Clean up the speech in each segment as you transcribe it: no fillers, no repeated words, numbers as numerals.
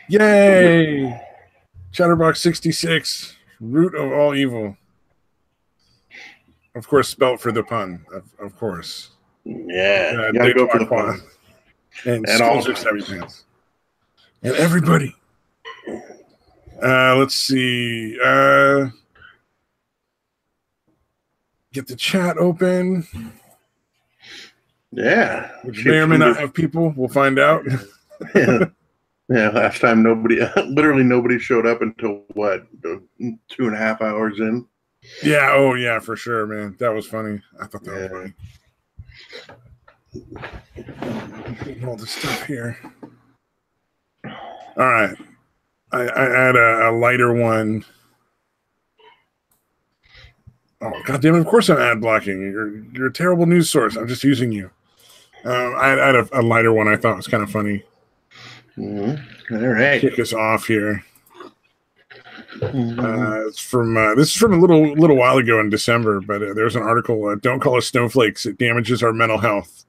Yay! Chatterbox 66, root of all evil. Of course, spelt for the pun. Of course. Yeah, gotta go for the pun. And Skulls are Savvy Pants. And everybody. Let's see. Get the chat open. Yeah. Which may or may not have people. We'll find out. Yeah, last time literally nobody showed up until what, 2.5 hours in? Yeah, oh yeah, for sure, man. That was funny. I thought that was funny. Getting all this stuff here. All right. I had a lighter one. Oh, goddamn it. Of course I'm ad blocking. You're a terrible news source. I'm just using you. I had a lighter one I thought was kind of funny. All right. Kick us off here. It's from this is from a little while ago in December, but there's an article. Don't call us snowflakes. It damages our mental health.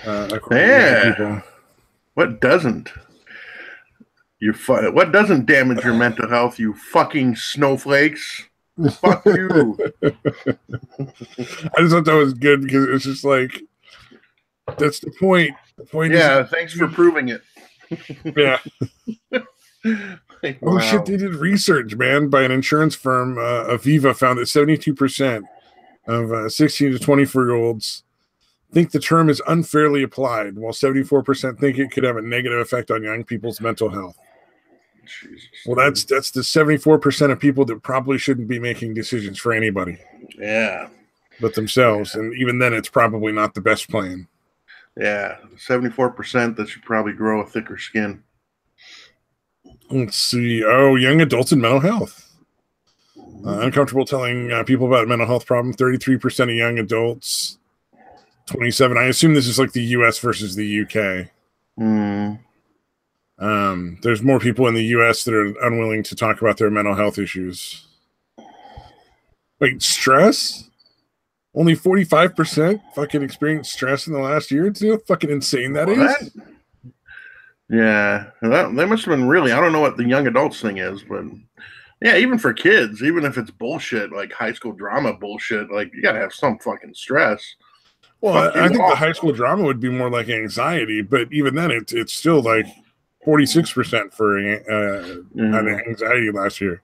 Yeah. What doesn't? What doesn't damage your mental health? You fucking snowflakes. Fuck you. I just thought that was good because it's just like that's the point. The point is thanks for proving it. Yeah. Oh shit, they did research, man, by an insurance firm. Aviva found that 72% of 16 to 24-year-olds think the term is unfairly applied, while 74% think it could have a negative effect on young people's mental health. Jesus. Well, that's the 74% of people that probably shouldn't be making decisions for anybody. Yeah. But themselves. And even then, it's probably not the best plan. Yeah. 74% that should probably grow a thicker skin. Let's see. Oh, young adults and mental health. Uncomfortable telling people about a mental health problem. 33% of young adults. 27. I assume this is like the U.S. versus the U.K. There's more people in the U.S. that are unwilling to talk about their mental health issues. Wait, stress? Only 45% fucking experienced stress in the last year or two? Fucking insane that is. Yeah, that must have been really, I don't know what the young adults thing is, but yeah, even for kids, even if it's bullshit, like high school drama bullshit, like you gotta have some fucking stress. Well, I think the high school drama would be more like anxiety, but even then it's still like 46% for anxiety last year.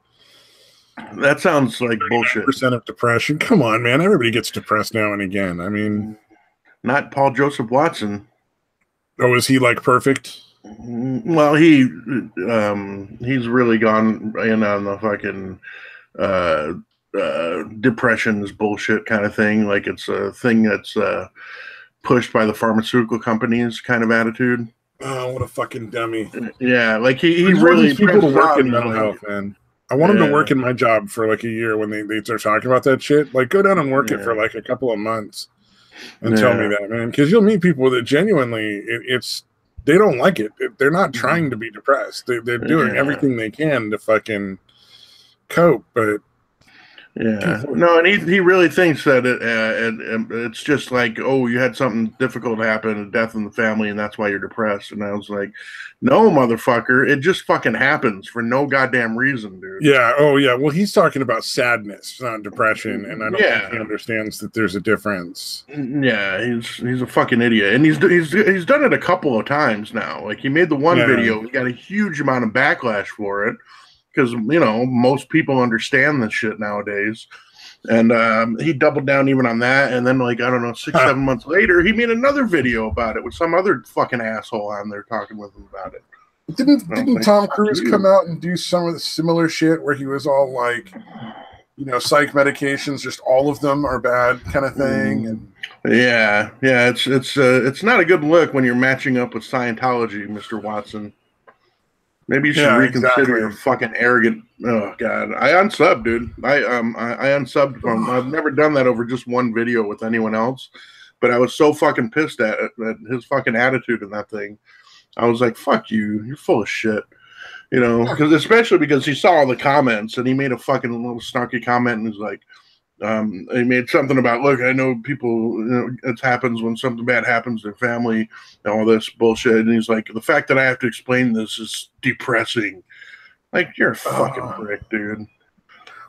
That sounds like bullshit. Percent of depression. Come on, man. Everybody gets depressed now and again. I mean, not Paul Joseph Watson. Oh, is he like perfect? Well, he's really gone in on the fucking depression's bullshit kind of thing. Like it's a thing that's pushed by the pharmaceutical companies kind of attitude. Oh, what a fucking dummy. Yeah, like he really people to work in mental health, man. I want him to work in my job for like a year when they start talking about that shit. Like, go down and work it for like a couple of months and tell me that, man. Because you'll meet people that genuinely, they don't like it. They're not trying to be depressed. They're doing everything they can to fucking cope, but no, and he really thinks that it's just like, oh, you had something difficult happen, a death in the family, and that's why you're depressed. And I was like, no, motherfucker, it just fucking happens for no goddamn reason, dude. Yeah. Oh, yeah. Well, he's talking about sadness, not depression, and I don't think he understands that there's a difference. Yeah, he's a fucking idiot, and he's done it a couple of times now. Like he made the one video, he got a huge amount of backlash for it. Because, you know, most people understand this shit nowadays. And he doubled down even on that. And then, like, I don't know, 6-7 months later, he made another video about it with some other fucking asshole on there talking with him about it. Didn't Tom Cruise come out and do some of the similar shit where he was all like, you know, psych medications, just all of them are bad kind of thing? And yeah, it's not a good look when you're matching up with Scientology, Mr. Watson. Maybe you should reconsider your fucking arrogant. Oh God, I unsubbed, dude. I unsubbed from. I've never done that over just one video with anyone else, but I was so fucking pissed at his fucking attitude in that thing. I was like, "Fuck you! You're full of shit," you know. Especially because he saw all the comments and he made a fucking little snarky comment and was like, he made something about, look, I know people, it happens when something bad happens to their family and all this bullshit. And he's like, the fact that I have to explain this is depressing. Like, you're a fucking prick, dude.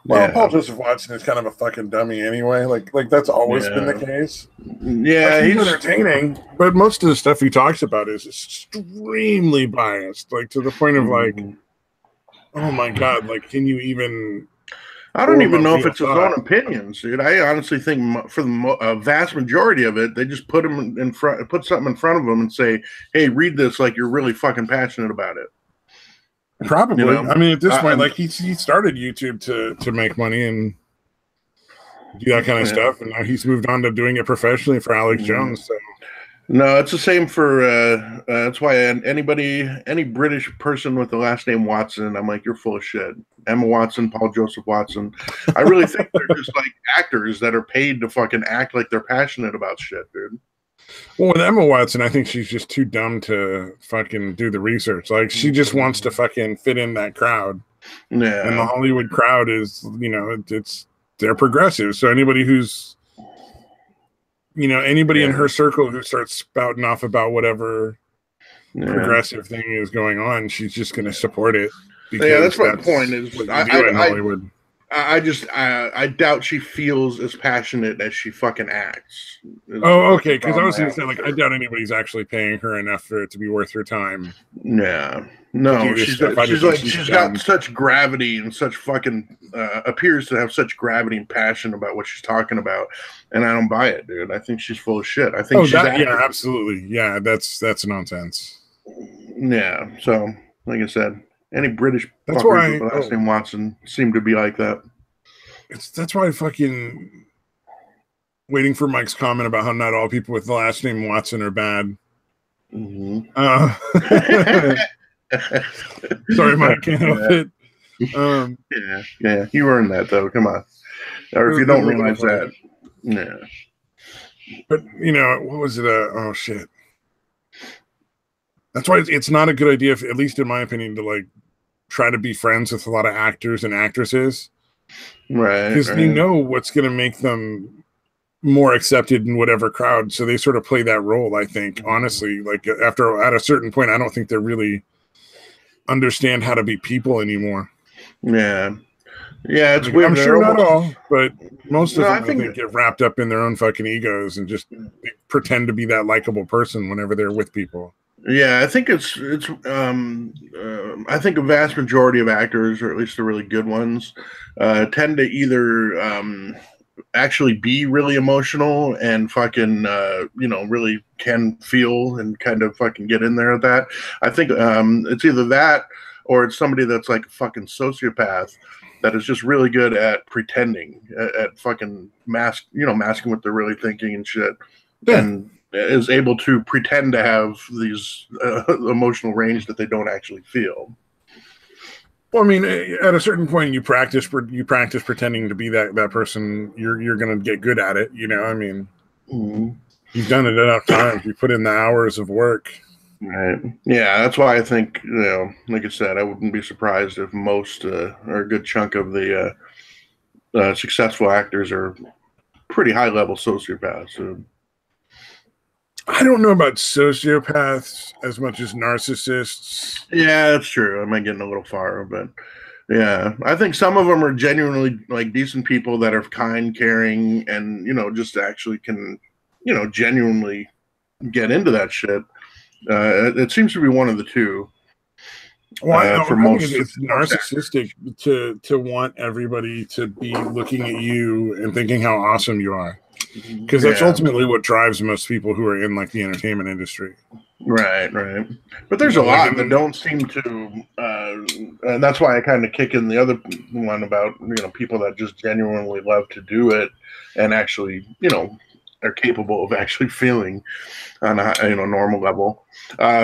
Well, Paul Joseph Watson is kind of a fucking dummy anyway. Like that's always been the case. Yeah, like, he's entertaining, but most of the stuff he talks about is extremely biased, like to the point of like, oh my god, like can you even? I don't even know if it's his own opinions, dude. I honestly think for the vast majority of it, they just put him in front, put something in front of him, and say, "Hey, read this like you're really fucking passionate about it." Probably. I mean, at this point, like he started YouTube to make money and do that kind of stuff, and now he's moved on to doing it professionally for Alex Jones. So. No, it's the same for. That's why any British person with the last name Watson, I'm like, you're full of shit. Emma Watson, Paul Joseph Watson. I really think they're just like actors that are paid to fucking act like they're passionate about shit, dude. Well, with Emma Watson, I think she's just too dumb to fucking do the research. Like, she just wants to fucking fit in that crowd. Yeah. And the Hollywood crowd is, they're progressive. So anybody who's, in her circle who starts spouting off about whatever progressive thing is going on, she's just going to support it. Yeah, that's my point. Is what you do in Hollywood. I doubt she feels as passionate as she fucking acts. Oh, okay. Because I was going to say, like, I doubt anybody's actually paying her enough for it to be worth her time. Yeah. No, she's got such gravity and such fucking appears to have such gravity and passion about what she's talking about, and I don't buy it, dude. I think she's full of shit. I think absolutely, yeah, that's nonsense. Yeah. So, like I said, any British fuckers with the last name Watson seem to be like that. That's why fucking waiting for Mike's comment about how not all people with the last name Watson are bad. Sorry, Mike, can't help it. Yeah, you earned that though. Come on, or if you don't realize that, yeah. But what was it? Oh shit. That's why it's not a good idea, at least in my opinion, to like try to be friends with a lot of actors and actresses, right? Because they know what's going to make them more accepted in whatever crowd, so they sort of play that role. I think, honestly, like at a certain point, I don't think they really understand how to be people anymore. Yeah, it's weird. I'm sure not all, but most of them, I think, get wrapped up in their own fucking egos and just pretend to be that likable person whenever they're with people. Yeah, I think it's I think a vast majority of actors, or at least the really good ones, tend to either actually be really emotional and fucking really can feel and kind of fucking get in there at that. I think it's either that or it's somebody that's like a fucking sociopath that is just really good at pretending, at fucking masking what they're really thinking and shit. Yeah. And is able to pretend to have these emotional range that they don't actually feel. Well, I mean, at a certain point, you practice pretending to be that person. You're going to get good at it. I mean, you've done it enough times. You put in the hours of work. Right. Yeah, that's why I think, like I said, I wouldn't be surprised if most or a good chunk of the successful actors are pretty high-level sociopaths. So. I don't know about sociopaths as much as narcissists. Yeah, that's true. I might get a little far, but yeah, I think some of them are genuinely like decent people that are kind, caring, and just actually can, genuinely get into that shit. It seems to be one of the two. Well, for most, it's narcissistic to want everybody to be looking at you and thinking how awesome you are. Because that's ultimately what drives most people who are in like the entertainment industry. Right. But there's a lot that don't seem to, and that's why I kind of kick in the other one about, people that just genuinely love to do it and actually, are capable of actually feeling on a normal level.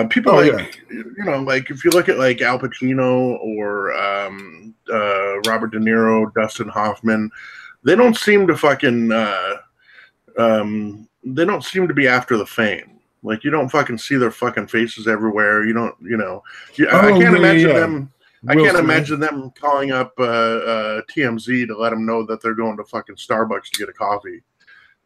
People like if you look at like Al Pacino or Robert De Niro, Dustin Hoffman, they don't seem to fucking they don't seem to be after the fame. Like, you don't fucking see their fucking faces everywhere. You don't, I can't imagine them. I can't imagine them calling up TMZ to let them know that they're going to fucking Starbucks to get a coffee.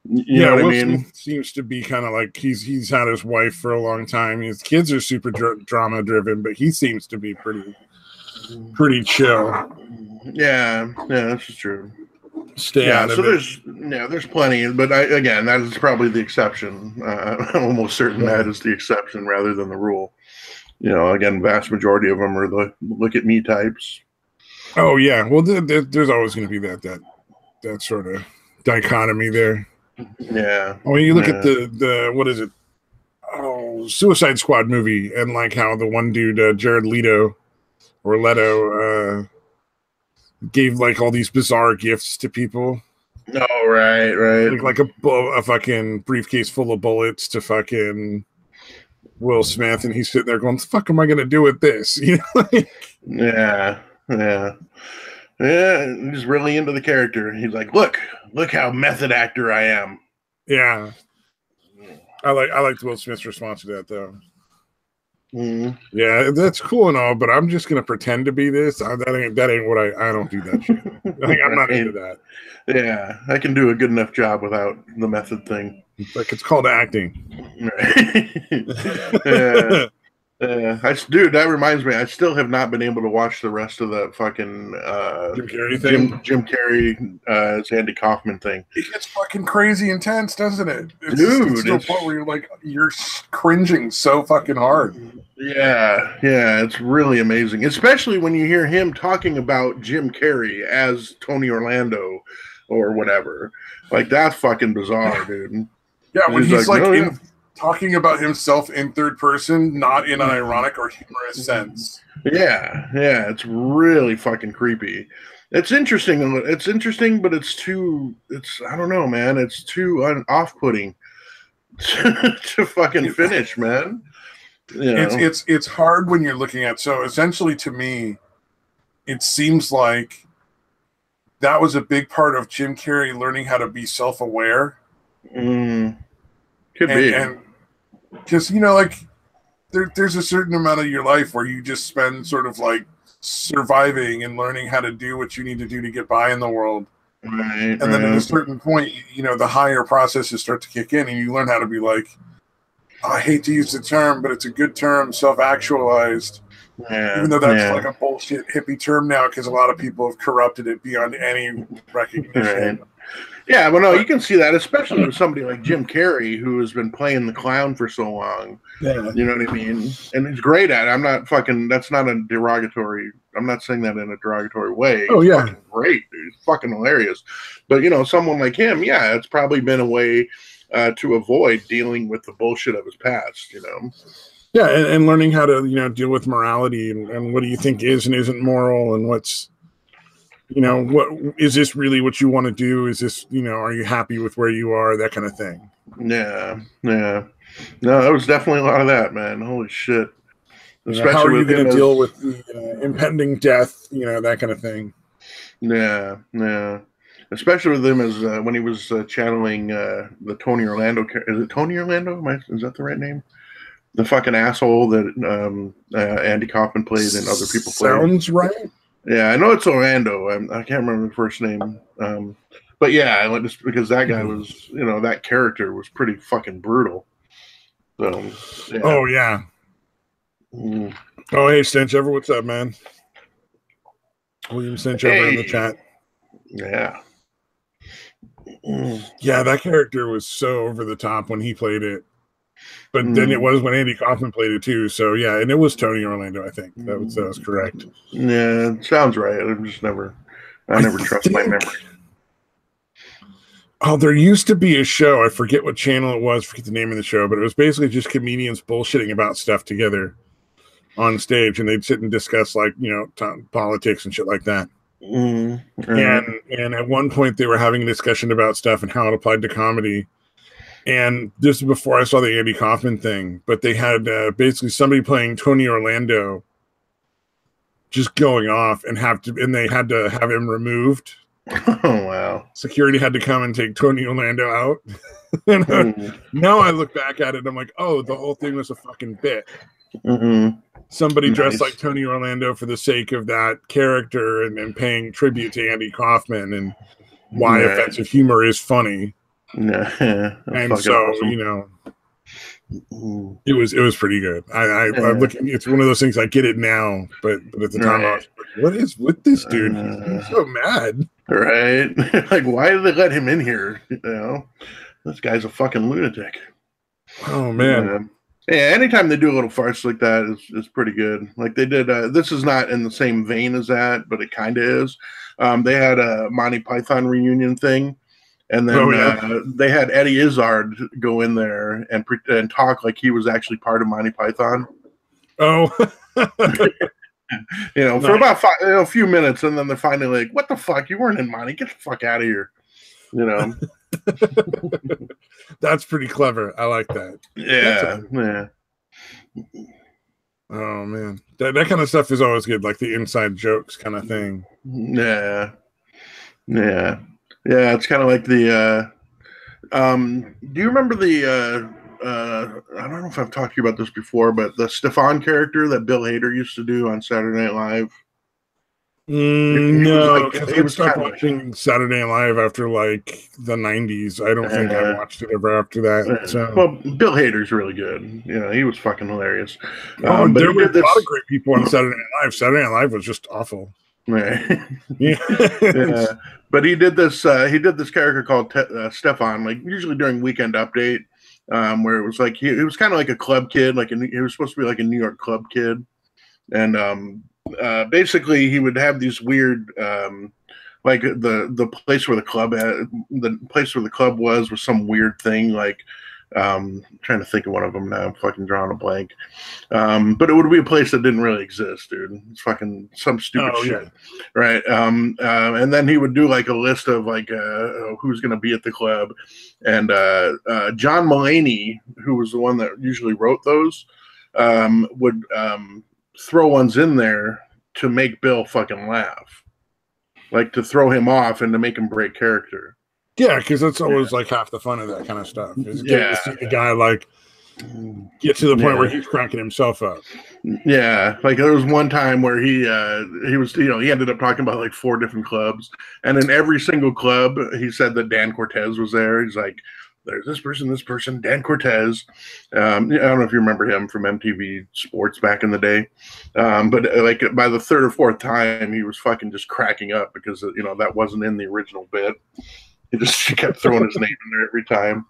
You know what I mean? Seems to be kind of like he's had his wife for a long time. His kids are super drama driven, but he seems to be pretty chill. Yeah, that's true. There's plenty, but again, that is probably the exception. I'm almost certain that is the exception rather than the rule. Again, vast majority of them are the look at me types. Oh yeah, well, there's always going to be that sort of dichotomy there. Yeah. When you look at the what is it? Oh, Suicide Squad movie, and like how the one dude, Jared Leto, gave like all these bizarre gifts to people. Oh, right. Like a fucking briefcase full of bullets to fucking Will Smith, and he's sitting there going, "What the fuck am I gonna do with this?" Yeah. He's really into the character. He's like, look how method actor I am. Yeah. I like Will Smith's response to that though. Mm. Yeah, that's cool and all, but I'm just gonna pretend to be this. That ain't what I don't do that shit. I'm not into that. Yeah, I can do a good enough job without the method thing. It's called acting. Yeah. Dude, that reminds me. I still have not been able to watch the rest of the fucking Jim Carrey thing. Jim Carrey, Andy Kaufman thing. It gets fucking crazy intense, doesn't it? It's to a point where you're cringing so fucking hard. Yeah, it's really amazing, especially when you hear him talking about Jim Carrey as Tony Orlando or whatever. Like that's fucking bizarre, dude. Yeah, when he's like talking about himself in third person, not in an ironic or humorous sense. Yeah, it's really fucking creepy. It's interesting, but I don't know, man. It's too off-putting to fucking finish, man. It's hard when you're looking at, so essentially to me, it seems like that was a big part of Jim Carrey learning how to be self-aware. Could be. And because, like, there's a certain amount of your life where you just spend sort of like surviving and learning how to do what you need to do to get by in the world. Right. And then at a certain point, the higher processes start to kick in and you learn how to be like, I hate to use the term, but it's a good term, self-actualized. Yeah, even though that's like a bullshit hippie term now because a lot of people have corrupted it beyond any recognition. Right. Yeah, well, no, you can see that, especially with somebody like Jim Carrey, who has been playing the clown for so long. Yeah. You know what I mean? And he's great at it. That's not a derogatory, I'm not saying that in a derogatory way. Oh, yeah. Fucking great, dude. He's fucking hilarious. But, someone like him, yeah, it's probably been a way to avoid dealing with the bullshit of his past, Yeah, and learning how to, deal with morality and what do you think is and isn't moral and what's, what is this really what you want to do? Is this, are you happy with where you are? That kind of thing. Yeah. No, there was definitely a lot of that, man. Holy shit. Especially how are you going to deal with the impending death, that kind of thing. Yeah. Especially with him as when he was channeling the Tony Orlando. Is it Tony Orlando? Is that the right name? The fucking asshole that Andy Kaufman played and other people played. Sounds right. Yeah, I know it's Orlando. I can't remember the first name. But yeah, just because that guy was, that character was pretty fucking brutal. So, yeah. Oh, yeah. Oh, hey, Stenchover, what's up, man? William Stenchover in the chat. Yeah. Yeah, that character was so over the top when he played it. But then it was when Andy Kaufman played it too. So yeah, and it was Tony Orlando, I think. That was correct. Yeah, it sounds right. I never trust my memory. Oh, there used to be a show. I forget what channel it was, forget the name of the show, but it was basically just comedians bullshitting about stuff together on stage, and they'd sit and discuss like, politics and shit like that. And at one point they were having a discussion about stuff and how it applied to comedy. And this is before I saw the Andy Kaufman thing, but they had basically somebody playing Tony Orlando just going off and they had to have him removed. Oh, wow. Security had to come and take Tony Orlando out. And now I look back at it and I'm like, oh, the whole thing was a fucking bit. somebody dressed like Tony Orlando for the sake of that character and paying tribute to Andy Kaufman and why offensive humor is funny. And so, awesome. It was pretty good. I'm looking. It's one of those things. I get it now, but at the time, I was like, what is with this dude? He's so mad. Right? Like, why did they let him in here? This guy's a fucking lunatic. Oh man. Yeah, anytime they do a little farce like that is pretty good. Like they did. This is not in the same vein as that, but it kind of is. They had a Monty Python reunion thing. And then they had Eddie Izzard go in there and talk like he was actually part of Monty Python. Oh, for about a few minutes, and then they're finally like, "What the fuck? You weren't in Monty. Get the fuck out of here." That's pretty clever. I like that. Yeah. Oh man, that kind of stuff is always good, like the inside jokes kind of thing. Yeah. Yeah, it's kind of like the. Do you remember the? I don't know if I've talked to you about this before, but the Stefan character that Bill Hader used to do on Saturday Night Live. No, because I stopped watching Saturday Night Live after like the '90s. I don't think I watched it ever after that. So. Well, Bill Hader's really good. He was fucking hilarious. But there were a lot of great people on Saturday Night Live. Saturday Night Live was just awful. Right. Yeah. But he did this character called Stefan, like usually during Weekend Update, where it was like he was kind of like a club kid, he was supposed to be like a New York club kid, and basically he would have these weird like the place where the club was some weird thing, like I'm trying to think of one of them now. I'm fucking drawing a blank. But it would be a place that didn't really exist, dude. It's fucking some stupid shit. Right. And then he would do like a list of like who's going to be at the club. And John Mulaney, who was the one that usually wrote those, would throw ones in there to make Bill fucking laugh. Like to throw him off and to make him break character. Yeah, because that's always like half the fun of that kind of stuff. Is getting to see the guy like get to the point where he's cracking himself up. Yeah, like there was one time where he was he ended up talking about like 4 different clubs, and in every single club he said that Dan Cortez was there. He's like, there's this person, Dan Cortez. I don't know if you remember him from MTV Sports back in the day, but like by the 3rd or 4th time he was fucking just cracking up because that wasn't in the original bit. He just kept throwing his name in there every time.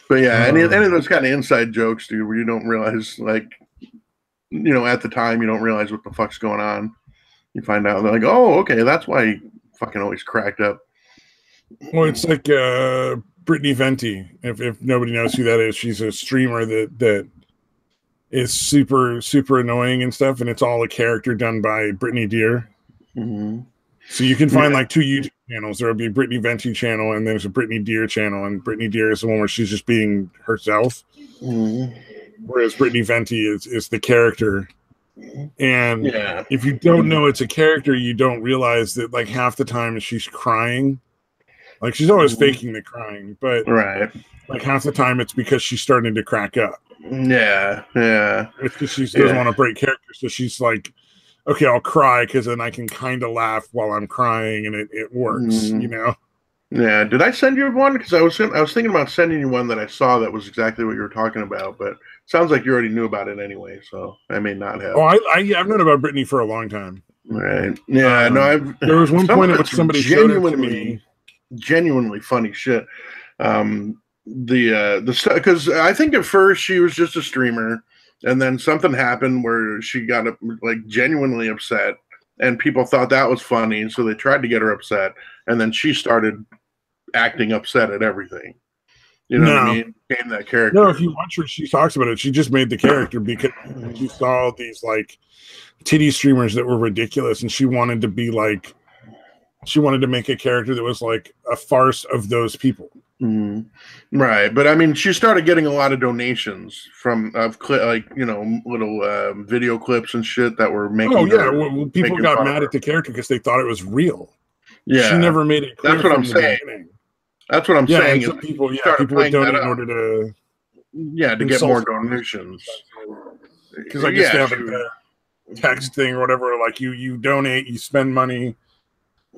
But yeah, any of those kind of inside jokes, dude, where you don't realize, like, at the time, you don't realize what the fuck's going on. You find out, they're like, oh, okay, that's why he fucking always cracked up. Well, it's like Brittany Venti. If nobody knows who that is, she's a streamer that is super, super annoying and stuff, and it's all a character done by Brittany Deer. Mm-hmm. So you can find like 2 YouTube channels. There'll be a Brittany Venti channel, and there's a Brittany Deer channel. And Brittany Deer is the one where she's just being herself, whereas Brittany Venti is the character. And if you don't know it's a character, you don't realize that like half the time she's crying. Like she's always faking the crying, but like half the time it's because she's starting to crack up. Yeah. It's because she doesn't want to break character, so she's like, okay, I'll cry because then I can kind of laugh while I'm crying, and it works, Yeah. Did I send you one? Because I was thinking about sending you one that I saw that was exactly what you were talking about, but it sounds like you already knew about it anyway, so I may not have. Oh, I've known about Brittany for a long time. Right. Yeah. There was one point at which somebody showed it to me. Genuinely funny shit. The stuff, because I think at first she was just a streamer. And then something happened where she got like genuinely upset, and people thought that was funny, so they tried to get her upset, and then she started acting upset at everything. You know what I mean? Became that character. No, if you watch her, she talks about it. She just made the character because she saw these like titty streamers that were ridiculous, and she wanted to be like, she wanted to make a character that was like a farce of those people. Right, but I mean, she started getting a lot of donations from little video clips and shit that were making. Oh yeah, well, people got mad at the character because they thought it was real. Yeah, she never made it clear. That's what I'm saying. That's what I'm saying. People would donate in order to. Yeah, to get more donations. Because I guess they have a text thing or whatever. Like you donate, you spend money,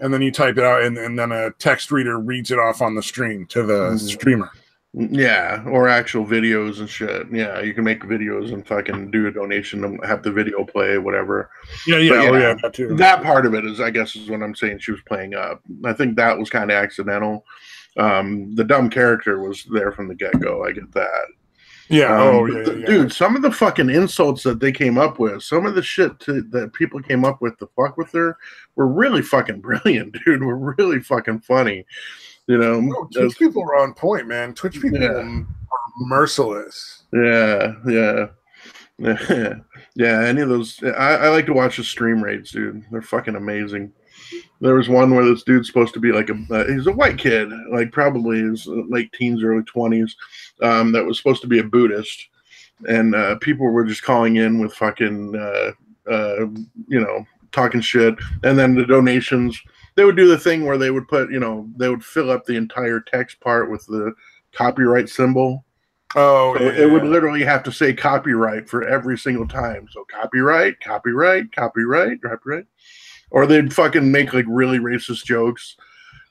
and then you type it out, and then a text reader reads it off on the stream to the streamer. Yeah, or actual videos and shit. Yeah, you can make videos and fucking do a donation and have the video play, whatever. Yeah, that too. That part of it is, I guess, is what I'm saying she was playing up. I think that was kind of accidental. The dumb character was there from the get-go. I get that. Yeah. Dude, some of the fucking insults that they came up with, some of the shit that people came up with to fuck with her, were really fucking brilliant, dude. Were really fucking funny. You know, Twitch people are on point, man. Twitch people are merciless. Yeah. Any of those, I like to watch the stream rates, dude. They're fucking amazing. There was one where this dude's supposed to be like he's a white kid, like probably his late teens, early 20s, that was supposed to be a Buddhist, and people were just calling in with fucking, talking shit, and then the donations, they would do the thing where they would put, they would fill up the entire text part with the copyright symbol. So it would literally have to say copyright for every single time. So copyright. Or they'd fucking make like really racist jokes.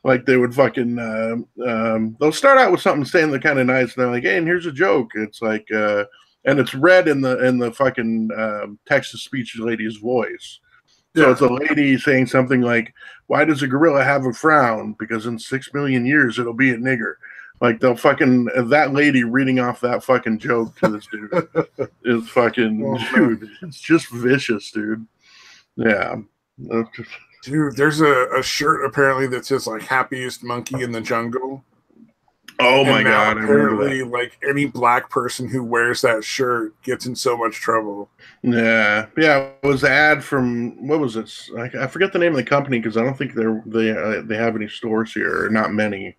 Like they would fucking, they'll start out with something saying they're kind of nice. And they're like, hey, and here's a joke. It's like, and it's read in the fucking text-to-speech lady's voice. So it's a lady saying something like, why does a gorilla have a frown? Because in 6 million years, it'll be a nigger. Like they'll fucking, that lady reading off that fucking joke to this dude is fucking, dude, it's just vicious, dude. Yeah. Dude, there's a shirt apparently that says like happiest monkey in the jungle. Oh my god! Apparently, like any black person who wears that shirt gets in so much trouble. Yeah. It was an ad from, what was it? I forget the name of the company because I don't think they have any stores here, or not many.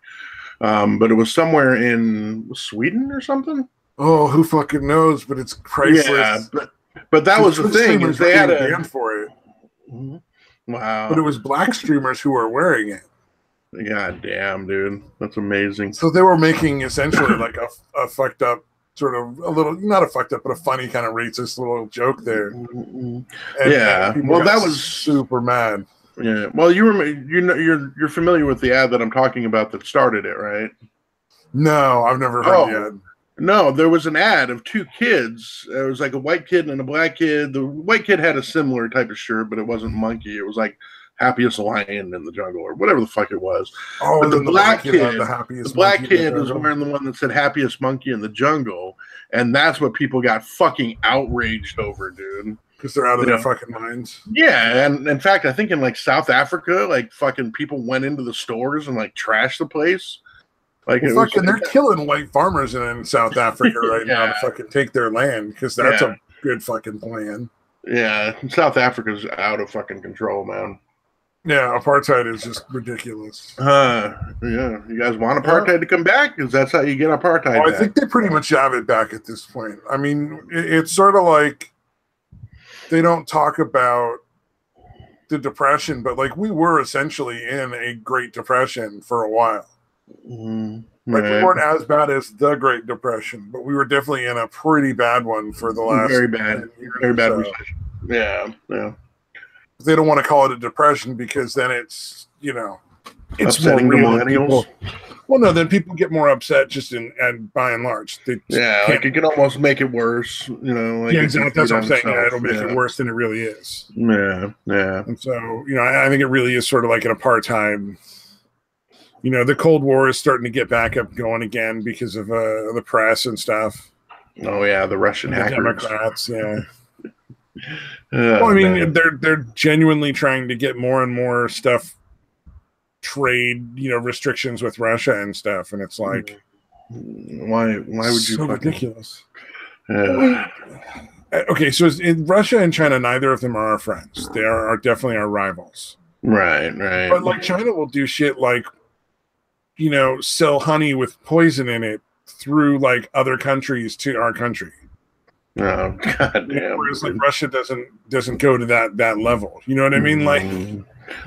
But it was somewhere in Sweden or something. Oh, who fucking knows? But it's priceless. Yeah, but that was the thing, is they had a band for it. Mm-hmm. Wow! But it was black streamers who were wearing it. God damn, dude, that's amazing. So they were making essentially like a fucked up, sort of a little, not a fucked up, but a funny kind of racist little joke there. Mm-hmm. Well, that was super mad. Yeah. Well, you're familiar with the ad that I'm talking about that started it, right? No, I've never heard the ad. No, there was an ad of two kids. There was like a white kid and a black kid. The white kid had a similar type of shirt, but it wasn't monkey. It was like happiest lion in the jungle or whatever the fuck it was. Oh, but the black kid was wearing the one that said happiest monkey in the jungle, and that's what people got fucking outraged over, dude. Because they're out of their fucking minds. Yeah, and in fact, I think in like South Africa, like fucking people went into the stores and like trashed the place. Like they're killing white farmers in South Africa right now to fucking take their land because that's a good fucking plan. Yeah, South Africa's out of fucking control, man. Yeah, apartheid is just ridiculous. Yeah, you guys want apartheid to come back? Because that's how you get apartheid back. I think they pretty much have it back at this point. I mean, it's sort of like they don't talk about the Depression, but like we were essentially in a Great Depression for a while. Like we weren't as bad as the Great Depression, but we were definitely in a pretty bad one for the last very bad recession. Yeah. They don't want to call it a depression because then it's it's upsetting more real. Millennials. Well, no, then people get more upset just and by and large. Like it can almost make it worse. Like exactly. That's what I'm saying. It'll make it worse than it really is. Yeah. And so I think it really is sort of like an apartheid. The Cold War is starting to get back up going again because of the press and stuff. Oh yeah, the Russian hackers. Democrats, yeah. Well, I mean, they're genuinely trying to get more and more stuff, trade, restrictions with Russia and stuff, and it's like, why would you? So ridiculous. Okay, so in Russia and China, neither of them are our friends. They are definitely our rivals. Right. But like China will do shit like, sell honey with poison in it through like other countries to our country. Oh god damn! Whereas like Russia doesn't go to that level. You know what I mean? Like,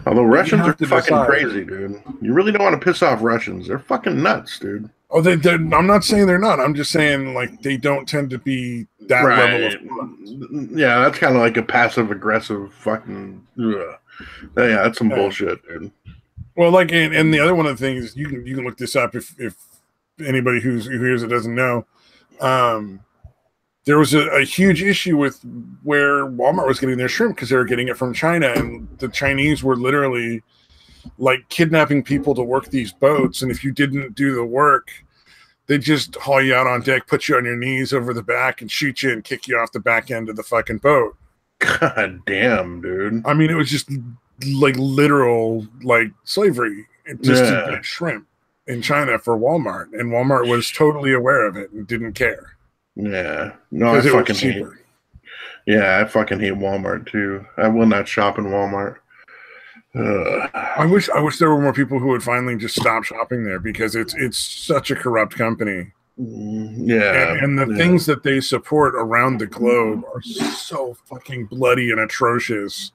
although Russians are fucking crazy, dude. You really don't want to piss off Russians. They're fucking nuts, dude. Oh, I'm not saying they're not. I'm just saying like they don't tend to be that level of product. Yeah, that's kind of like a passive aggressive fucking. Yeah, that's some bullshit, dude. Well, like, and the other one of the things you can look this up if anybody who hears it doesn't know. There was a huge issue with where Walmart was getting their shrimp because they were getting it from China, and the Chinese were literally like kidnapping people to work these boats, and if you didn't do the work, they'd just haul you out on deck, put you on your knees over the back, and shoot you and kick you off the back end of the fucking boat. God damn, dude. I mean, it was just like literal like slavery just to get shrimp in China for Walmart, and Walmart was totally aware of it and didn't care. Yeah, no, I fucking hate. Yeah, I fucking hate Walmart too. I will not shop in Walmart. I wish there were more people who would finally just stop shopping there because it's such a corrupt company. Yeah, and the things that they support around the globe are so fucking bloody and atrocious.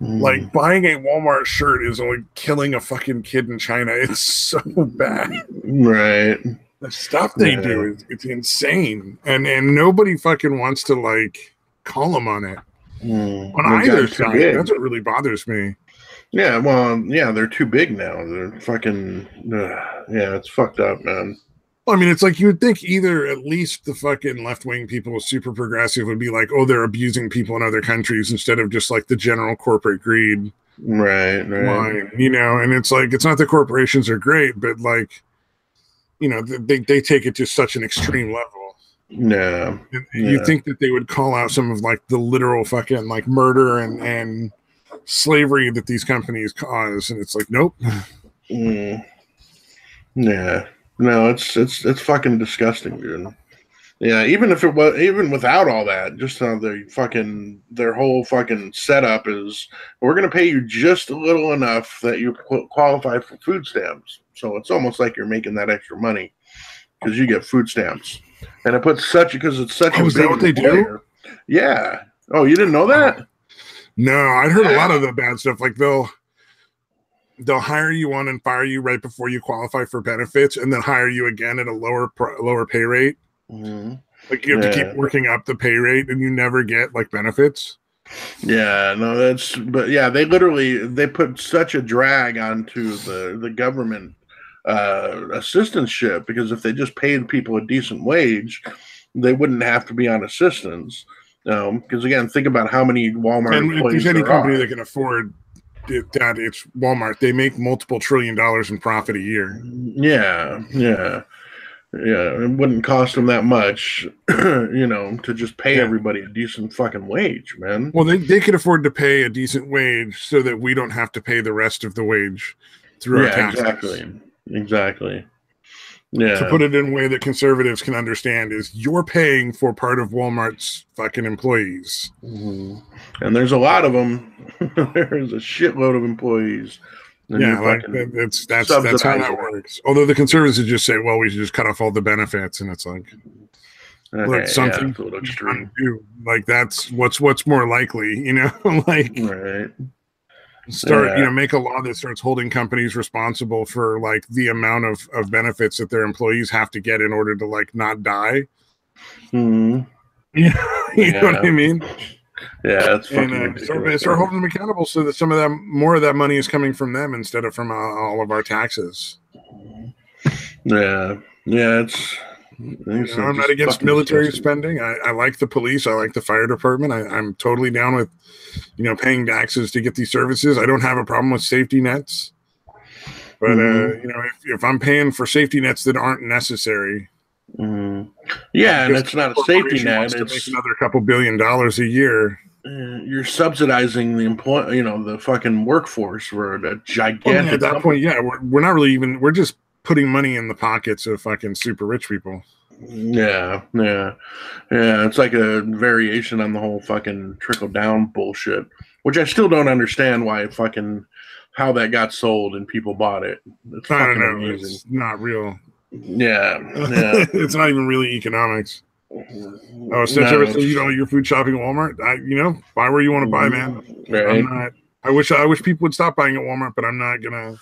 Like buying a Walmart shirt is only killing a fucking kid in China. It's so bad. Right. The stuff they do it's insane, and nobody fucking wants to like call them on it on either side. That's what really bothers me. Yeah, well, yeah, they're too big now. They're fucking it's fucked up, man. Well, I mean, it's like you would think either at least the fucking left-wing people, super progressive, would be like, oh, they're abusing people in other countries instead of just like the general corporate greed, right? Line, you know. And it's like it's not that corporations are great, but like, you know, they take it to such an extreme level. Yeah. You think that they would call out some of like the literal fucking like murder and slavery that these companies cause, and it's like, nope. Yeah. No, it's fucking disgusting, dude. Yeah, even without all that, just how their whole fucking setup is, we're gonna pay you just a little enough that you qualify for food stamps. So it's almost like you're making that extra money because you get food stamps, and it puts because it's such. Oh, is that what they do? Yeah. Oh, you didn't know that? No, I'd heard a lot of the bad stuff. Like they'll hire you on and fire you right before you qualify for benefits, and then hire you again at a lower pay rate. Mm-hmm. Like you have to keep working up the pay rate, and you never get like benefits. Yeah, no, but they put such a drag onto the government assistantship, because if they just paid people a decent wage, they wouldn't have to be on assistance. Because again, think about how many Walmart and employees if there's any company that can afford that, it's Walmart. They make multiple $1 trillion in profit a year. Yeah. It wouldn't cost them that much, to just pay everybody a decent fucking wage, man. Well, they could afford to pay a decent wage so that we don't have to pay the rest of the wage through our taxes. Exactly. Yeah. To put it in a way that conservatives can understand is you're paying for part of Walmart's fucking employees. Mm-hmm. And there's a lot of them. There's a shitload of employees. Yeah, like that's how that works. Although the conservatives would just say, well, we should just cut off all the benefits, and it's like, look, something to do. Like that's what's more likely, like right. Make a law that starts holding companies responsible for like the amount of benefits that their employees have to get in order to like not die. Mm-hmm. You know what I mean? Yeah, that's fucking start holding them accountable so that more of that money is coming from them instead of from all of our taxes. Yeah, I'm not against military spending. I like the police. I like the fire department. I'm totally down with, paying taxes to get these services. I don't have a problem with safety nets. But, if I'm paying for safety nets that aren't necessary. Mm-hmm. Yeah, and it's not a safety net. It's make another couple $2 billion a year. You're subsidizing the the fucking workforce for a gigantic. At that point, we're not really even. We're just putting money in the pockets of fucking super rich people. Yeah. It's like a variation on the whole fucking trickle down bullshit, which I still don't understand how that got sold and people bought it. It's fucking amazing. It's not real. Yeah. It's not even really economics. Oh, since you're food shopping at Walmart, buy where you want to buy, man. Right. I wish people would stop buying at Walmart, but I'm not gonna.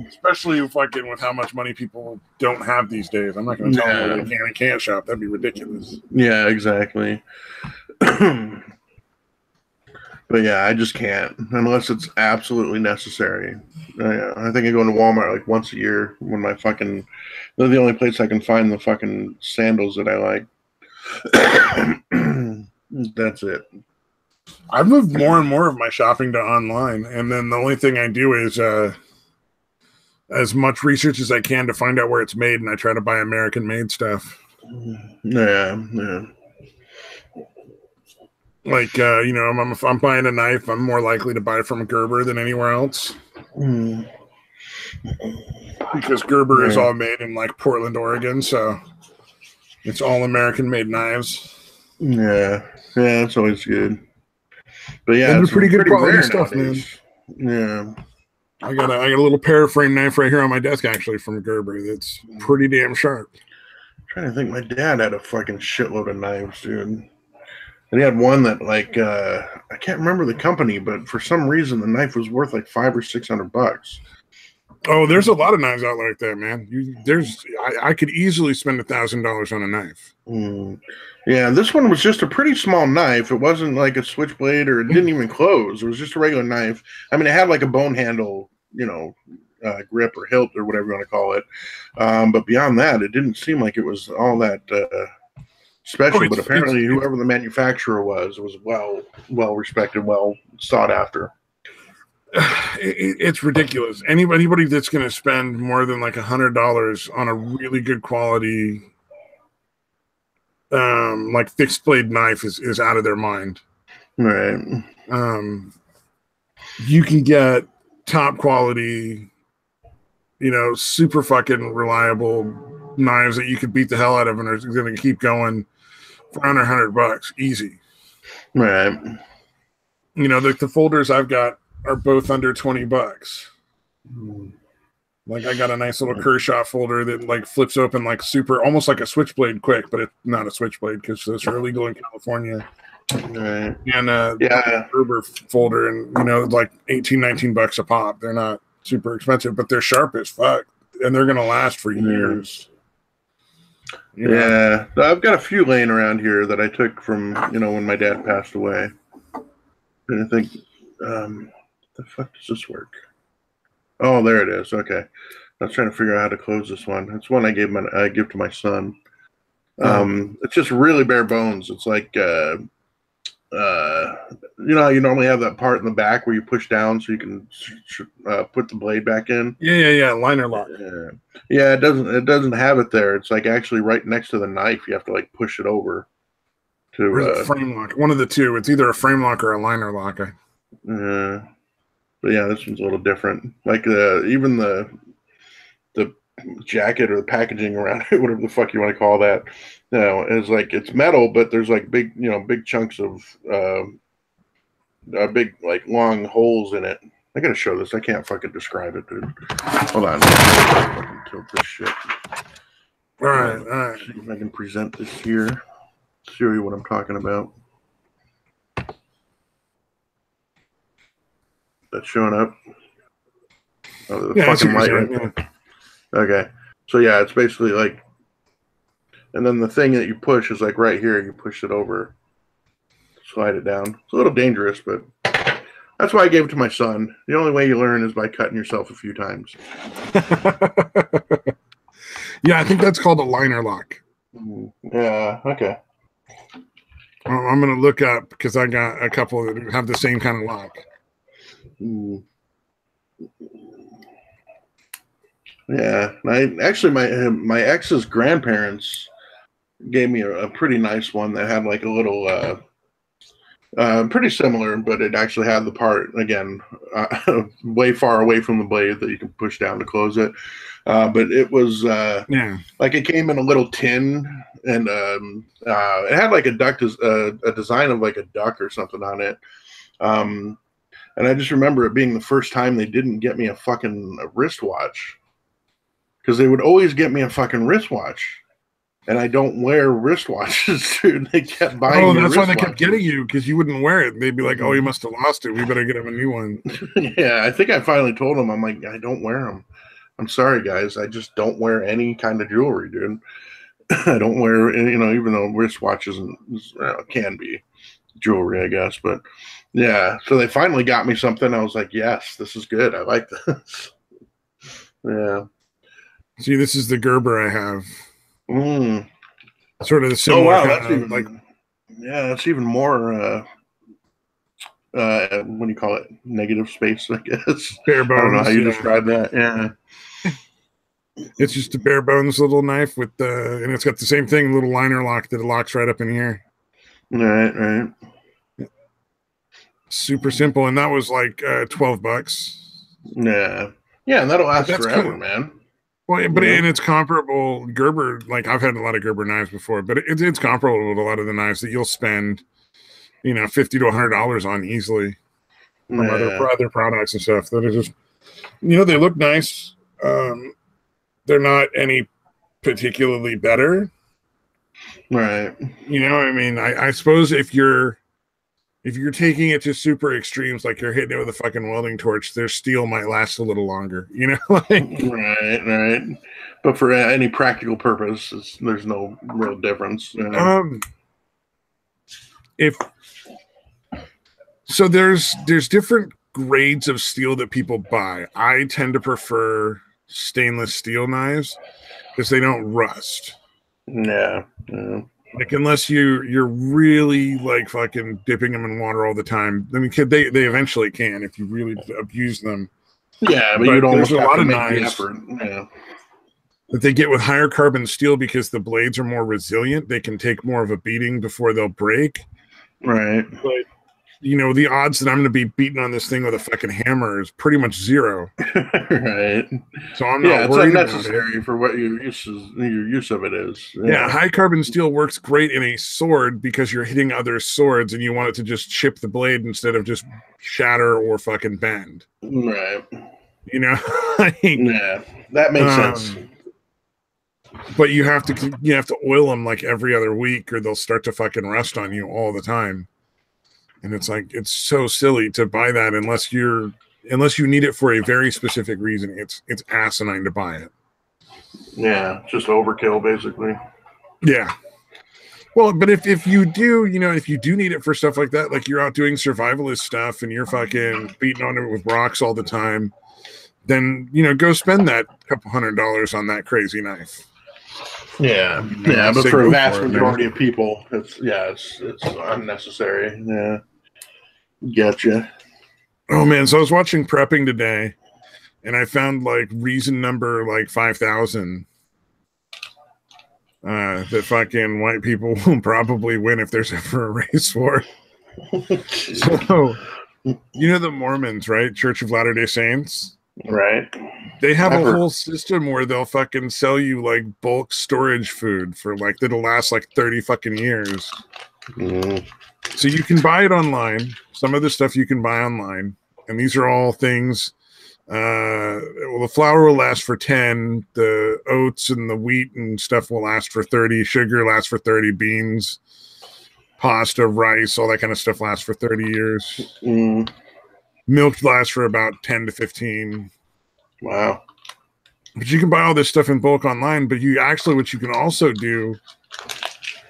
Especially fucking with how much money people don't have these days. I'm not going to tell them where they can and can't shop. That'd be ridiculous. Yeah, exactly. But yeah, I just can't unless it's absolutely necessary. I think I go into Walmart like once a year when my fucking. They're the only place I can find the fucking sandals that I like. That's it. I've moved more and more of my shopping to online, and then the only thing I do is as much research as I can to find out where it's made, and I try to buy American-made stuff. Yeah. Like, if I'm buying a knife, I'm more likely to buy it from Gerber than anywhere else. Because Gerber is all made in, like, Portland, Oregon, so it's all American-made knives. Yeah, that's always good. But yeah, it's pretty good quality stuff, nowadays. Man. Yeah. I got a little paraframe knife right here on my desk, actually, from Gerber. That's pretty damn sharp. I'm trying to think, my dad had a fucking shitload of knives, dude. And he had one that, like, I can't remember the company, but for some reason the knife was worth like $500 or $600. Oh, there's a lot of knives out like that, man. I could easily spend $1,000 on a knife. Yeah, this one was just a pretty small knife. It wasn't like a switchblade, or it didn't even close. It was just a regular knife. I mean, it had like a bone handle, grip or hilt or whatever you want to call it. But beyond that, it didn't seem like it was all that special. But apparently, whoever the manufacturer was well respected, well sought after. It's ridiculous. Anybody that's going to spend more than like $100 on a really good quality, like fixed blade knife is out of their mind. Right. You can get top quality, super fucking reliable knives that you could beat the hell out of and are going to keep going for under $100 easy. Right. The folders I've got are both under $20. Like, I got a nice little Kershaw folder that like flips open like super, almost like a switchblade quick, but it's not a switchblade because those are illegal in California. Right. And Gerber folder, and like $18-19 a pop. They're not super expensive, but they're sharp as fuck, and they're gonna last for years. Yeah, I've got a few laying around here that I took from when my dad passed away. And I think, the fuck does this work? Oh, there it is. Okay, I was trying to figure out how to close this one. It's one I give to my son. It's just really bare bones. It's like you normally have that part in the back where you push down so you can put the blade back in. Yeah. Liner lock. Yeah, it doesn't have it there. It's like actually right next to the knife. You have to like push it over to a frame lock. One of the two. It's either a frame lock or a liner lock. But yeah, this one's a little different. Like even the jacket or the packaging around it, whatever the fuck you want to call that, is like it's metal, but there's like big chunks of big like long holes in it. I gotta show this. I can't fucking describe it, dude. Hold on. Fucking tilt this shit. All right. See if I can present this here. Show you what I'm talking about. That's showing up. Oh, the fucking light right there. Okay. So yeah, it's basically like, and then the thing that you push is like right here. You push it over, slide it down. It's a little dangerous, but that's why I gave it to my son. The only way you learn is by cutting yourself a few times. Yeah, I think that's called a liner lock. Yeah. Okay. I'm gonna look up because I got a couple that have the same kind of lock. Yeah, my ex's grandparents gave me a pretty nice one that had like a little pretty similar, but it actually had the part again way far away from the blade that you can push down to close it. But it was like it came in a little tin, and it had like a design of like a duck or something on it. And I just remember it being the first time they didn't get me a fucking wristwatch, because they would always get me a fucking wristwatch. And I don't wear wristwatches, dude. They kept buying. Oh, that's why they kept getting you, because you wouldn't wear it. They'd be like, "Oh, you must have lost it. We better get him a new one." Yeah, I think I finally told them. I'm like, I don't wear them. I'm sorry, guys. I just don't wear any kind of jewelry, dude. I don't wear, even though wristwatches can be jewelry, I guess. But yeah, so they finally got me something. I was like, yes, this is good. I like this. Yeah. See, this is the Gerber I have. Sort of the similar. Oh wow, that's even that's even more. What do you call it? Negative space, I guess. Bare bones. I don't know how you describe that. Yeah. It's just a bare bones little knife with and it's got the same thing, little liner lock that it locks right up in here. Right. Super simple, and that was like $12. Yeah, and that'll last forever, man. Well, but and it's comparable. Gerber, like I've had a lot of Gerber knives before, but it's comparable to a lot of the knives that you'll spend, $50 to $100 on easily from other products and stuff that are just, they look nice. They're not any particularly better, right? I suppose if you're taking it to super extremes, like you're hitting it with a fucking welding torch, their steel might last a little longer, Right. But for any practical purpose, there's no real difference. So there's different grades of steel that people buy. I tend to prefer stainless steel knives because they don't rust. Yeah. Like unless you're really like fucking dipping them in water all the time. I mean, they eventually can if you really abuse them. Yeah, but you'd almost have to make the effort. Yeah. That they get with higher carbon steel because the blades are more resilient. They can take more of a beating before they'll break. Right. But the odds that I'm going to be beating on this thing with a fucking hammer is pretty much zero. Right. So I'm not worried about it. It's unnecessary for what your use of it is. Yeah, high carbon steel works great in a sword because you're hitting other swords and you want it to just chip the blade instead of just shatter or fucking bend. Right. Yeah, that makes sense. But you have to oil them like every other week or they'll start to fucking rust on you all the time. And it's like, it's so silly to buy that unless you need it for a very specific reason. It's asinine to buy it. Yeah, just overkill, basically. Yeah. Well, but if you do, if you do need it for stuff like that, like you're out doing survivalist stuff and you're fucking beating on it with rocks all the time, then, go spend that couple $100 on that crazy knife. Yeah. But for a vast majority of people, it's unnecessary. Yeah. Gotcha. Oh man, so I was watching Prepping today and I found like reason number like 5,000 that fucking white people will probably win if there's ever a race war. So the Mormons, right? Church of Latter-day Saints. Right. They have a whole system where they'll fucking sell you like bulk storage food for like that'll last like 30 fucking years. So you can buy it online. Some of the stuff you can buy online. And these are all things. The flour will last for 10. The oats and the wheat and stuff will last for 30. Sugar lasts for 30. Beans, pasta, rice, all that kind of stuff lasts for 30 years. Milk lasts for about 10 to 15. Wow. But you can buy all this stuff in bulk online. But what you can also do,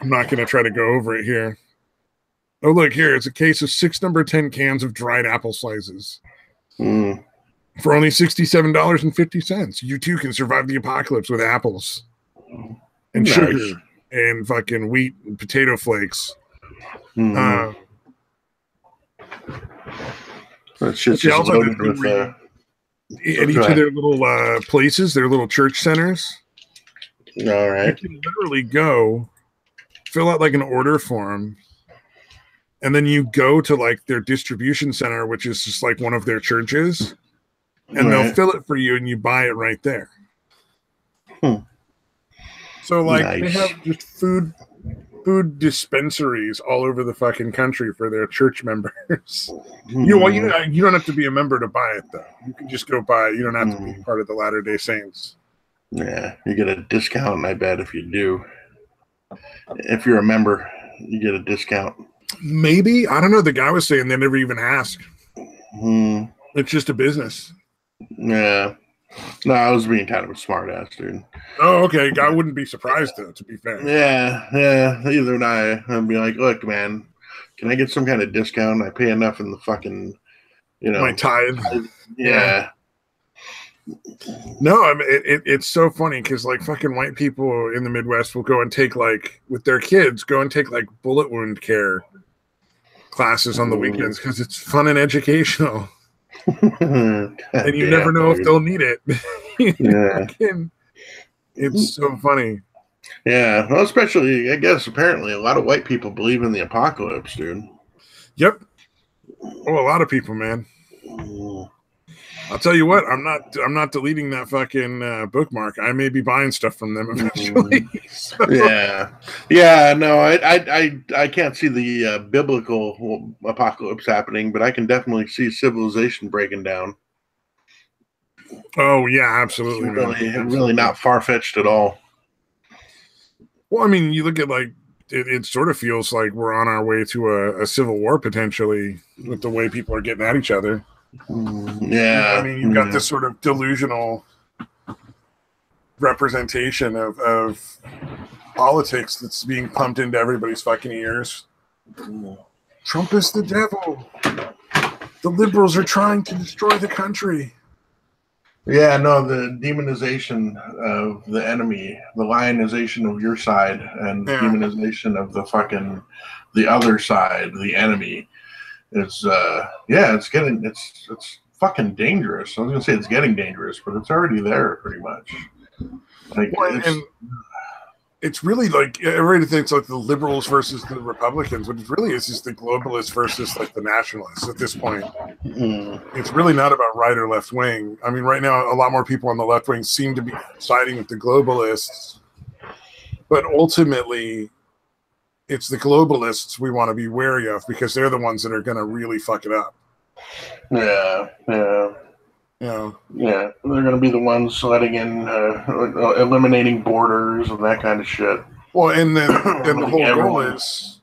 I'm not going to try to go over it here. Oh, look here. It's a case of 6 number 10 cans of dried apple slices. For only $67.50. You too can survive the apocalypse with apples and sugar and fucking wheat and potato flakes. That shit's just loaded with at each of their little places, their little church centers. All right. You can literally go fill out like an order form. And then you go to like their distribution center, which is just like one of their churches, and they'll fill it for you and you buy it right there. So like they have just food dispensaries all over the fucking country for their church members. You don't have to be a member to buy it though. You can just go buy it. You don't have to be part of the Latter-day Saints. Yeah, you get a discount, I bet, if you do. if you're a member, you get a discount. Maybe, I don't know. The guy was saying they never even ask. Mm. It's just a business. Yeah. No, I was being kind of a smart ass, dude. Oh, okay. I wouldn't be surprised, though, to be fair. Yeah. Either would I. I'd be like, look, man, can I get some kind of discount? I pay enough in the fucking, my tithe. Yeah. No, I mean, it's so funny because like fucking white people in the Midwest will go and take with their kids, go and take bullet wound care classes on the weekends because it's fun and educational. And you never know if they'll need it. Yeah. It's so funny. Yeah. Well, especially, I guess, apparently a lot of white people believe in the apocalypse, dude. Yep. Oh, a lot of people, man. I'll tell you what, I'm not deleting that fucking bookmark. I may be buying stuff from them eventually. So. Yeah. No, I can't see the biblical apocalypse happening, but I can definitely see civilization breaking down. Oh yeah, absolutely. It's really not far-fetched at all. Well, I mean, you look at it sort of feels like we're on our way to a civil war potentially with the way people are getting at each other. Yeah. I mean, you've got this sort of delusional representation of politics that's being pumped into everybody's fucking ears. Trump is the devil. The liberals are trying to destroy the country. Yeah, no, the demonization of the enemy, the lionization of your side, and the demonization of the other side, the enemy, is it's fucking dangerous. I was gonna say it's getting dangerous, but it's already there pretty much. It's really everybody thinks the liberals versus the Republicans, but it really is just the globalists versus the nationalists at this point. It's really not about right or left wing. I mean, right now, a lot more people on the left wing seem to be siding with the globalists, but ultimately, it's the globalists we want to be wary of because they're the ones that are going to really fuck it up. Yeah. They're going to be the ones letting in, eliminating borders and that kind of shit. Well, and then the whole goal is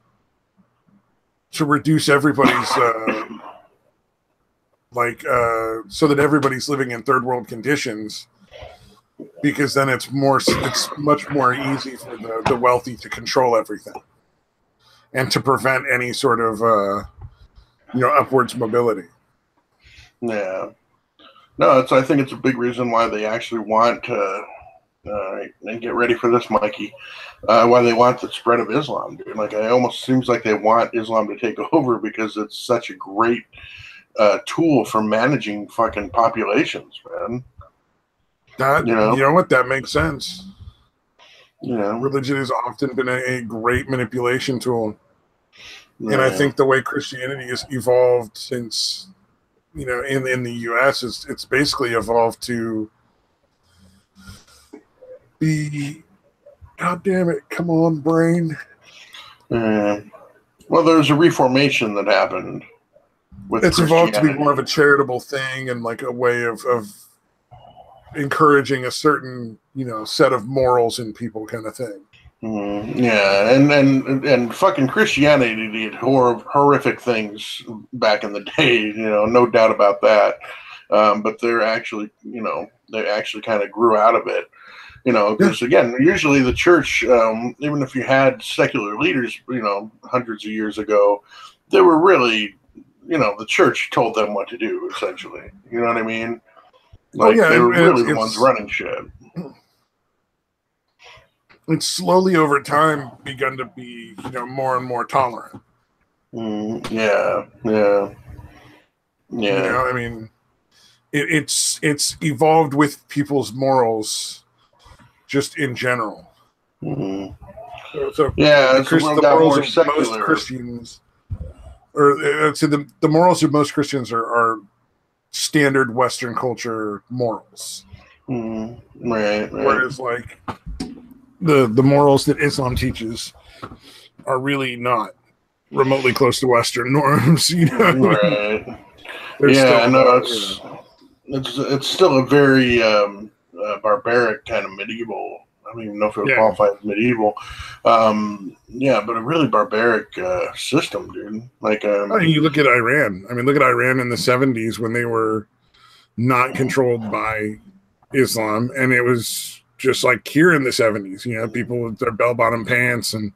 to reduce everybody's, so that everybody's living in third world conditions, because then it's much more easy for the wealthy to control everything and to prevent any sort of, upwards mobility. Yeah. No, I think it's a big reason why they actually want to, and get ready for this, Mikey, why they want the spread of Islam, dude. It almost seems like they want Islam to take over because it's such a great tool for managing fucking populations, man. You know what? That makes sense. Yeah. Religion has often been a great manipulation tool. Yeah. And I think the way Christianity has evolved since... in the U.S., it's basically evolved to be, God damn it, come on, brain. Well, there's a reformation that happened. It's evolved to be more of a charitable thing and a way of encouraging a certain, set of morals in people, kind of thing. Yeah, and fucking Christianity did horrific things back in the day, no doubt about that. But they're actually, they actually kind of grew out of it, because again, usually the church, even if you had secular leaders, hundreds of years ago, they were really, the church told them what to do, essentially. You know what I mean? They were really the ones running shit. It's slowly over time begun to be, more and more tolerant. Yeah. I mean, it's evolved with people's morals, just in general. So the morals of most Christians, or the morals of most Christians are standard Western culture morals. Right. Whereas the morals that Islam teaches are really not remotely close to Western norms, Right. It's still a very barbaric kind of medieval I don't even know if it would qualify as medieval. Yeah, but a really barbaric system, dude. Like, I mean, you look at Iran. I mean, look at Iran in the 70s when they were not controlled by Islam, and it was just like here in the 70s. You know, people with their bell-bottom pants and,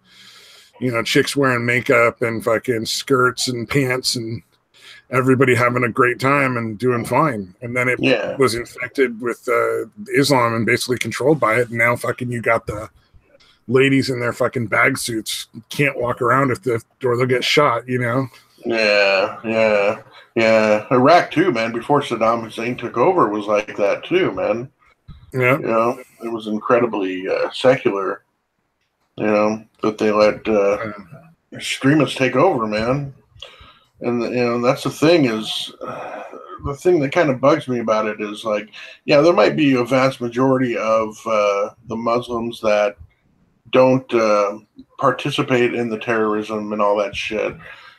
you know, chicks wearing makeup and fucking skirts and pants and everybody having a great time and doing fine. And then it was infected with Islam and basically controlled by it. And now fucking you got the ladies in their fucking bag suits can't walk around or they'll get shot, you know? Yeah. Iraq too, man, before Saddam Hussein took over was like that too, man. Yeah. You know, it was incredibly secular, you know, but they let extremists take over, man. And, you know, that's the thing is, the thing that kind of bugs me about it is like, yeah, there might be a vast majority of the Muslims that don't participate in the terrorism and all that shit.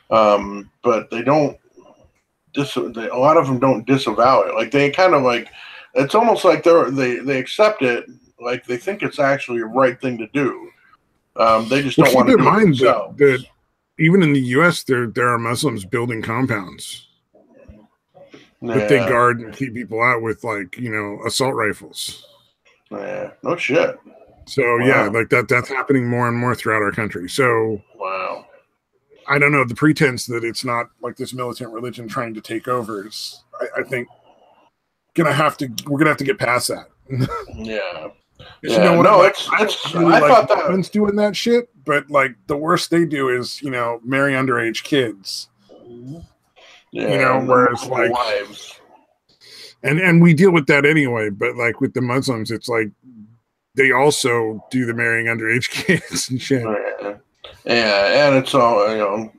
But they don't, a lot of them don't disavow it. Like they kind of like, it's almost like they accept it. Like they think it's actually a right thing to do. They just don't want to do it themselves. That even in the U.S., there are Muslims building compounds that they guard and keep people out with, like, you know, assault rifles. Yeah, no shit. So yeah, like that's happening more and more throughout our country. So I don't know, the pretense that it's not like this militant religion trying to take over is, I think, we're gonna have to get past that. Yeah. You know what? No, I thought that Mormons doing that shit, but like the worst they do is, you know, marry underage kids. Yeah, you know, whereas like wives. And we deal with that anyway, but like with the Muslims, it's like they also do the marrying underage kids and shit. Yeah, and it's all, you know,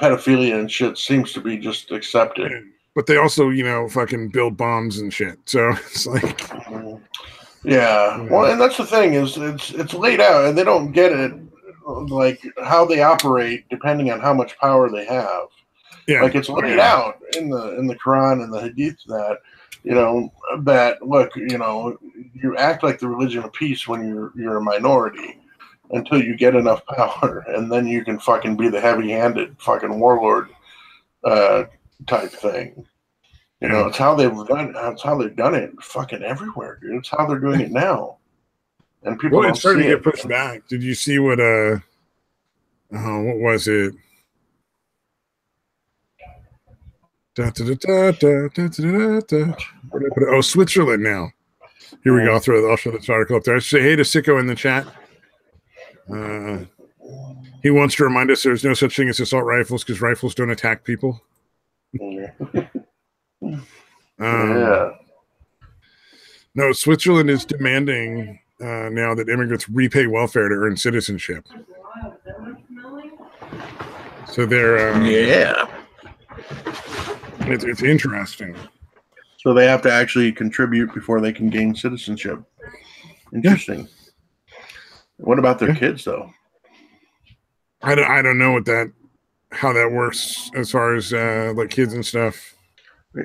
pedophilia and shit seems to be just accepted. But they also, you know, fucking build bombs and shit. So it's like, well, and that's the thing is it's laid out, and they don't get it, like how they operate depending on how much power they have. Yeah, like it's laid out in the Quran and the Hadith that, you know, that look, you know, you act like the religion of peace when you're a minority until you get enough power, and then you can fucking be the heavy-handed fucking warlord type thing. You know, it's how they've done it fucking everywhere, dude. It's how they're doing it now. And people it's starting to get pushed back. Did you see what what was it? Oh, Switzerland now. Here we go. I'll show this article up there. I say hey to Sicko in the chat. He wants to remind us there's no such thing as assault rifles because rifles don't attack people. No, Switzerland is demanding now that immigrants repay welfare to earn citizenship. So they're it's interesting. So they have to actually contribute before they can gain citizenship. Interesting. Yeah. What about their kids though? I don't know how that works as far as like kids and stuff.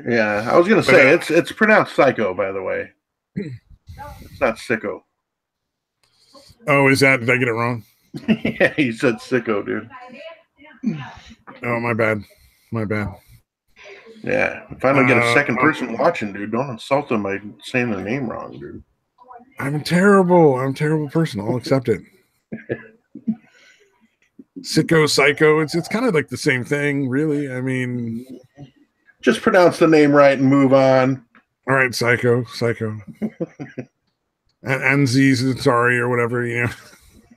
Yeah, I was gonna say it's pronounced psycho, by the way. It's not sicko. Oh, is that? Did I get it wrong? Yeah, you said sicko, dude. Oh, my bad. Yeah, if I don't get a second person watching, dude, don't insult them by saying their name wrong, dude. I'm a terrible person. I'll accept it. Sicko, psycho. It's kind of like the same thing, really. I mean, just pronounce the name right and move on. All right, psycho. And sorry or whatever, you know.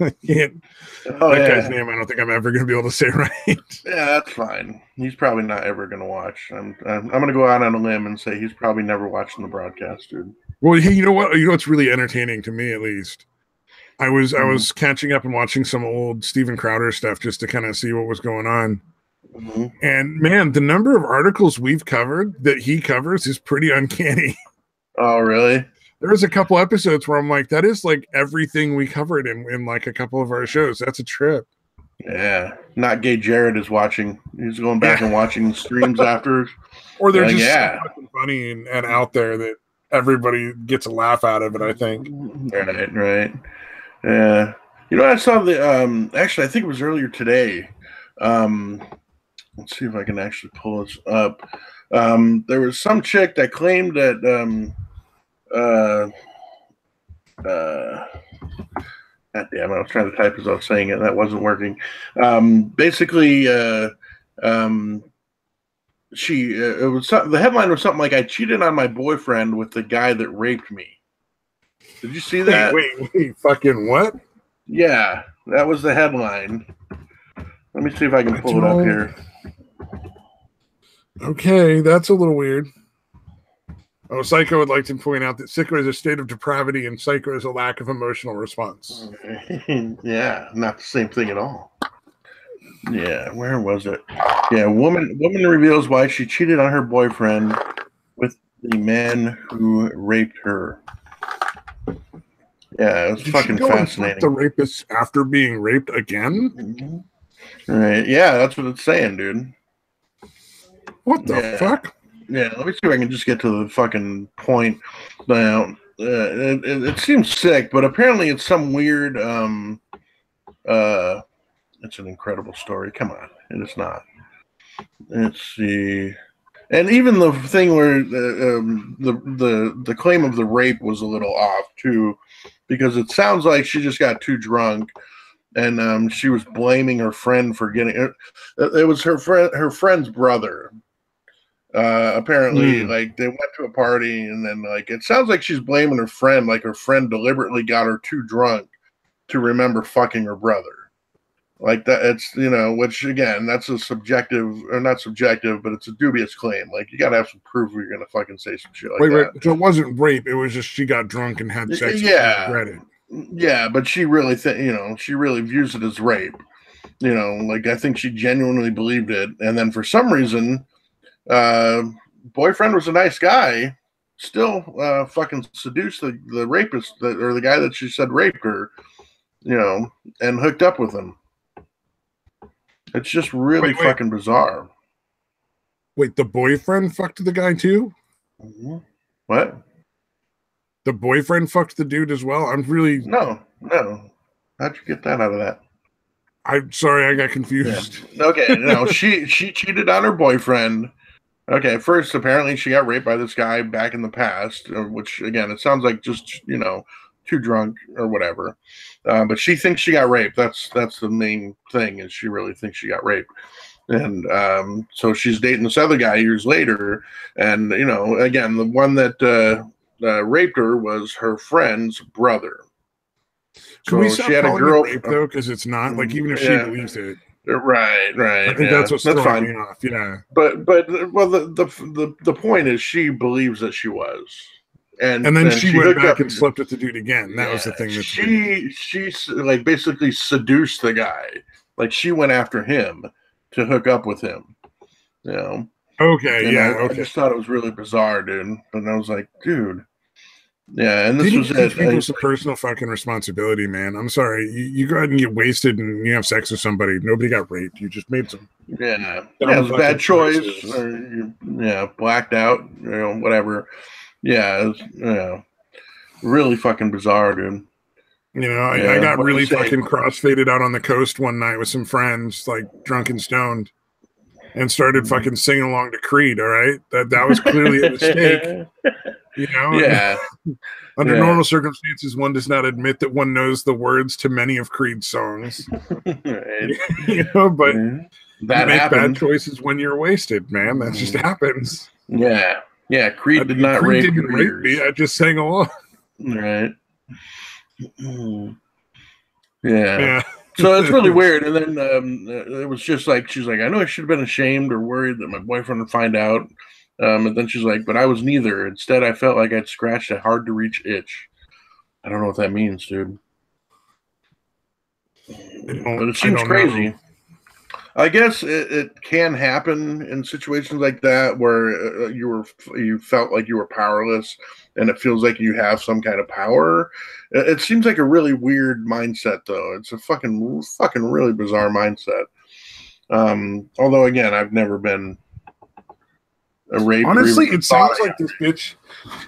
I can't. Guy's name, I don't think I'm ever going to be able to say right. Yeah, that's fine. He's probably not ever going to watch. I'm going to go out on a limb and say he's probably never watching the broadcast, dude. Well, hey, you know what? You know what's really entertaining to me, at least. I was catching up and watching some old Steven Crowder stuff just to kind of see what was going on. Mm-hmm. And man, the number of articles we've covered that he covers is pretty uncanny. Oh, really? There's a couple episodes where I'm like, that is like everything we covered in like a couple of our shows. That's a trip. Yeah. Not Gay Jared is watching. He's going back and watching streams after. Or they're just so fucking funny and out there that everybody gets a laugh out of it, I think. Right. Yeah. You know, I saw the actually I think it was earlier today. Let's see if I can actually pull this up. There was some chick that claimed that God damn it, I was trying to type as I was saying it, and that wasn't working. Basically, it was the headline was something like, "I cheated on my boyfriend with the guy that raped me." Did you see that? Wait, fucking what? Yeah, that was the headline. Let me see if I can pull it up here. Okay, that's a little weird. Oh, Psycho would like to point out that sicko is a state of depravity and psycho is a lack of emotional response. Yeah, not the same thing at all. Yeah, where was it? Yeah, woman reveals why she cheated on her boyfriend with the man who raped her. Yeah, it was fucking fascinating. The rapist after being raped again? Mm-hmm. Right. Yeah, that's what it's saying, dude. What the fuck? Yeah, let me see if I can just get to the fucking point. Now, it seems sick, but apparently it's some weird. It's an incredible story. Come on, it is not. Let's see. And even the thing where the claim of the rape was a little off too, because it sounds like she just got too drunk, and she was blaming her friend for getting it. It was her friend's brother. Apparently, like they went to a party, and then like it sounds like she's blaming her friend, like her friend deliberately got her too drunk to remember fucking her brother. Like that, it's which again, that's a subjective or not subjective, but it's a dubious claim. Like you gotta have some proof if you're gonna fucking say some shit like that. So it wasn't rape; it was just she got drunk and had sex. Yeah, and regret it. Yeah, but she really she really views it as rape. Like I think she genuinely believed it, and then for some reason. Boyfriend was a nice guy, still fucking seduced the rapist or the guy that she said raped her, and hooked up with him. It's just really fucking bizarre. Wait, the boyfriend fucked the guy too? Mm-hmm. What? The boyfriend fucked the dude as well? I'm really... No. How'd you get that out of that? I'm sorry, I got confused. Yeah. Okay, no, she cheated on her boyfriend. Okay, first, apparently she got raped by this guy back in the past, which, again, it sounds like just, too drunk or whatever. But she thinks she got raped. That's the main thing, is she really thinks she got raped. And so she's dating this other guy years later. And, again, the one that raped her was her friend's brother. Can we stop calling it rape, though? Because it's not. Like, even if she believes it. Right. I think that's what's throwing me off. Yeah, but well, the point is she believes that she was, and then she went back and slept with the dude again. That was the thing. She like basically seduced the guy. Like she went after him to hook up with him. Okay. And yeah. I just thought it was really bizarre, dude. And I was like, dude. Yeah, and this was it. People some personal fucking responsibility, man. I'm sorry. You go ahead and get wasted and you have sex with somebody. Nobody got raped. You just made some. Yeah, it was a bad choice. Or you blacked out. Whatever. Yeah, really fucking bizarre, dude. I got really fucking crossfaded out on the coast one night with some friends, like drunk and stoned, and started fucking singing along to Creed. All right, that was clearly a mistake. Yeah. Under normal circumstances, one does not admit that one knows the words to many of Creed's songs. But that you make bad choices when you're wasted, man. That just happens. Yeah. Creed did not rape me. I just sang along. Right. Yeah. So it's really weird. And then it was just like she's like, I know I should have been ashamed or worried that my boyfriend would find out. And then she's like, but I was neither. Instead, I felt like I'd scratched a hard-to-reach itch. I don't know what that means, dude. But it seems crazy. I guess it can happen in situations like that where you felt like you were powerless and it feels like you have some kind of power. It seems like a really weird mindset, though. It's a fucking really bizarre mindset. Although, again, I've never been a rape. Honestly, it sounds like this bitch.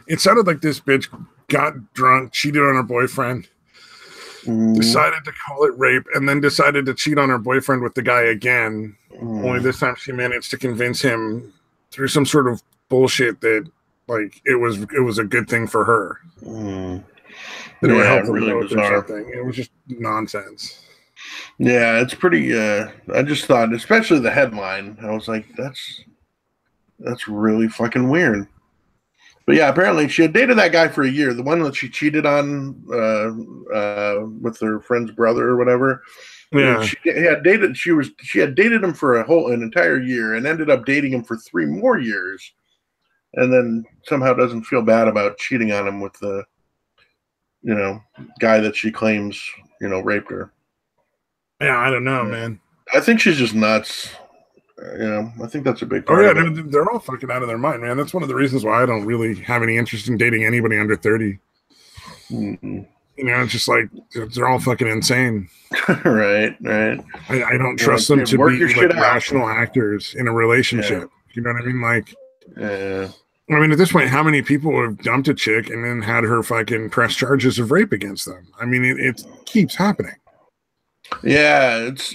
It sounded like this bitch got drunk, cheated on her boyfriend, decided to call it rape, and then decided to cheat on her boyfriend with the guy again. Only this time she managed to convince him through some sort of bullshit that like it was a good thing for her. That it would help them really bizarre. Or something. It was just nonsense. Yeah, it's pretty. I just thought, especially the headline, I was like, that's really fucking weird. But yeah, apparently she had dated that guy for a year. The one that she cheated on with her friend's brother or whatever. Yeah, she had dated. She had dated him for an entire year and ended up dating him for 3 more years, and then somehow doesn't feel bad about cheating on him with the, guy that she claims, raped her. Yeah, I don't know, man. I think she's just nuts. I think that's a big part. Oh yeah, they're all fucking out of their mind, man. That's one of the reasons why I don't really have any interest in dating anybody under 30. It's just like they're all fucking insane. Right. I don't trust them to be like rational actors in a relationship. Yeah. You know what I mean? Like, I mean, at this point, how many people have dumped a chick and then had her fucking press charges of rape against them? I mean, it keeps happening. Yeah, it's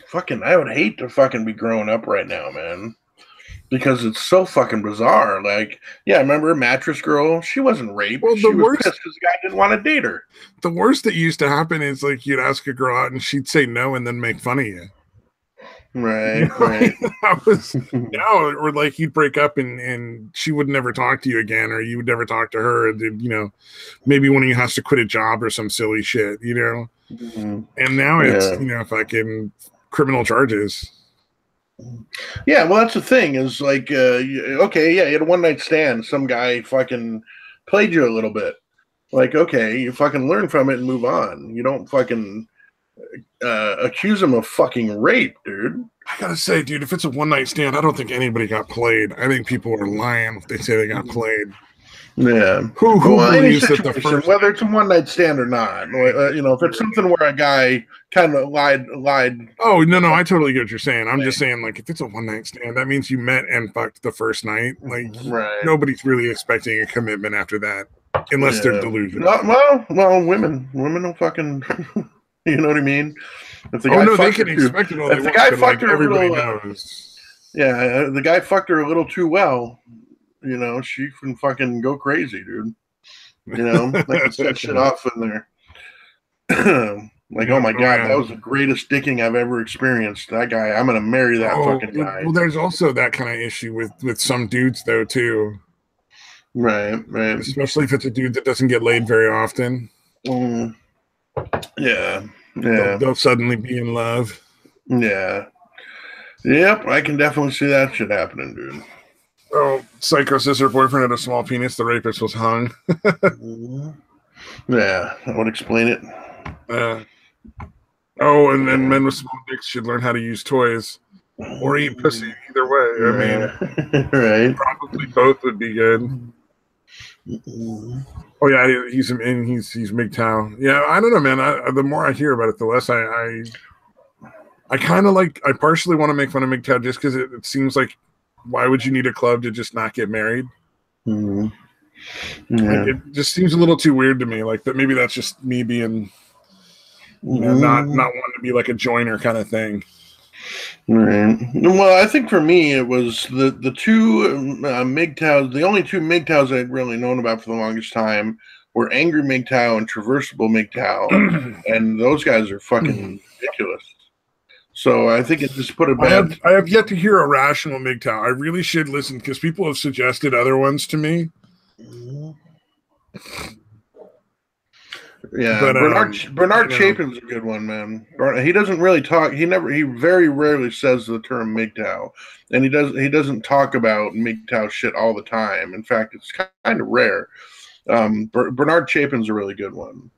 fucking, I would hate to fucking be growing up right now, man, because it's so fucking bizarre. Like, yeah, remember Mattress Girl? She wasn't raped. Well, she was pissed because the guy didn't want to date her. The worst that used to happen is like you'd ask a girl out and she'd say no and then make fun of you. Right. That was, or like you'd break up and she would never talk to you again, or you would never talk to her. And, maybe one of you has to quit a job or some silly shit, And now it's, fucking criminal charges. Yeah, well, that's the thing is like, you had a one-night stand. Some guy fucking played you a little bit. Like, okay, you fucking learn from it and move on. You don't fucking accuse him of fucking rape, dude. I gotta say, dude, if it's a one-night stand, I don't think anybody got played. I think people are lying if they say they got played. Yeah. Who believes that the first, whether it's a one-night stand or not, if it's something where a guy kind of lied. Oh, no, I totally get what you're saying. I'm just saying, like, if it's a one-night stand, that means you met and fucked the first night. Like, nobody's really expecting a commitment after that, unless they're delusional. Well, women will fucking, you know what I mean? If the guy they can expect it all they want, guy fucked her everybody knows. Yeah, the guy fucked her a little too well. She can fucking go crazy, dude. They can set shit off in there. Like, oh my God, that was the greatest dicking I've ever experienced. That guy, I'm gonna marry that fucking guy. Well, there's also that kind of issue with some dudes though too. Right. Especially if it's a dude that doesn't get laid very often. Yeah. They'll suddenly be in love. Yeah. Yep, I can definitely see that shit happening, dude. Oh, Psycho says her boyfriend had a small penis. The rapist was hung. Yeah, that would explain it. And then men with small dicks should learn how to use toys or eat pussy. Either way, I mean, right? Probably both would be good. Oh yeah, he's MGTOW. Yeah, I don't know, man. The more I hear about it, the less I kind of like. I partially want to make fun of MGTOW just because it seems like, why would you need a club to just not get married? Yeah. Like, it just seems a little too weird to me. Like, but maybe that's just me being not wanting to be like a joiner kind of thing. Right. Well, I think for me it was the two MGTOWs. The only two MGTOWs I'd really known about for the longest time were Angry MGTOW and Traversable MGTOW, and those guys are fucking ridiculous. So I think it just put a bad. I have yet to hear a rational MGTOW. I really should listen because people have suggested other ones to me. Yeah, but, Bernard Chapin's a good one, man. He doesn't really talk. He very rarely says the term MGTOW, and he doesn't talk about MGTOW shit all the time. In fact, it's kind of rare. Bernard Chapin's a really good one.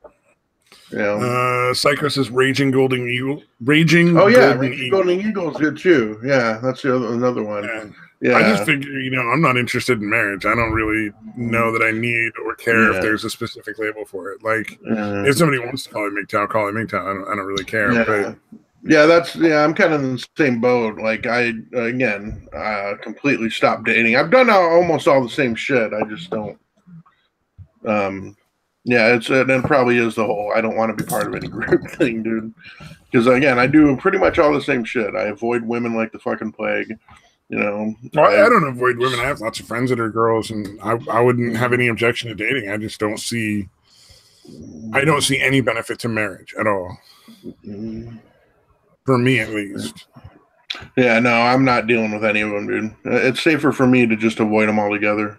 Yeah. Psycho says Raging Golden Eagle. Raging Golden Eagle is good too. Yeah, that's another one. Yeah. I just figure, I'm not interested in marriage. I don't really know that I need or care if there's a specific label for it. Like, if somebody wants to call it MGTOW, call it MGTOW. I don't really care. Yeah. But Yeah, I'm kind of in the same boat. Like I again, completely stopped dating. I've done almost all the same shit. I just don't. Yeah, it probably is the whole I don't want to be part of any group thing, dude. Because again, I do pretty much all the same shit. I avoid women like the fucking plague. You know, well, I don't avoid women. I have lots of friends that are girls, and I wouldn't have any objection to dating. I just don't see. I don't see any benefit to marriage at all. For me, at least. Yeah, no, I'm not dealing with any of them, dude. It's safer for me to just avoid them altogether.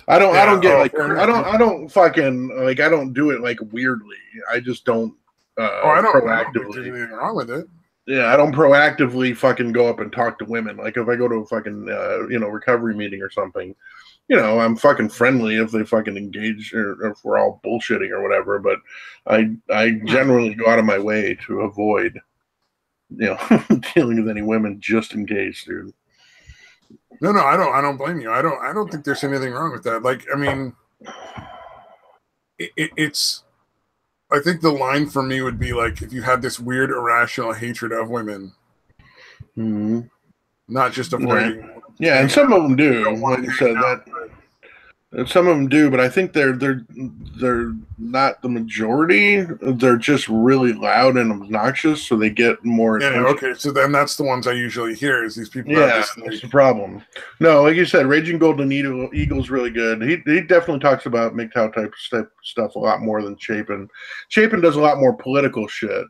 I don't fucking like. I don't do it like weirdly. I just don't. I don't think there's anything wrong with it. Yeah, I don't proactively fucking go up and talk to women. Like if I go to a fucking recovery meeting or something, I'm fucking friendly if they fucking engage or if we're all bullshitting or whatever. But I generally go out of my way to avoid dealing with any women just in case, dude. No, I don't blame you. I don't think there's anything wrong with that. Like, I mean, it's. I think the line for me would be like if you had this weird irrational hatred of women, not just avoiding. Yeah, and some of them do. Like you said, some of them do, but I think they're not the majority. They're just really loud and obnoxious, so they get more attention. Okay, so then that's the ones I usually hear is these people. Yeah, that's the problem. No, like you said, Raging Golden Eagle's really good. He definitely talks about MGTOW type stuff a lot more than Chapin. Chapin does a lot more political shit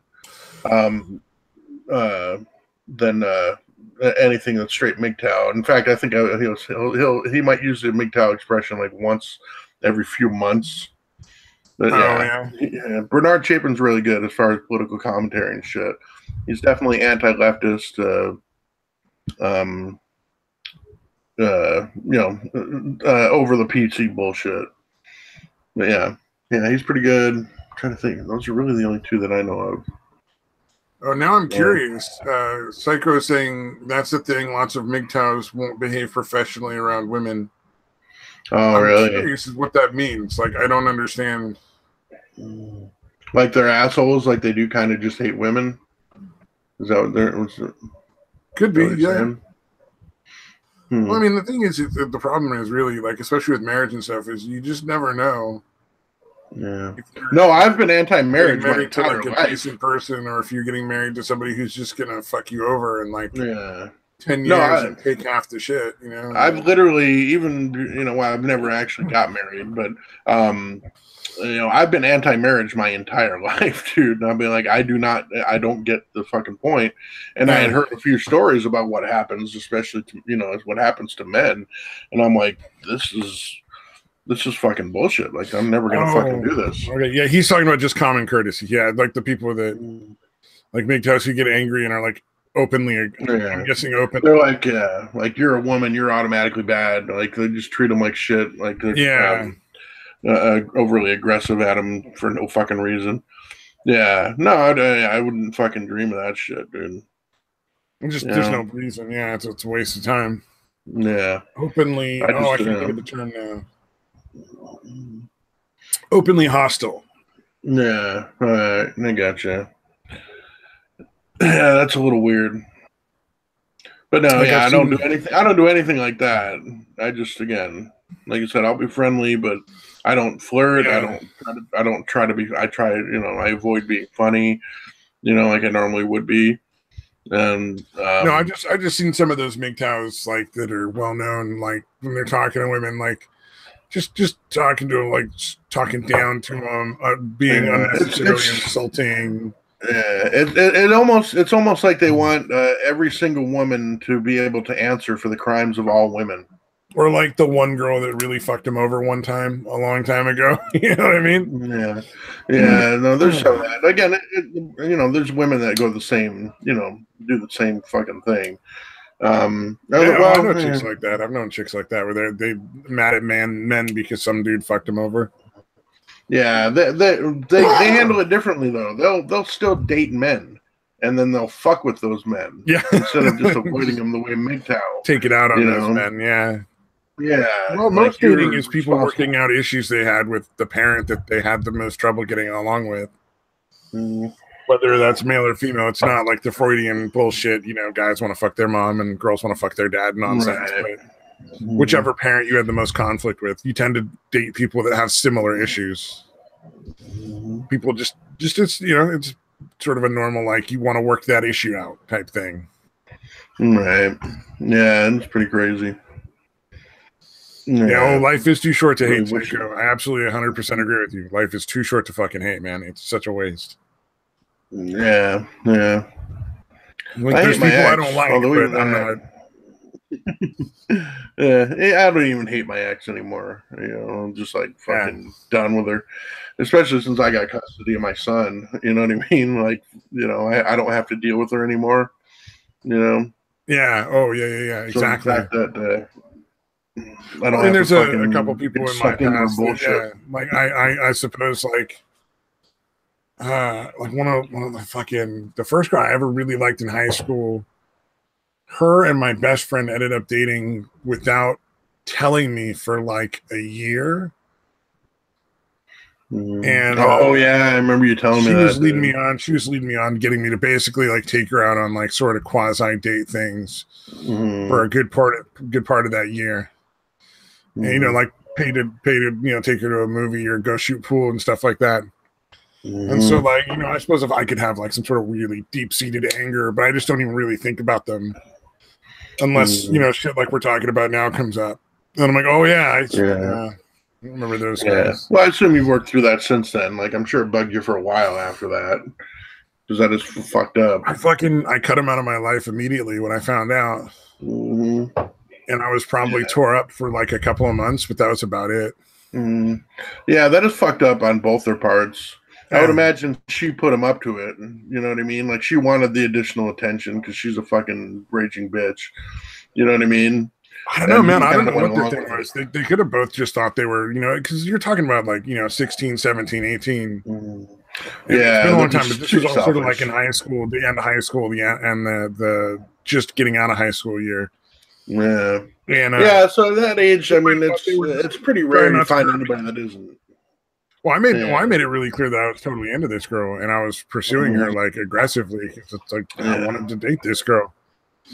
than anything that's straight MGTOW. In fact, I think he might use the MGTOW expression like once every few months. But yeah, Bernard Chapin's really good as far as political commentary and shit. He's definitely anti-leftist. Over the PC bullshit. But yeah, he's pretty good. I'm trying to think. Those are really the only two that I know of. Oh, now I'm curious. Psycho is saying that's the thing. Lots of MGTOWs won't behave professionally around women. Oh, really? I'm curious what that means. Like, I don't understand. Like they're assholes. Like they do kind of just hate women. Is that what they're? Could be, yeah. Well, I mean, the thing is, the problem is really like, especially with marriage and stuff, is you just never know. Yeah. No, I've been anti-marriage. Married to like a decent person, or if you're getting married to somebody who's just gonna fuck you over in like 10 years and take half the shit. I've literally even I've never actually got married, but I've been anti-marriage my entire life, dude. And I'll be like, I don't get the fucking point. And I had heard a few stories about what happens, especially to what happens to men, and I'm like, this is fucking bullshit. Like, I'm never gonna fucking do this. Okay, yeah, he's talking about just common courtesy. Yeah, like the people that like MGTOWs who get angry and are like openly, I'm guessing open. They're like, like you're a woman, you're automatically bad. Like they just treat them like shit. Like they're overly aggressive at them for no fucking reason. Yeah, no, I wouldn't fucking dream of that shit, dude. There's no reason. Yeah, it's a waste of time. Yeah, openly. I can't think of the term now. Openly hostile. Yeah, all right, I gotcha. Yeah, that's a little weird. But no, I don't do anything. I don't do anything like that. I just, again, like I said, I'll be friendly, but I don't flirt. Yeah. I don't try to be. I try, I avoid being funny, like I normally would be. And no, I just seen some of those MGTOWs like that are well known, like when they're talking to women, like. Just talking to them, like talking down to them, being unnecessarily insulting. Yeah, it's almost like they want every single woman to be able to answer for the crimes of all women. Or like the one girl that really fucked him over one time, a long time ago. You know what I mean? Yeah. No, there's some of that. Again, there's women that go the same, do the same fucking thing. I know chicks like that. I've known chicks like that where they mad at men because some dude fucked them over. Yeah, they handle it differently though. They'll still date men, and then they'll fuck with those men. Yeah, instead of just avoiding them the way MGTOW. Take it out on those men. Yeah. Yeah. Well, most dating is people working out issues they had with the parent that they had the most trouble getting along with. whether that's male or female, it's not like the Freudian bullshit, you know, guys want to fuck their mom and girls want to fuck their dad nonsense. Right. But whichever parent you had the most conflict with, you tend to date people that have similar issues. People just it's, you know, it's sort of a normal, like, you want to work that issue out type thing. Right. Yeah, it's pretty crazy. Yeah, life is too short to hate, Psycho. I absolutely 100% agree with you. Life is too short to fucking hate, man. It's such a waste. Yeah. Like, there's people I don't like, but I'm not. I don't even hate my ex anymore. You know, I'm just like fucking done with her. Especially since I got custody of my son. You know what I mean? Like, you know, I don't have to deal with her anymore. You know? Yeah. Oh, yeah. Exactly. So the fact that I don't. And there's a couple people in my past that, like I suppose like one of the fucking the first girl I ever really liked in high school. Her and my best friend ended up dating without telling me for like a year. And I remember you telling me that. She was leading me on, getting me to basically like take her out on like sort of quasi date things for a good part of that year. And, you know, like pay to you know, take her to a movie or go shoot pool and stuff like that. And so, like, you know, I suppose if I could have like some sort of really deep seated anger, but I just don't even really think about them unless you know, shit like we're talking about now comes up. And I'm like, oh yeah, I remember those guys. Well, I assume you've worked through that since then. Like, I'm sure it bugged you for a while after that. Because that is fucked up. I cut him out of my life immediately when I found out. And I was probably tore up for like a couple of months, but that was about it. Yeah, that is fucked up on both their parts. I would imagine she put him up to it. You know what I mean? Like, she wanted the additional attention because she's a fucking raging bitch. You know what I mean? I don't know, man. I don't know what their thing was. They could have both just thought they were, you know, because you're talking about like, you know, 16, 17, 18. Yeah. It's been a long time, but this was all sort of like in high school, the end of high school, and the just getting out of high school year. Yeah. And so at that age, I mean, it's pretty rare to find anybody that isn't. Well, I made it really clear that I was totally into this girl, and I was pursuing her like aggressively. It's like I wanted to date this girl,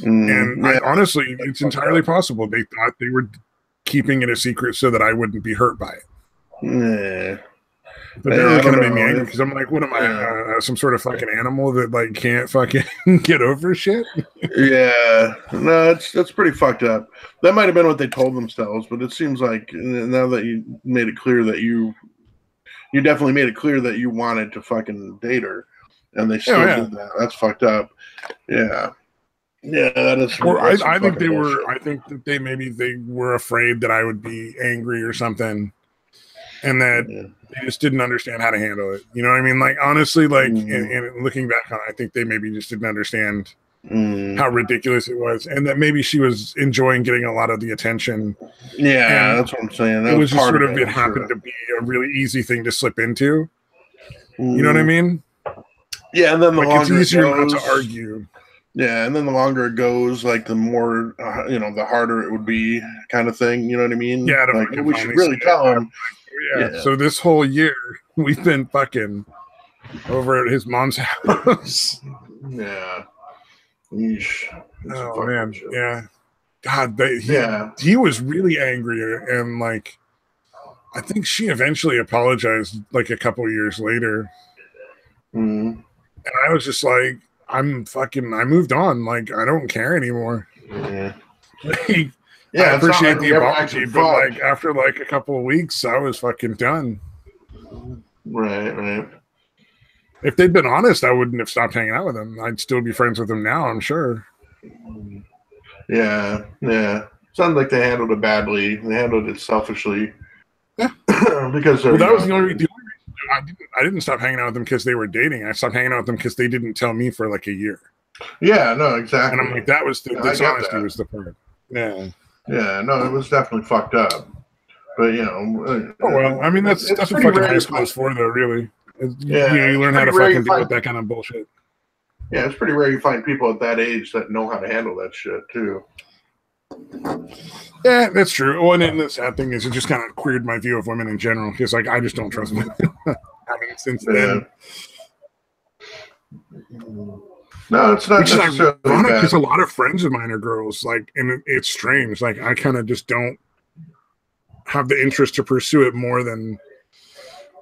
and honestly, it's entirely possible they thought they were keeping it a secret so that I wouldn't be hurt by it. But that really kind of made me angry because I'm like, what am I, some sort of fucking animal that like can't fucking get over shit? No, that's pretty fucked up. That might have been what they told themselves, but it seems like now that you made it clear that you definitely made it clear that you wanted to fucking date her, and they still did that. That's fucked up. Yeah, that is. Or I think they were. I think that they were afraid that I would be angry or something, and that they just didn't understand how to handle it. You know what I mean? Like, honestly, like, and looking back on it, I think they maybe just didn't understand how ridiculous it was, and that maybe she was enjoying getting a lot of the attention. Yeah, that's what I'm saying. It was just sort of it happened to be a really easy thing to slip into. You know what I mean? Yeah, and then the longer it's easier not to argue. Yeah, and then the longer it goes, like the more the harder it would be, kind of thing. You know what I mean? Yeah, like we should really tell him. Yeah. So this whole year we've been fucking over at his mom's house. Yeah. Yeesh. Oh man, yeah. God, he was really angry, and like, I think she eventually apologized like a couple years later. And I was just like, I moved on. Like, I don't care anymore. I appreciate the apology, but like after like a couple of weeks, I was fucking done. Right. If they'd been honest, I wouldn't have stopped hanging out with them. I'd still be friends with them now, I'm sure. Yeah. Sounds like they handled it badly. They handled it selfishly. Yeah. Because that was the only reason. I didn't stop hanging out with them because they were dating. I stopped hanging out with them because they didn't tell me for like a year. Yeah, no, exactly. And I'm like, that was the dishonesty was the part. Yeah. Yeah, no, it was definitely fucked up. But oh well, I mean that's what fucking high school is for, though. Really, you learn how to fucking deal with that kind of bullshit. Yeah, it's pretty rare you find people at that age that know how to handle that shit too. Yeah, that's true. Well, and the sad thing is, it just kind of queered my view of women in general because, like, I just don't trust women. I mean, since then. No, it's not necessarily ironic because a lot of friends of mine are girls. Like, and it's strange. Like, I kind of just don't have the interest to pursue it more than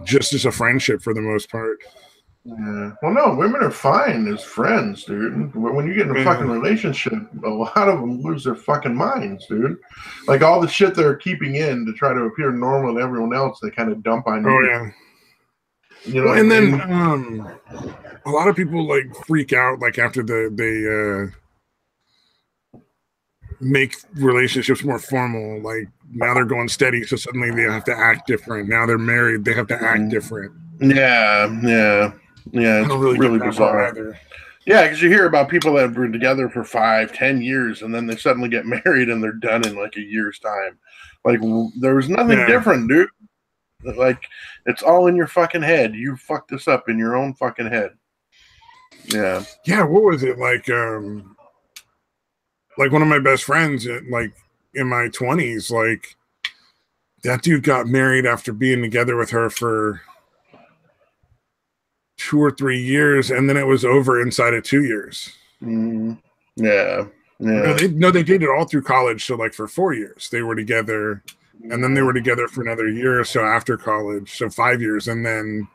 just as a friendship for the most part. Yeah. Well, no, women are fine as friends, dude. When you get in a fucking relationship, a lot of them lose their fucking minds, dude. Like all the shit they're keeping in to try to appear normal to everyone else, they kind of dump on you. Oh yeah. You know, and then a lot of people like freak out like after they make relationships more formal. Like now they're going steady, so suddenly they have to act different. Now they're married, they have to act different. Yeah. It's really bizarre. Either. Yeah, because you hear about people that have been together for 5-10 years, and then they suddenly get married and they're done in like a year's time. Like there was nothing different, dude. Like it's all in your fucking head. You fucked this up in your own fucking head. Yeah. Yeah. What was it like? Like one of my best friends, like in my 20s, like that dude got married after being together with her for 2 or 3 years, and then it was over inside of 2 years. Yeah. No, they dated all through college. So like for 4 years they were together, and then they were together for another year or so after college. So 5 years, and then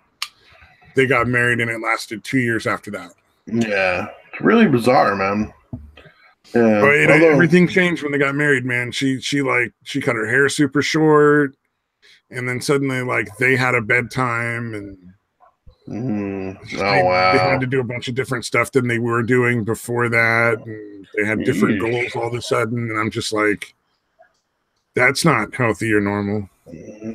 they got married, and it lasted 2 years after that. Yeah, it's really bizarre, man. Yeah, everything changed when they got married, man. She cut her hair super short, and then suddenly like they had a bedtime, and wow, they had to do a bunch of different stuff than they were doing before that, and they had different goals all of a sudden, and I'm just like, that's not healthy or normal.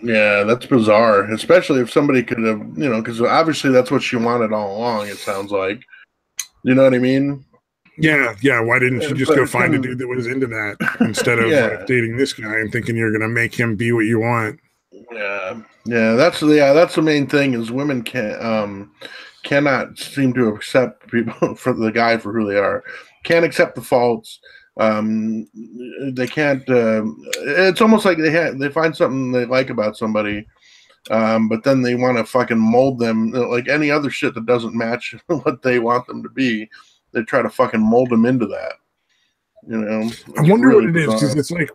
Yeah, that's bizarre, especially if somebody could have, because obviously that's what she wanted all along, it sounds like. You know what I mean? Yeah. Why didn't you just go find a dude that was into that instead of like dating this guy and thinking you're gonna make him be what you want? Yeah. That's the main thing is women cannot seem to accept people for the guy for who they are. Can't accept the faults. They can't. It's almost like they find something they like about somebody. But then they want to fucking mold them like any other shit that doesn't match what they want them to be. They try to fucking mold them into that. I wonder really what it is, because it's like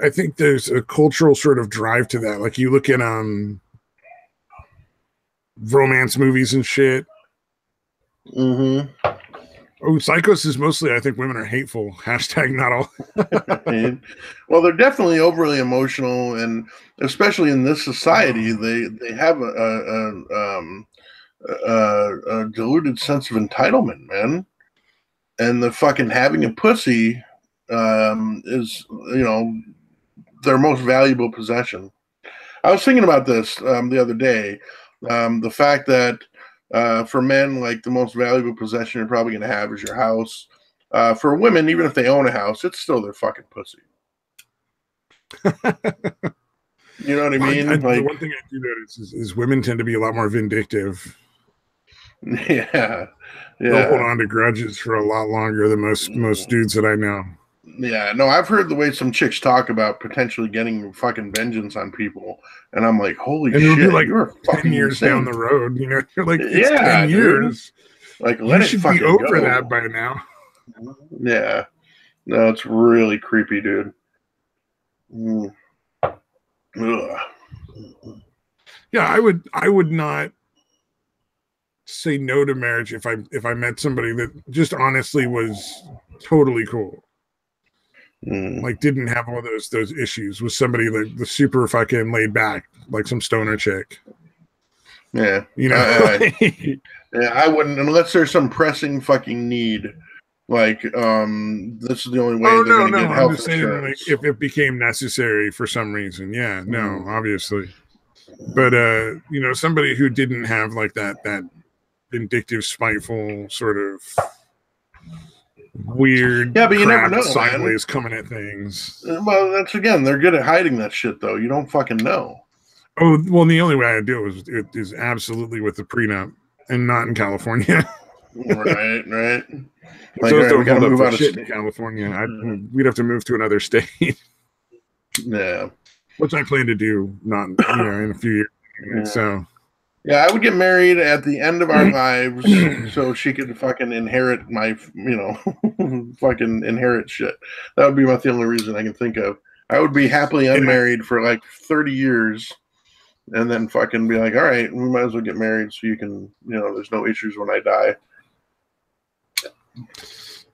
I think there's a cultural sort of drive to that. Like you look at romance movies and shit. Mm-hmm. Oh, Psychos is mostly, I think women are hateful. Hashtag not all. Well, they're definitely overly emotional, and especially in this society, they have a diluted sense of entitlement, man. And the fucking having a pussy is, their most valuable possession. I was thinking about this the other day. The fact that for men, like the most valuable possession you're probably going to have is your house. For women, even if they own a house, it's still their fucking pussy. You know what I mean? The one thing I do notice is women tend to be a lot more vindictive. Yeah. They'll hold on to grudges for a lot longer than most dudes that I know. Yeah, no, I've heard the way some chicks talk about potentially getting fucking vengeance on people, and I'm like, holy shit, be like you're 10 years insane. down the road, you're like, it's 10 years. Like, you should be over that by now. Yeah, no, it's really creepy, dude. Yeah, I would not say no to marriage if I met somebody that just honestly was totally cool. Like didn't have all those issues with somebody like the super fucking laid back, like some stoner chick. Yeah. I wouldn't, unless there's some pressing fucking need. Like, this is the only way they're going to get health insurance. Like, if it became necessary for some reason. Yeah, no, obviously. But, somebody who didn't have like that vindictive, spiteful sort of weird, but you never know, sideways coming at things. Well, that's again, they're good at hiding that shit, though. You don't fucking know. Oh, well, the only way I do it is absolutely with the prenup and not in California. Right. Like, so we got to move out of shit in California. We'd have to move to another state. Yeah. Which I plan to do, not in a few years. So Yeah, I would get married at the end of our lives so she could fucking inherit my, fucking inherit shit. That would be the only reason I can think of. I would be happily unmarried for like 30 years and then fucking be like, all right, we might as well get married so you can, there's no issues when I die.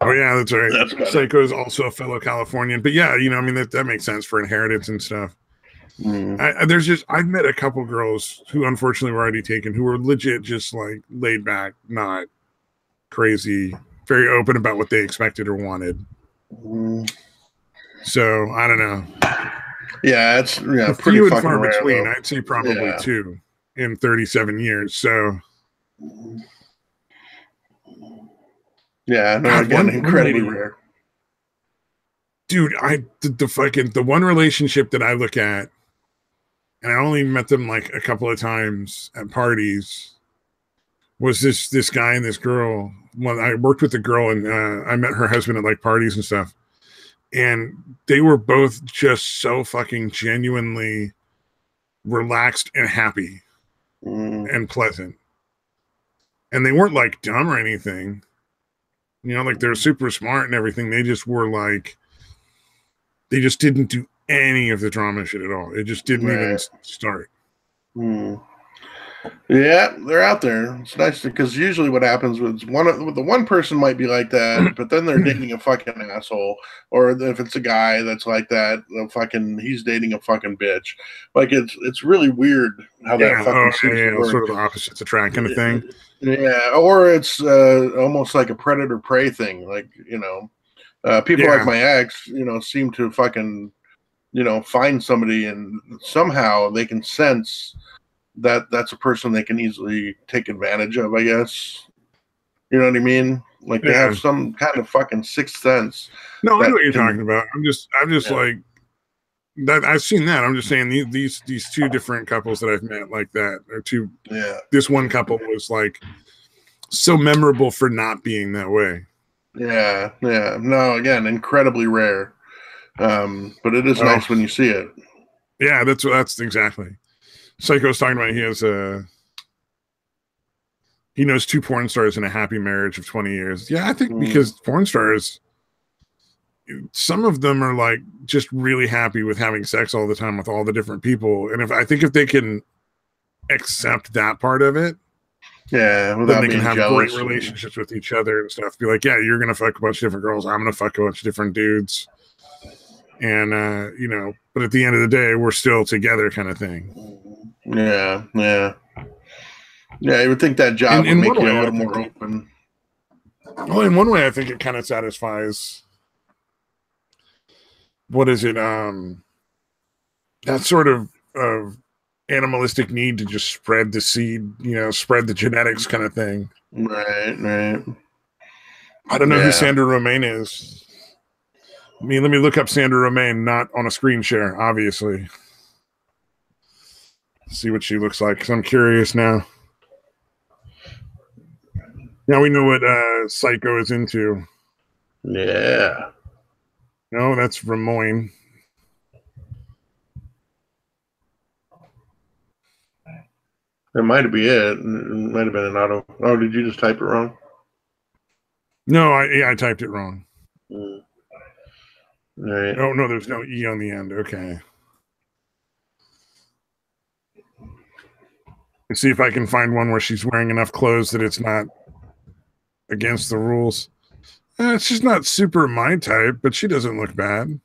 Oh, yeah, that's right. Psycho is also a fellow Californian. But yeah, I mean, that makes sense for inheritance and stuff. I've met a couple girls who unfortunately were already taken who were legit just like laid back, not crazy, very open about what they expected or wanted. So I don't know. Yeah, it's pretty few and fucking far rare, between. though. I'd say probably two in 37 years. So yeah, no, again, incredibly rare. Dude, the one relationship that I look at, and I only met them like a couple of times at parties, was this guy and this girl. Well, I worked with the girl and I met her husband at like parties and stuff. And they were both just so fucking genuinely relaxed and happy and pleasant. And they weren't like dumb or anything. Like they're super smart and everything. They just were like, they just didn't do any of the drama shit at all. It just didn't even start. Yeah, they're out there. It's nice because usually what happens with the one person might be like that, but then they're dating a fucking asshole, or if it's a guy that's like that, he's dating a fucking bitch. Like it's really weird how that fucking works. Sort of the opposites attract kind of thing. Yeah, or it's almost like a predator prey thing. Like people like my ex, seem to fucking find somebody and somehow they can sense that's a person they can easily take advantage of, I guess. You know what I mean? Like they have some kind of fucking sixth sense. No, I know what you're talking about. I'm just like that. I've seen that. I'm just saying these two different couples that I've met like that, or two. Yeah. This one couple was like so memorable for not being that way. Yeah. Yeah. No, again, incredibly rare. But it is nice when you see it. Yeah, that's exactly. Psycho's talking about he knows two porn stars in a happy marriage of 20 years. Yeah, I think because porn stars, some of them are like just really happy with having sex all the time with all the different people. And if they can accept that part of it, then they can have great relationships with each other and stuff. Be like, yeah, you're going to fuck a bunch of different girls. I'm going to fuck a bunch of different dudes. And, but at the end of the day, we're still together kind of thing. Yeah, yeah. Yeah, you would think that job would make you a little more open. Well, in one way, I think it kind of satisfies, what is it? That sort of animalistic need to just spread the seed, spread the genetics kind of thing. Right. I don't know who Sandra Romaine is. Let me look up Sandra Romaine, not on a screen share, obviously. See what she looks like, because I'm curious now. Now we know what Psycho is into. Yeah. No, that's Ramoyne. That might be it. It might have been an auto. Oh, did you just type it wrong? No, I typed it wrong. Right. Oh, no, there's no E on the end. Okay. Let's see if I can find one where she's wearing enough clothes that it's not against the rules. It's just not super my type, but she doesn't look bad.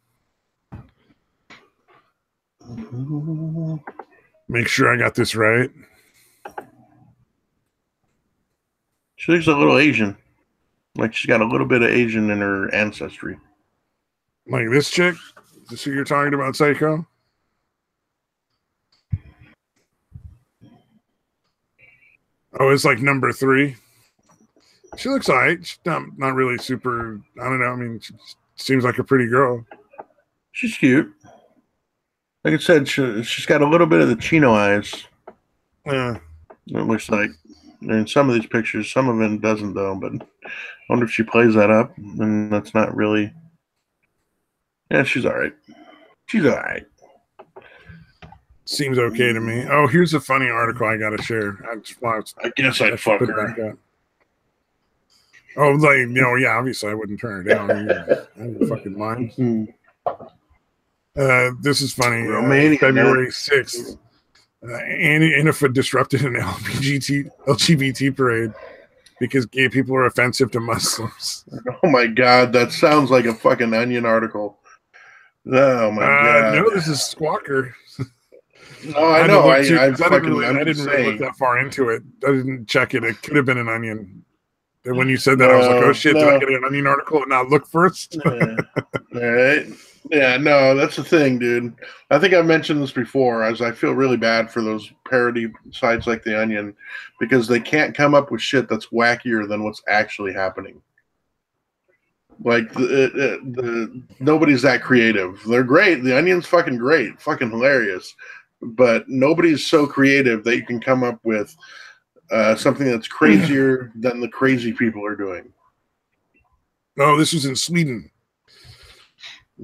Make sure I got this right. She looks a little Asian. Like she's got a little bit of Asian in her ancestry. Like this chick? Is this who you're talking about, Psycho? Oh, it's like number 3. She looks all right. She's not really super, I don't know. I mean, she seems like a pretty girl. She's cute. Like I said, she's got a little bit of the Chino eyes. Yeah. It looks like. In some of these pictures, some of it doesn't, though. But I wonder if she plays that up. And that's not really. Yeah, she's all right. She's all right. Seems okay to me. Oh, here's a funny article I got to share. I guess I'd fuck her. Oh, like, you know, yeah, obviously I wouldn't turn her down. I have a fucking mind. This is funny. February 6th, Antifa disrupted an LGBT parade because gay people are offensive to Muslims. Oh my God, that sounds like a fucking Onion article. Oh my God. No, this is Squawker. No, I know. I didn't really look that far into it. I didn't check it. It could have been an Onion. And when you said that, I was like, oh shit, did I get an Onion article and not look first? All right. Yeah, no, that's the thing, dude. I think I've mentioned this before, as I feel really bad for those parody sites like The Onion because they can't come up with shit that's wackier than what's actually happening. Like, nobody's that creative. They're great. The Onion's fucking great, fucking hilarious. But nobody's so creative that you can come up with something that's crazier than the crazy people are doing. Oh, this was in Sweden.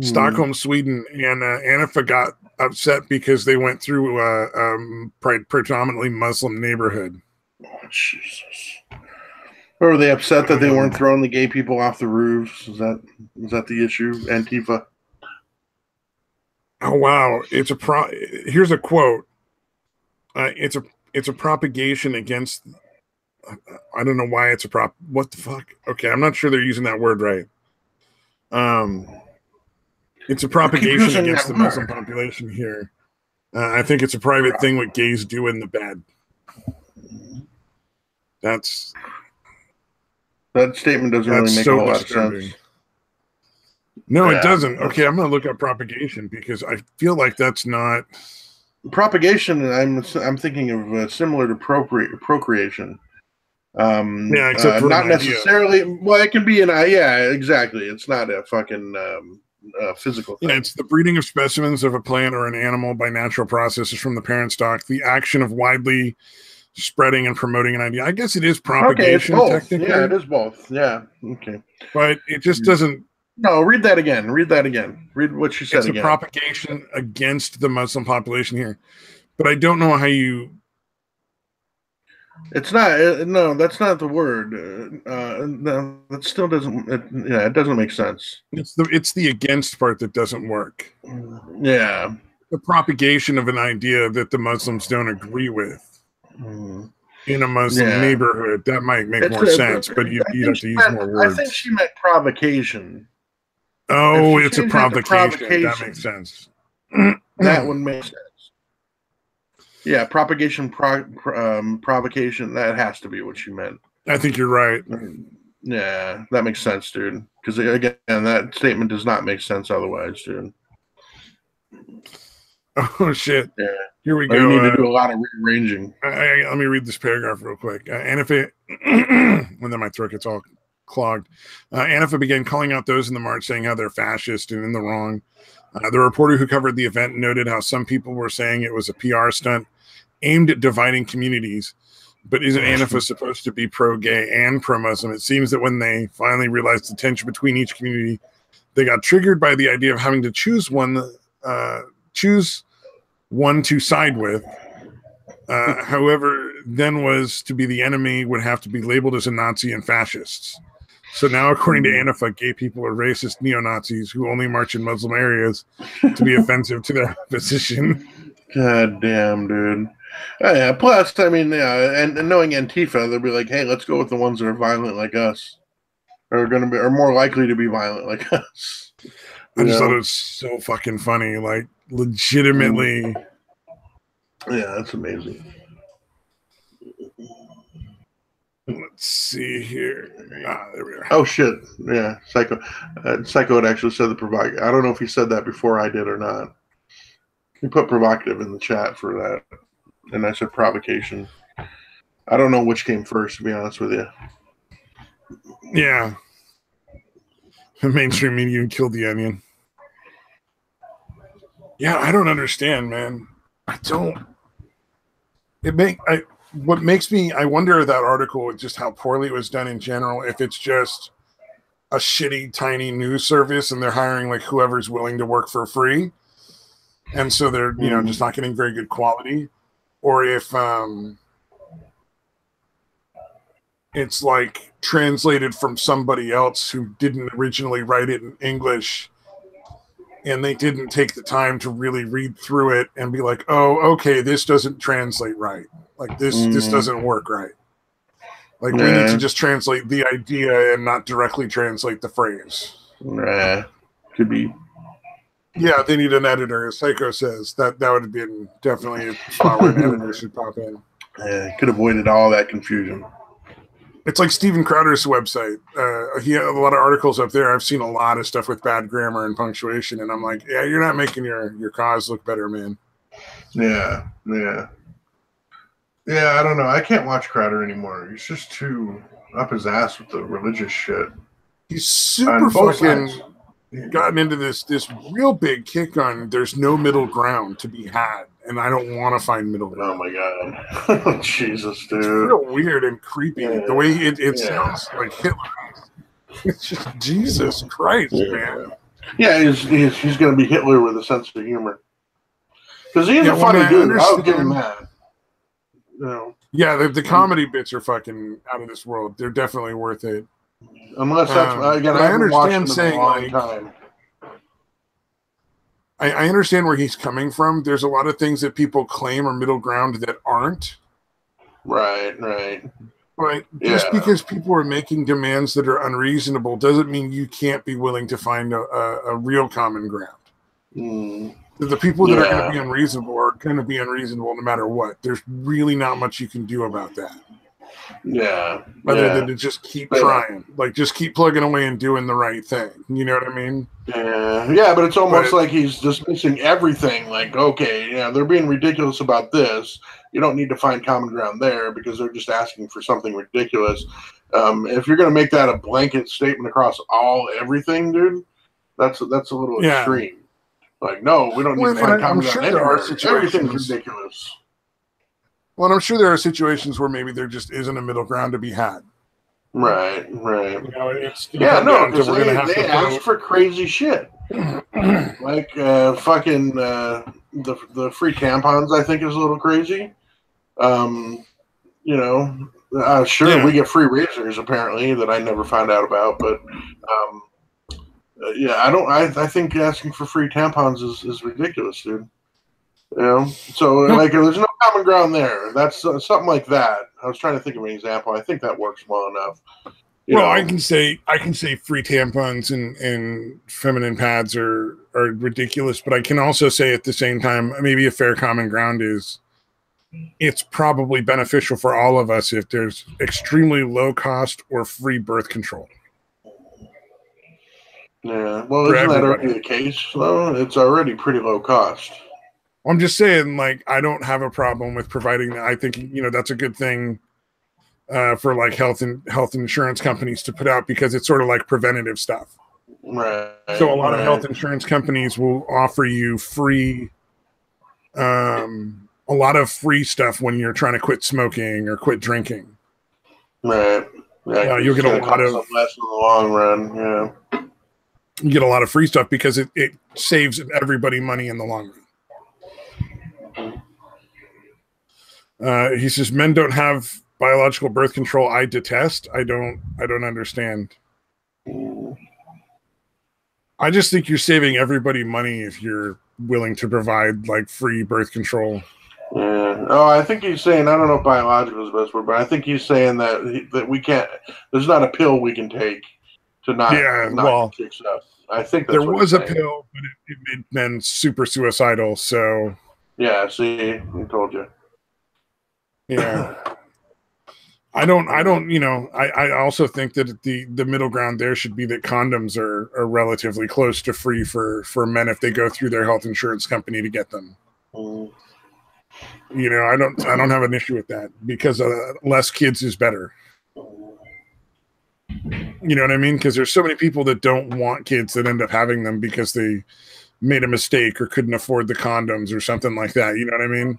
Stockholm, Sweden, and Antifa got upset because they went through a predominantly Muslim neighborhood. Oh, Jesus. Or were they upset that they weren't throwing the gay people off the roofs? Is that the issue? Antifa. Oh wow! Here's a quote. It's a propagation against. I don't know why it's a prop. What the fuck? Okay, I'm not sure they're using that word right. It's a propagation against the Muslim population here. I think it's a private thing what gays do in the bed. That statement doesn't really make a whole lot of sense. No, it doesn't. Okay, I'm going to look up propagation because I feel like that's not propagation. I'm thinking of similar to procreation. Yeah, except for not necessarily. Well, it can be yeah, exactly. It's not a fucking physical thing. Yeah, it's the breeding of specimens of a plant or an animal by natural processes from the parent stock. The action of widely spreading and promoting an idea. I guess it is propagation. Okay, it's both. Technically. Yeah, it is both. Yeah. Okay. But it just doesn't. No, read that again. Read what she said again. It's a propagation against the Muslim population here. But I don't know how you. It's not. No, that's not the word. No, that still doesn't. It doesn't make sense. It's the against part that doesn't work. Yeah. The propagation of an idea that the Muslims don't agree with in a Muslim neighborhood, that might make more sense, but you'd have to use more words. I think she meant provocation. Oh, it's a provocation. That makes sense. That would make sense. Yeah, propagation, provocation. That has to be what she meant. I think you're right. Yeah, that makes sense, dude. Because again, that statement does not make sense otherwise, dude. Oh shit! Yeah, here we go. You need to do a lot of rearranging. Let me read this paragraph real quick. Antifa, when then my throat gets all clogged. Antifa began calling out those in the march, saying how they're fascist and in the wrong. The reporter who covered the event noted how some people were saying it was a PR stunt aimed at dividing communities. But isn't Antifa supposed to be pro-gay and pro-Muslim? It seems that when they finally realized the tension between each community, they got triggered by the idea of having to choose one to side with. However, then was to be the enemy would have to be labeled as a Nazi and fascists. So now, according to Antifa, gay people are racist neo-Nazis who only march in Muslim areas to be offensive to their opposition. God damn, dude. Yeah. Plus, I mean, and knowing Antifa, they'll be like, "Hey, let's go with the ones that are violent like us, are more likely to be violent like us." I just thought it was so fucking funny, like legitimately. Yeah, that's amazing. Let's see here. There we are. Oh shit! Yeah, Psycho. Psycho had actually said the provocative. I don't know if he said that before I did or not. He put provocative in the chat for that, and I said provocation. I don't know which came first, to be honest with you. Yeah, the mainstream media killed the Onion. Yeah, I don't understand, man. I don't. What makes me, I wonder that article, just how poorly it was done in general, if it's just a shitty, tiny news service and they're hiring like whoever's willing to work for free. and so they're just not getting very good quality, or if it's like translated from somebody else who didn't originally write it in English, and they didn't take the time to really read through it and be like, oh, okay, this doesn't translate right. Like this doesn't work right. Like we need to just translate the idea and not directly translate the phrase. Could be. Yeah, they need an editor, as Psycho says. That would have been definitely a spot where an editor should pop in. Yeah, could have avoided all that confusion. It's like Steven Crowder's website. He had a lot of articles up there. I've seen a lot of stuff with bad grammar and punctuation, and I'm like, yeah, you're not making your cause look better, man. Yeah. I don't know. I can't watch Crowder anymore. He's just too up his ass with the religious shit. He's super fucking gotten into this real big kick on there's no middle ground to be had, and I don't want to find middle ground. Oh my god. Jesus, dude. It's real weird and creepy. The way it sounds like Hitler. It's just Jesus Christ, man. Yeah, he's going to be Hitler with a sense of humor. Because he's a funny dude. I'll give him that. Yeah, the comedy bits are fucking out of this world. They're definitely worth it. Unless that's again, I understand saying like time. I understand where he's coming from. There's a lot of things that people claim are middle ground that aren't. Right. But just because people are making demands that are unreasonable doesn't mean you can't be willing to find a real common ground. The people that are going to be unreasonable are going to be unreasonable no matter what. There's really not much you can do about that. Yeah. Other than to just keep trying. Like, just keep plugging away and doing the right thing. You know what I mean? Yeah, but it's almost like he's dismissing everything. Like, okay, they're being ridiculous about this. You don't need to find common ground there because they're just asking for something ridiculous. If you're going to make that a blanket statement across everything, dude, that's a little extreme. Like, no, we don't need to find common ground. There are situations everything's ridiculous. Well, and I'm sure there are situations where maybe there just isn't a middle ground to be had. Right. Because they ask for crazy shit. Like fucking the free tampons, I think is a little crazy. Sure, we get free razors apparently that I never found out about, but I think asking for free tampons is ridiculous, dude. So like there's no common ground there. That's something like that. I was trying to think of an example. I think that works well enough. I can say free tampons and feminine pads are ridiculous, but I can also say at the same time maybe a fair common ground is it's probably beneficial for all of us if there's extremely low cost or free birth control. Yeah, well, isn't that already the case? Well, it's already pretty low cost. I'm just saying, like, I don't have a problem with providing that. I think, that's a good thing for like health insurance companies to put out because it's sort of like preventative stuff. Right. So a lot of health insurance companies will offer you free, a lot of free stuff when you're trying to quit smoking or quit drinking. Right. Yeah, you'll get a lot of less in the long run. Yeah. You get a lot of free stuff because it saves everybody money in the long run. He says men don't have biological birth control. I detest. I don't understand. I just think you're saving everybody money if you're willing to provide like free birth control. Yeah. Oh, I think he's saying, I don't know if biological is the best word, but I think he's saying that we can't, there's not a pill we can take to not kick stuff. I think that's there was a pill, but it made men super suicidal. So yeah, see, I told you. Yeah. I also think that the middle ground there should be that condoms are relatively close to free for men if they go through their health insurance company to get them. I don't have an issue with that because less kids is better. You know what I mean? Because there's so many people that don't want kids that end up having them because they made a mistake or couldn't afford the condoms or something like that. You know what I mean?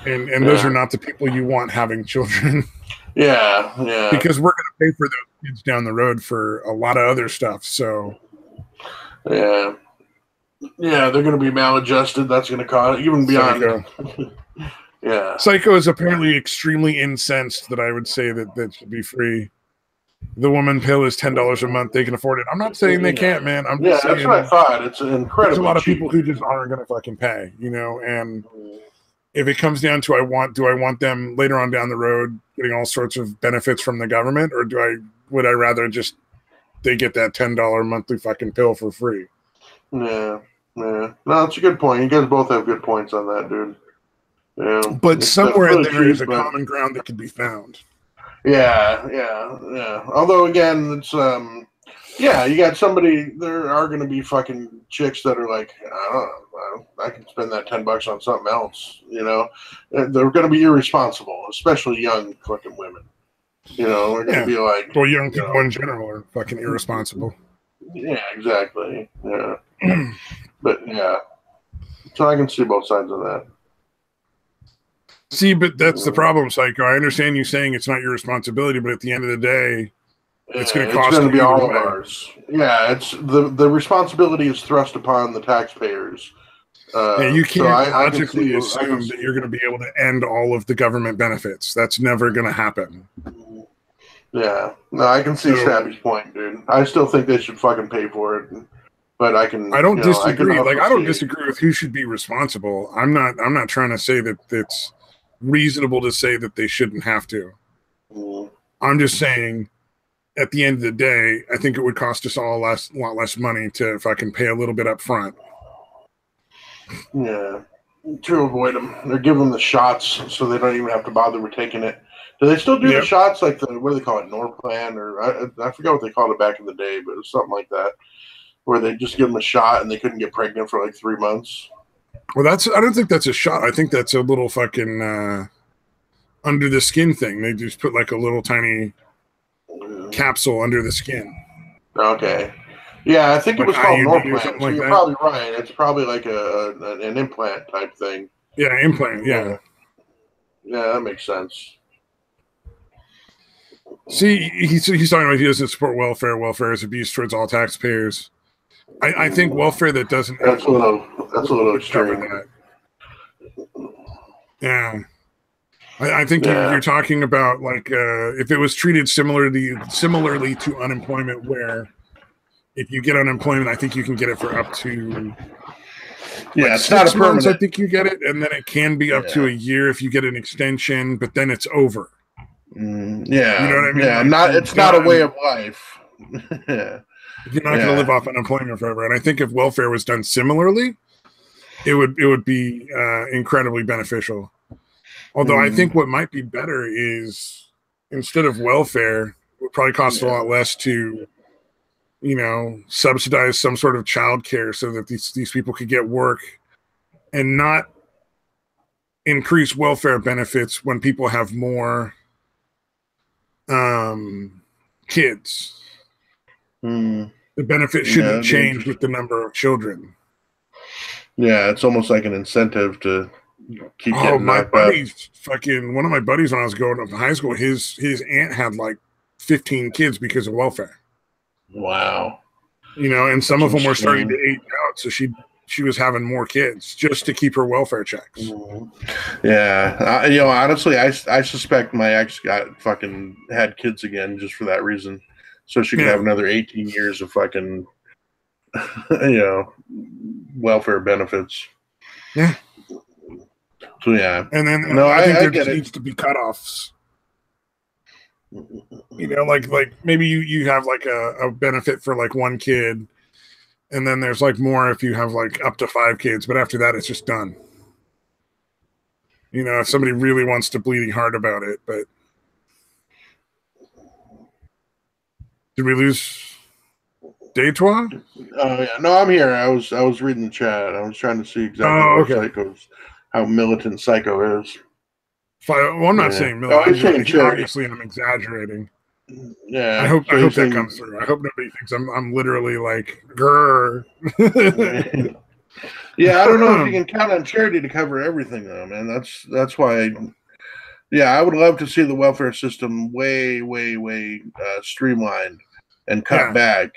And those are not the people you want having children. Yeah. Because we're going to pay for those kids down the road for a lot of other stuff. So, yeah. Yeah, they're going to be maladjusted. That's going to cause even beyond. Yeah. Psycho is apparently extremely incensed that I would say that should be free. The woman pill is $10 a month. They can afford it. I'm not saying they can't, man. I'm just saying. That's what I thought. It's incredibly There's a lot of cheap. people who just aren't going to fucking pay, and if it comes down to do I want them later on down the road getting all sorts of benefits from the government, or would I rather just they get that $10 monthly fucking pill for free? Yeah. No, that's a good point. You guys both have good points on that, dude. Yeah. But somewhere in there is a common ground that can be found. Yeah. Although again, it's you got somebody. There are going to be fucking chicks that are like, I don't know, I can spend that $10 on something else. They're going to be irresponsible, especially young fucking women. They're going to be like, well, young people in general are fucking irresponsible. Yeah, exactly. Yeah, but yeah, so I can see both sides of that. See, but that's the problem, Psycho. I understand you saying it's not your responsibility, but at the end of the day, it's going to cost. It's going to be all of ours. Yeah, it's the responsibility is thrust upon the taxpayers. You can't logically assume that you're going to be able to end all of the government benefits. That's never going to happen. Yeah, no, I can see Stabby's point, dude. I still think they should fucking pay for it, but I don't disagree. I don't disagree with who should be responsible. I'm not trying to say that it's reasonable to say that they shouldn't have to. I'm just saying, at the end of the day, I think it would cost us all a lot less money to fucking pay a little bit up front. Yeah, to avoid them. They're giving them the shots so they don't even have to bother with taking it. Do they still do the shots like what do they call it, Norplan? Or I forgot what they called it back in the day, but it was something like that, where they just give them a shot and they couldn't get pregnant for like 3 months. Well, I don't think that's a shot. I think that's a little fucking under the skin thing. They just put like a little tiny capsule under the skin. Okay. Yeah, I think it was called Norplan. So you're probably right. It's probably like an implant type thing. Yeah, implant. Yeah. Yeah, that makes sense. See, he's talking about he doesn't support welfare. Welfare is abuse towards all taxpayers. I think welfare that doesn't. That's a little extreme. Yeah. I think you're talking about like if it was treated similarly to unemployment, where if you get unemployment, I think you can get it for up to it's not a permanent. I think you get it, and then it can be up to a year if you get an extension, but then it's over. You know what I mean? Yeah, it's not a way of life. You're not going to live off unemployment forever. And I think if welfare was done similarly, it would be incredibly beneficial. Although I think what might be better is instead of welfare, it would probably cost a lot less to, subsidize some sort of childcare so that these people could get work and not increase welfare benefits when people have more kids. The benefit shouldn't change with the number of children. Yeah, it's almost like an incentive to keep getting knocked up. One of my buddies when I was going up to high school, his aunt had like 15 kids because of welfare. Wow. And some of them were starting to age out, so she was having more kids just to keep her welfare checks. Yeah, honestly, I suspect my ex had kids again just for that reason, so she could have another 18 years of fucking, welfare benefits. Yeah. So yeah, and then I think there just needs to be cutoffs. Like maybe you have like a benefit for like one kid, and then there's like more if you have like up to 5 kids, but after that it's just done. If somebody really wants to bleeding hard about it, but did we lose Detroit? Oh yeah, no, I'm here. I was reading the chat. I was trying to see exactly how militant Psycho is. Well, I'm not saying militant. Obviously, I'm exaggerating. Yeah, I hope that comes through. I hope nobody thinks I'm literally like grr. Yeah, I don't know if you can count on charity to cover everything, though, man. That's why. I would love to see the welfare system way streamlined and cut back.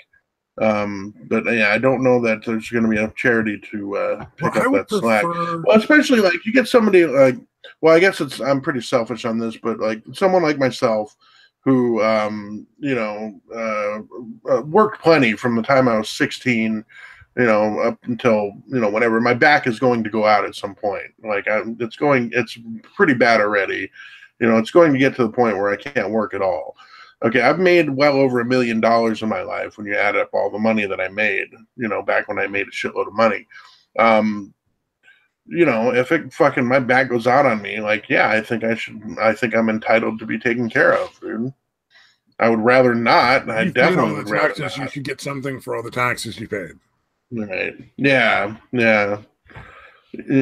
But yeah, I don't know that there's going to be enough charity to pick up that slack. Well, especially like you get somebody like, well, I guess I'm pretty selfish on this, but like someone like myself who, worked plenty from the time I was 16, up until, whenever my back is going to go out at some point. Like it's pretty bad already. It's going to get to the point where I can't work at all. Okay, I've made well over $1 million in my life when you add up all the money that I made, back when I made a shitload of money. If it fucking my back goes out on me, like, yeah, I think I'm entitled to be taken care of, dude. I would rather not. I definitely would rather not. You should get something for all the taxes you paid. Right. Yeah. Yeah.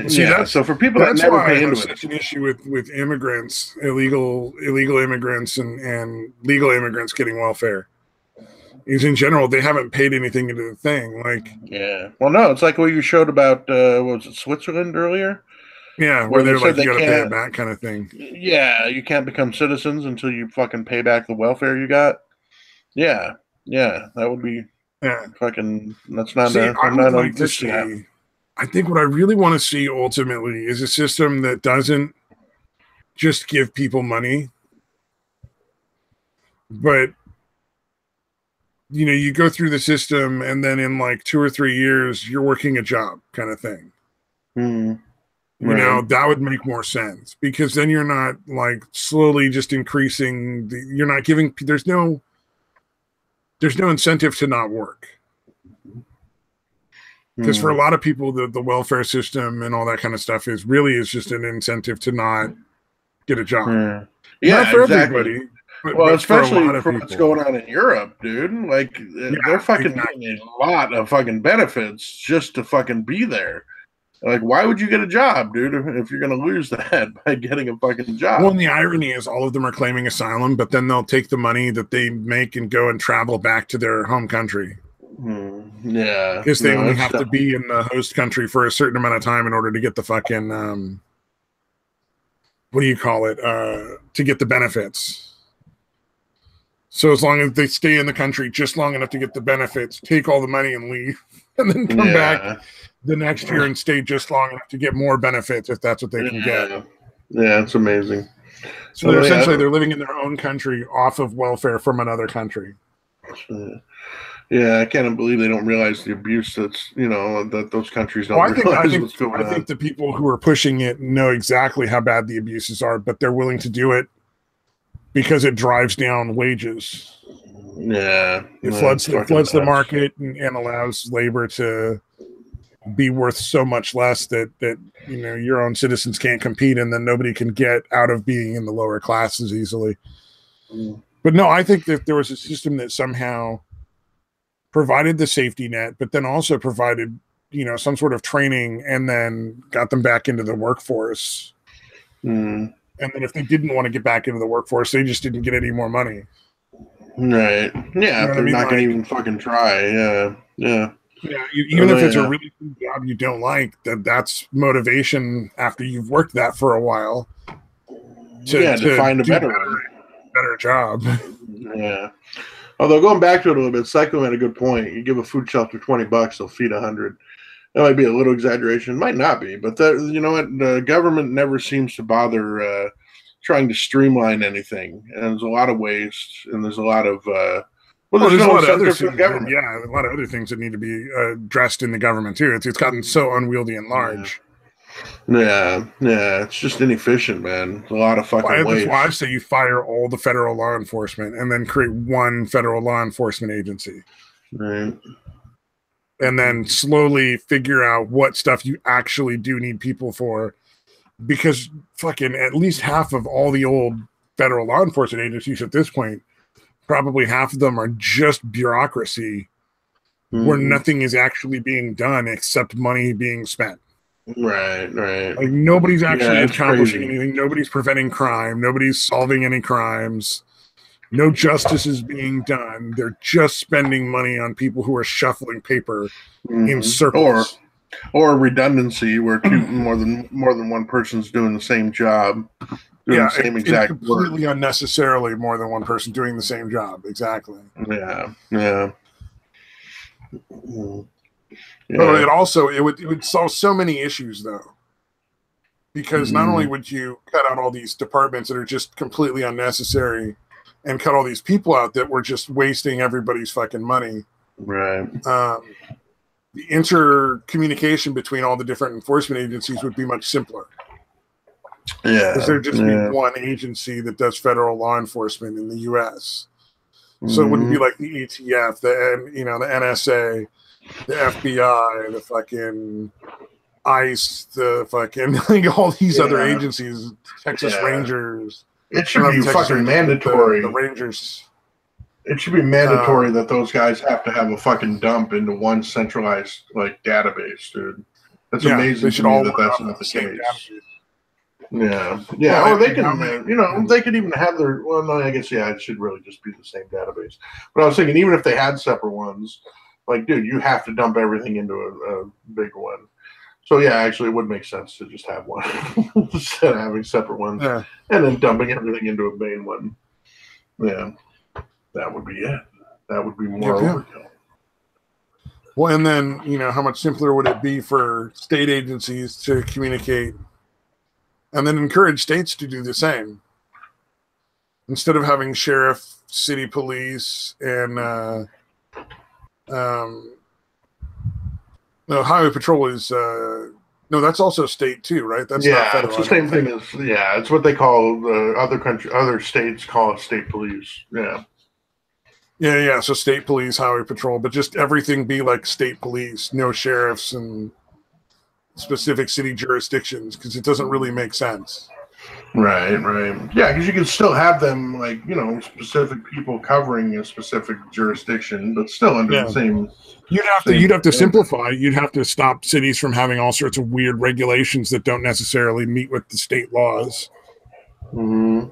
See, so for people that never pay into it, such an issue with immigrants, illegal immigrants, and legal immigrants getting welfare. Because in general, they haven't paid anything into the thing. Like, yeah, well, no, it's like what you showed about what was it, Switzerland earlier? Yeah, where they're like, you got to pay it back, kind of thing. Yeah, you can't become citizens until you fucking pay back the welfare you got. Yeah, that would be fucking. That's not. I think what I really want to see ultimately is a system that doesn't just give people money, but you go through the system and then in like 2 or 3 years you're working a job, kind of thing. That would make more sense, because then you're not like slowly just increasing you're not giving, there's no incentive to not work. Because for a lot of people, the welfare system and all that kind of stuff is just an incentive to not get a job. Yeah, not for exactly. everybody. But especially for what's going on in Europe, dude. Like, they're fucking getting a lot of fucking benefits just to fucking be there. Like, why would you get a job, dude, if you're going to lose that by getting a fucking job? Well, and the irony is all of them are claiming asylum, but then they'll take the money that they make and go and travel back to their home country. Yeah. Because they only have to be in the host country for a certain amount of time in order to get the fucking, to get the benefits. So as long as they stay in the country just long enough to get the benefits, take all the money and leave, and then come back the next year and stay just long enough to get more benefits if that's what they can get. Yeah, it's amazing. So they're essentially they're living in their own country off of welfare from another country. Yeah, I can't believe they don't realize the abuse that's, that those countries don't realize what's going on. I think the people who are pushing it know exactly how bad the abuses are, but they're willing to do it because it drives down wages. Yeah. It floods the market and allows labor to be worth so much less that your own citizens can't compete, and then nobody can get out of being in the lower classes easily. But no, I think that there was a system that somehow provided the safety net, but then also provided, some sort of training and then got them back into the workforce. And then if they didn't want to get back into the workforce, they just didn't get any more money. Right. Yeah. If they're not going to even fucking try. Yeah. Yeah. Yeah. Even if it's a really good job you don't like, that's motivation after you've worked that for a while. To find a better job. Yeah. Although going back to it a little bit, Psycho had a good point. You give a food shelter $20, they'll feed 100. That might be a little exaggeration. It might not be, but you know what? The government never seems to bother trying to streamline anything. And there's a lot of waste, and there's a lot of there's a lot of other things. Yeah, a lot of other things that need to be addressed in the government too. It's gotten so unwieldy and large. Yeah, it's just inefficient, man. It's a lot of fucking waste. That's why I say you fire all the federal law enforcement and then create one federal law enforcement agency. Right. And then slowly figure out what stuff you actually do need people for. Because fucking at least half of all the old federal law enforcement agencies at this point, probably half of them are just bureaucracy where nothing is actually being done except money being spent. Right. Like nobody's actually accomplishing anything. Nobody's preventing crime. Nobody's solving any crimes. No justice is being done. They're just spending money on people who are shuffling paper in circles. Or redundancy, where more than one person's doing the same job, doing the same exact completely work. Unnecessarily more than one person doing the same job. Exactly. Yeah. Yeah. But it would solve so many issues though, because not only would you cut out all these departments that are just completely unnecessary, and cut all these people out that were just wasting everybody's fucking money. Right. The intercommunication between all the different enforcement agencies would be much simpler. Yeah, because there'd just be one agency that does federal law enforcement in the U.S. So it wouldn't be like the ETF, the NSA, the FBI, the fucking ICE, the fucking like all these other agencies, Texas Rangers. It should be fucking mandatory. The Rangers. It should be mandatory that those guys have to have a fucking dump into one centralized like database, dude. That's amazing to me that that's not the case. Yeah. Or they can, they could even have their. Well, no, I guess it should really just be the same database. But I was thinking, even if they had separate ones, like, dude, you have to dump everything into a big one. So yeah, actually, it would make sense to just have one instead of having separate ones, and then dumping everything into a main one. Yeah, that would be it. That would be more overkill. Well, and then how much simpler would it be for state agencies to communicate? And then encourage states to do the same. Instead of having sheriff, city police, and highway patrol is that's also state too, right? That's not federal. It's the same thing as it's what they call other states call it state police. Yeah. So state police, highway patrol, but just everything be like state police, no sheriffs and specific city jurisdictions, because it doesn't really make sense. Right. Yeah, because you can still have them like, specific people covering a specific jurisdiction, but still under the same. You'd have to simplify. You'd have to stop cities from having all sorts of weird regulations that don't necessarily meet with the state laws. The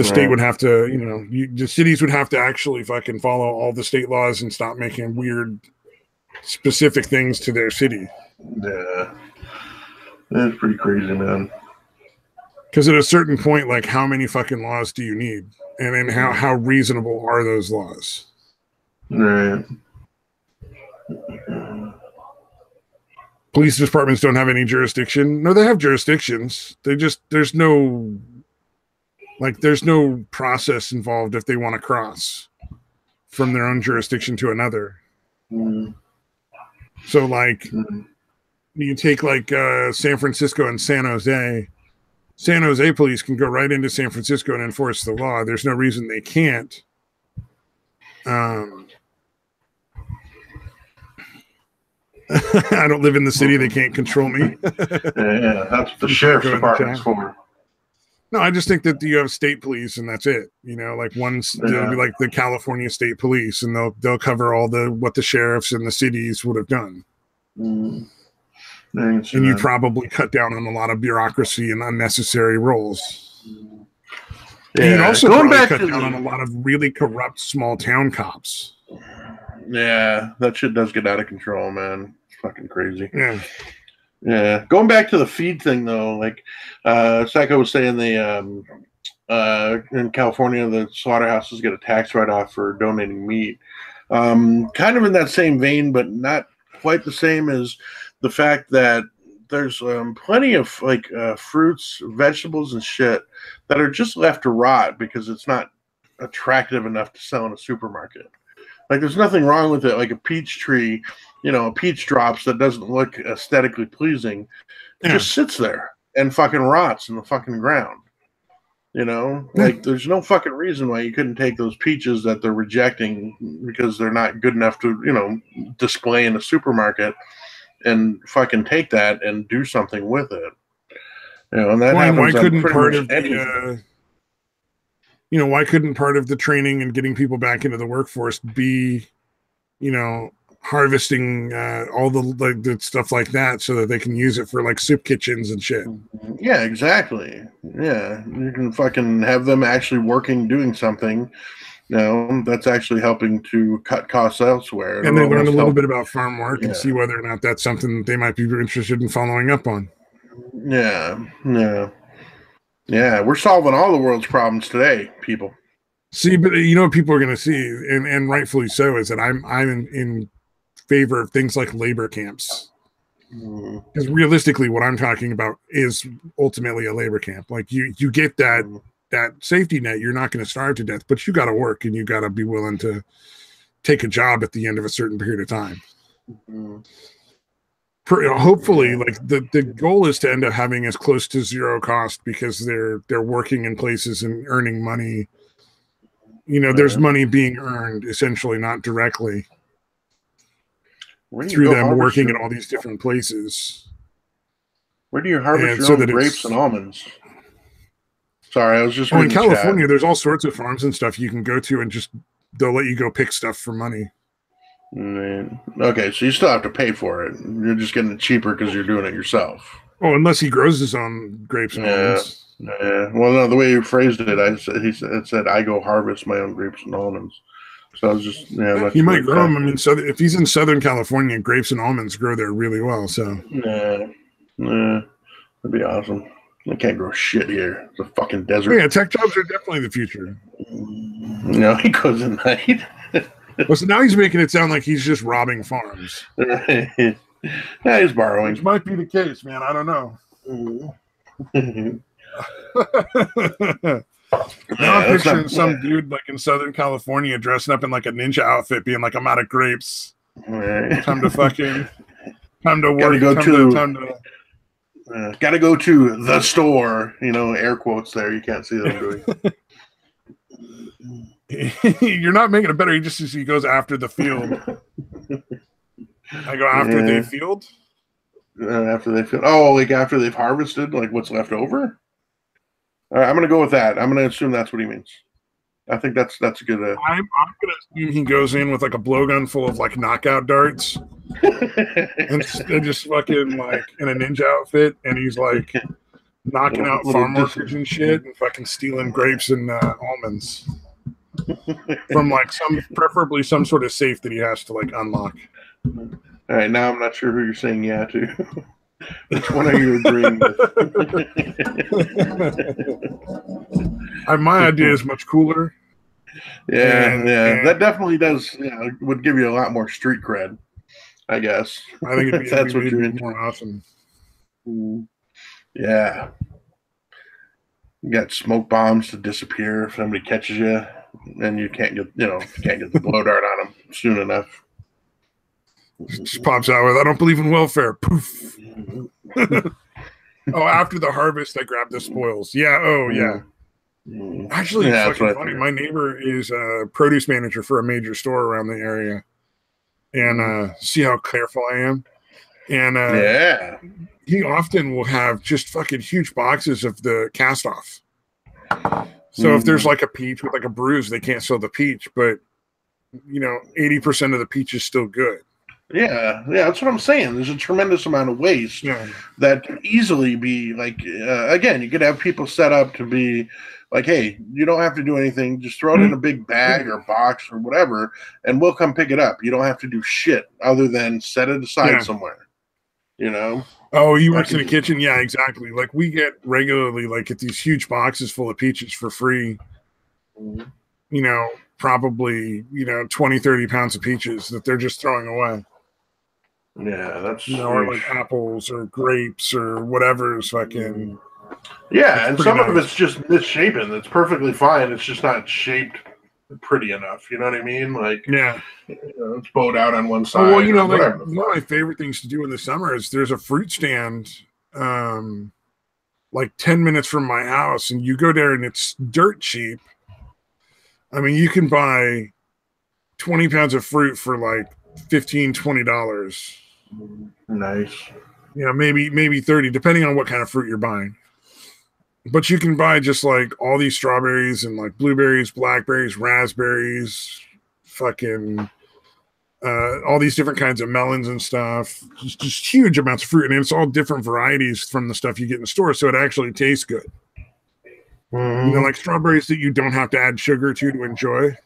state would have to, the cities would have to actually fucking follow all the state laws and stop making weird specific things to their city. Yeah, that's pretty crazy, man. Because at a certain point, like, how many fucking laws do you need, and then how reasonable are those laws? Right. Police departments don't have any jurisdiction. No, they have jurisdictions. There's no process involved if they want to cross from their own jurisdiction to another. So, like. You take like San Francisco and San Jose. San Jose police can go right into San Francisco and enforce the law. There's no reason they can't. I don't live in the city. They can't control me. Yeah, that's what the sheriff's department's for. No, I just think that you have state police and that's it. Like they'll be like the California State Police, and they'll cover all what the sheriffs and the cities would have done. And you probably cut down on a lot of bureaucracy and unnecessary roles. Yeah, you'd also cut down on a lot of really corrupt small town cops. Yeah, that shit does get out of control, man. It's fucking crazy. Yeah. Going back to the feed thing, though, like Psycho was saying, in California, the slaughterhouses get a tax write-off for donating meat. Kind of in that same vein, but not quite the same as the fact that there's plenty of like fruits, vegetables, and shit that are just left to rot because it's not attractive enough to sell in a supermarket. Like, there's nothing wrong with it. Like a peach tree, peach drops that doesn't look aesthetically pleasing, just sits there and fucking rots in the fucking ground. Like, there's no fucking reason why you couldn't take those peaches that they're rejecting because they're not good enough to, display in a supermarket, and fucking take that and do something with it. And that happens. Why couldn't part of why couldn't part of the training and getting people back into the workforce be, harvesting all the stuff like that so that they can use it for like soup kitchens and shit? Yeah, exactly. Yeah, you can fucking have them actually working, doing something. That's actually helping to cut costs elsewhere. And they learn a little bit about farm work and see whether or not that's something that they might be interested in following up on. Yeah. We're solving all the world's problems today, people. See, but what people are going to see, and rightfully so, is that I'm in favor of things like labor camps. Because realistically, what I'm talking about is ultimately a labor camp. Like you get that safety net. You're not going to starve to death, but you got to work and you got to be willing to take a job at the end of a certain period of time. Hopefully, like the goal is to end up having as close to zero cost because they're working in places and earning money. There's money being earned essentially, not directly through them working in all these different places. Where do you harvest your own grapes and almonds? Sorry, I was just in California, there's all sorts of farms and stuff you can go to, and just they'll let you go pick stuff for money. Okay, so you still have to pay for it. You're just getting it cheaper because you're doing it yourself. Oh, unless he grows his own grapes and almonds. Yeah. Well, no, the way you phrased it, it said I go harvest my own grapes and almonds. So I was just he might grow them. I mean, so if he's in Southern California, grapes and almonds grow there really well. So that'd be awesome. I can't grow shit here. It's a fucking desert. Yeah, tech jobs are definitely the future. No, he goes at night. Well, so now he's making it sound like he's just robbing farms. Yeah, he's borrowing. Which might be the case, man. I don't know. Now I'm picturing some dude like in Southern California dressing up in like a ninja outfit, being like, "I'm out of grapes. Time to work. Gotta go to the store." Air quotes there. You can't see what I'm doing. You're not making it better. He goes after the field. I go after the field. After they field. Oh, like after they've harvested, like what's left over. All right, I'm gonna go with that. I'm gonna assume that's what he means. I think that's a good. I'm gonna assume he goes in with like a blowgun full of like knockout darts, and just fucking like in a ninja outfit, and he's like knocking out farm workers and shit, and fucking stealing grapes and almonds from preferably some sort of safe that he has to like unlock. All right, now I'm not sure who you're saying yeah to. Which one are you agreeing with? My idea is much cooler. And that definitely does. Would give you a lot more street cred, I guess. I think it'd be more awesome. Yeah, you got smoke bombs to disappear if somebody catches you, and you can't get the blow dart on them soon enough. Just pops out with, "I don't believe in welfare." Poof. After the harvest, I grab the spoils. Yeah. Oh, yeah. Actually, it's fucking funny. My neighbor is a produce manager for a major store around the area, and see how careful I am. And he often will have just fucking huge boxes of the cast off. So if there's like a peach with like a bruise, they can't sell the peach, but 80% of the peach is still good. Yeah, that's what I'm saying. There's a tremendous amount of waste that could easily be like, again, you could have people set up to be like, "Hey, you don't have to do anything. Just throw it in a big bag or box or whatever, and we'll come pick it up. You don't have to do shit other than set it aside somewhere." Oh, he works in a kitchen? Yeah, exactly. Like we get regularly, like get these huge boxes full of peaches for free. Probably, 20, 30 pounds of peaches that they're just throwing away. Yeah, that's or like apples or grapes or whatever is fucking. Yeah, and some of it's just misshapen. It's perfectly fine. It's just not shaped pretty enough. You know what I mean? Like, it's bowed out on one side. Well, one of my favorite things to do in the summer is there's a fruit stand, like 10 minutes from my house, and you go there and it's dirt cheap. I mean, you can buy 20 pounds of fruit for like $15, $20. Nice. Maybe 30, depending on what kind of fruit you're buying. But you can buy just like all these strawberries and like blueberries, blackberries, raspberries, fucking all these different kinds of melons and stuff. Just huge amounts of fruit. And it's all different varieties from the stuff you get in the store. So it actually tastes good. Like strawberries that you don't have to add sugar to enjoy.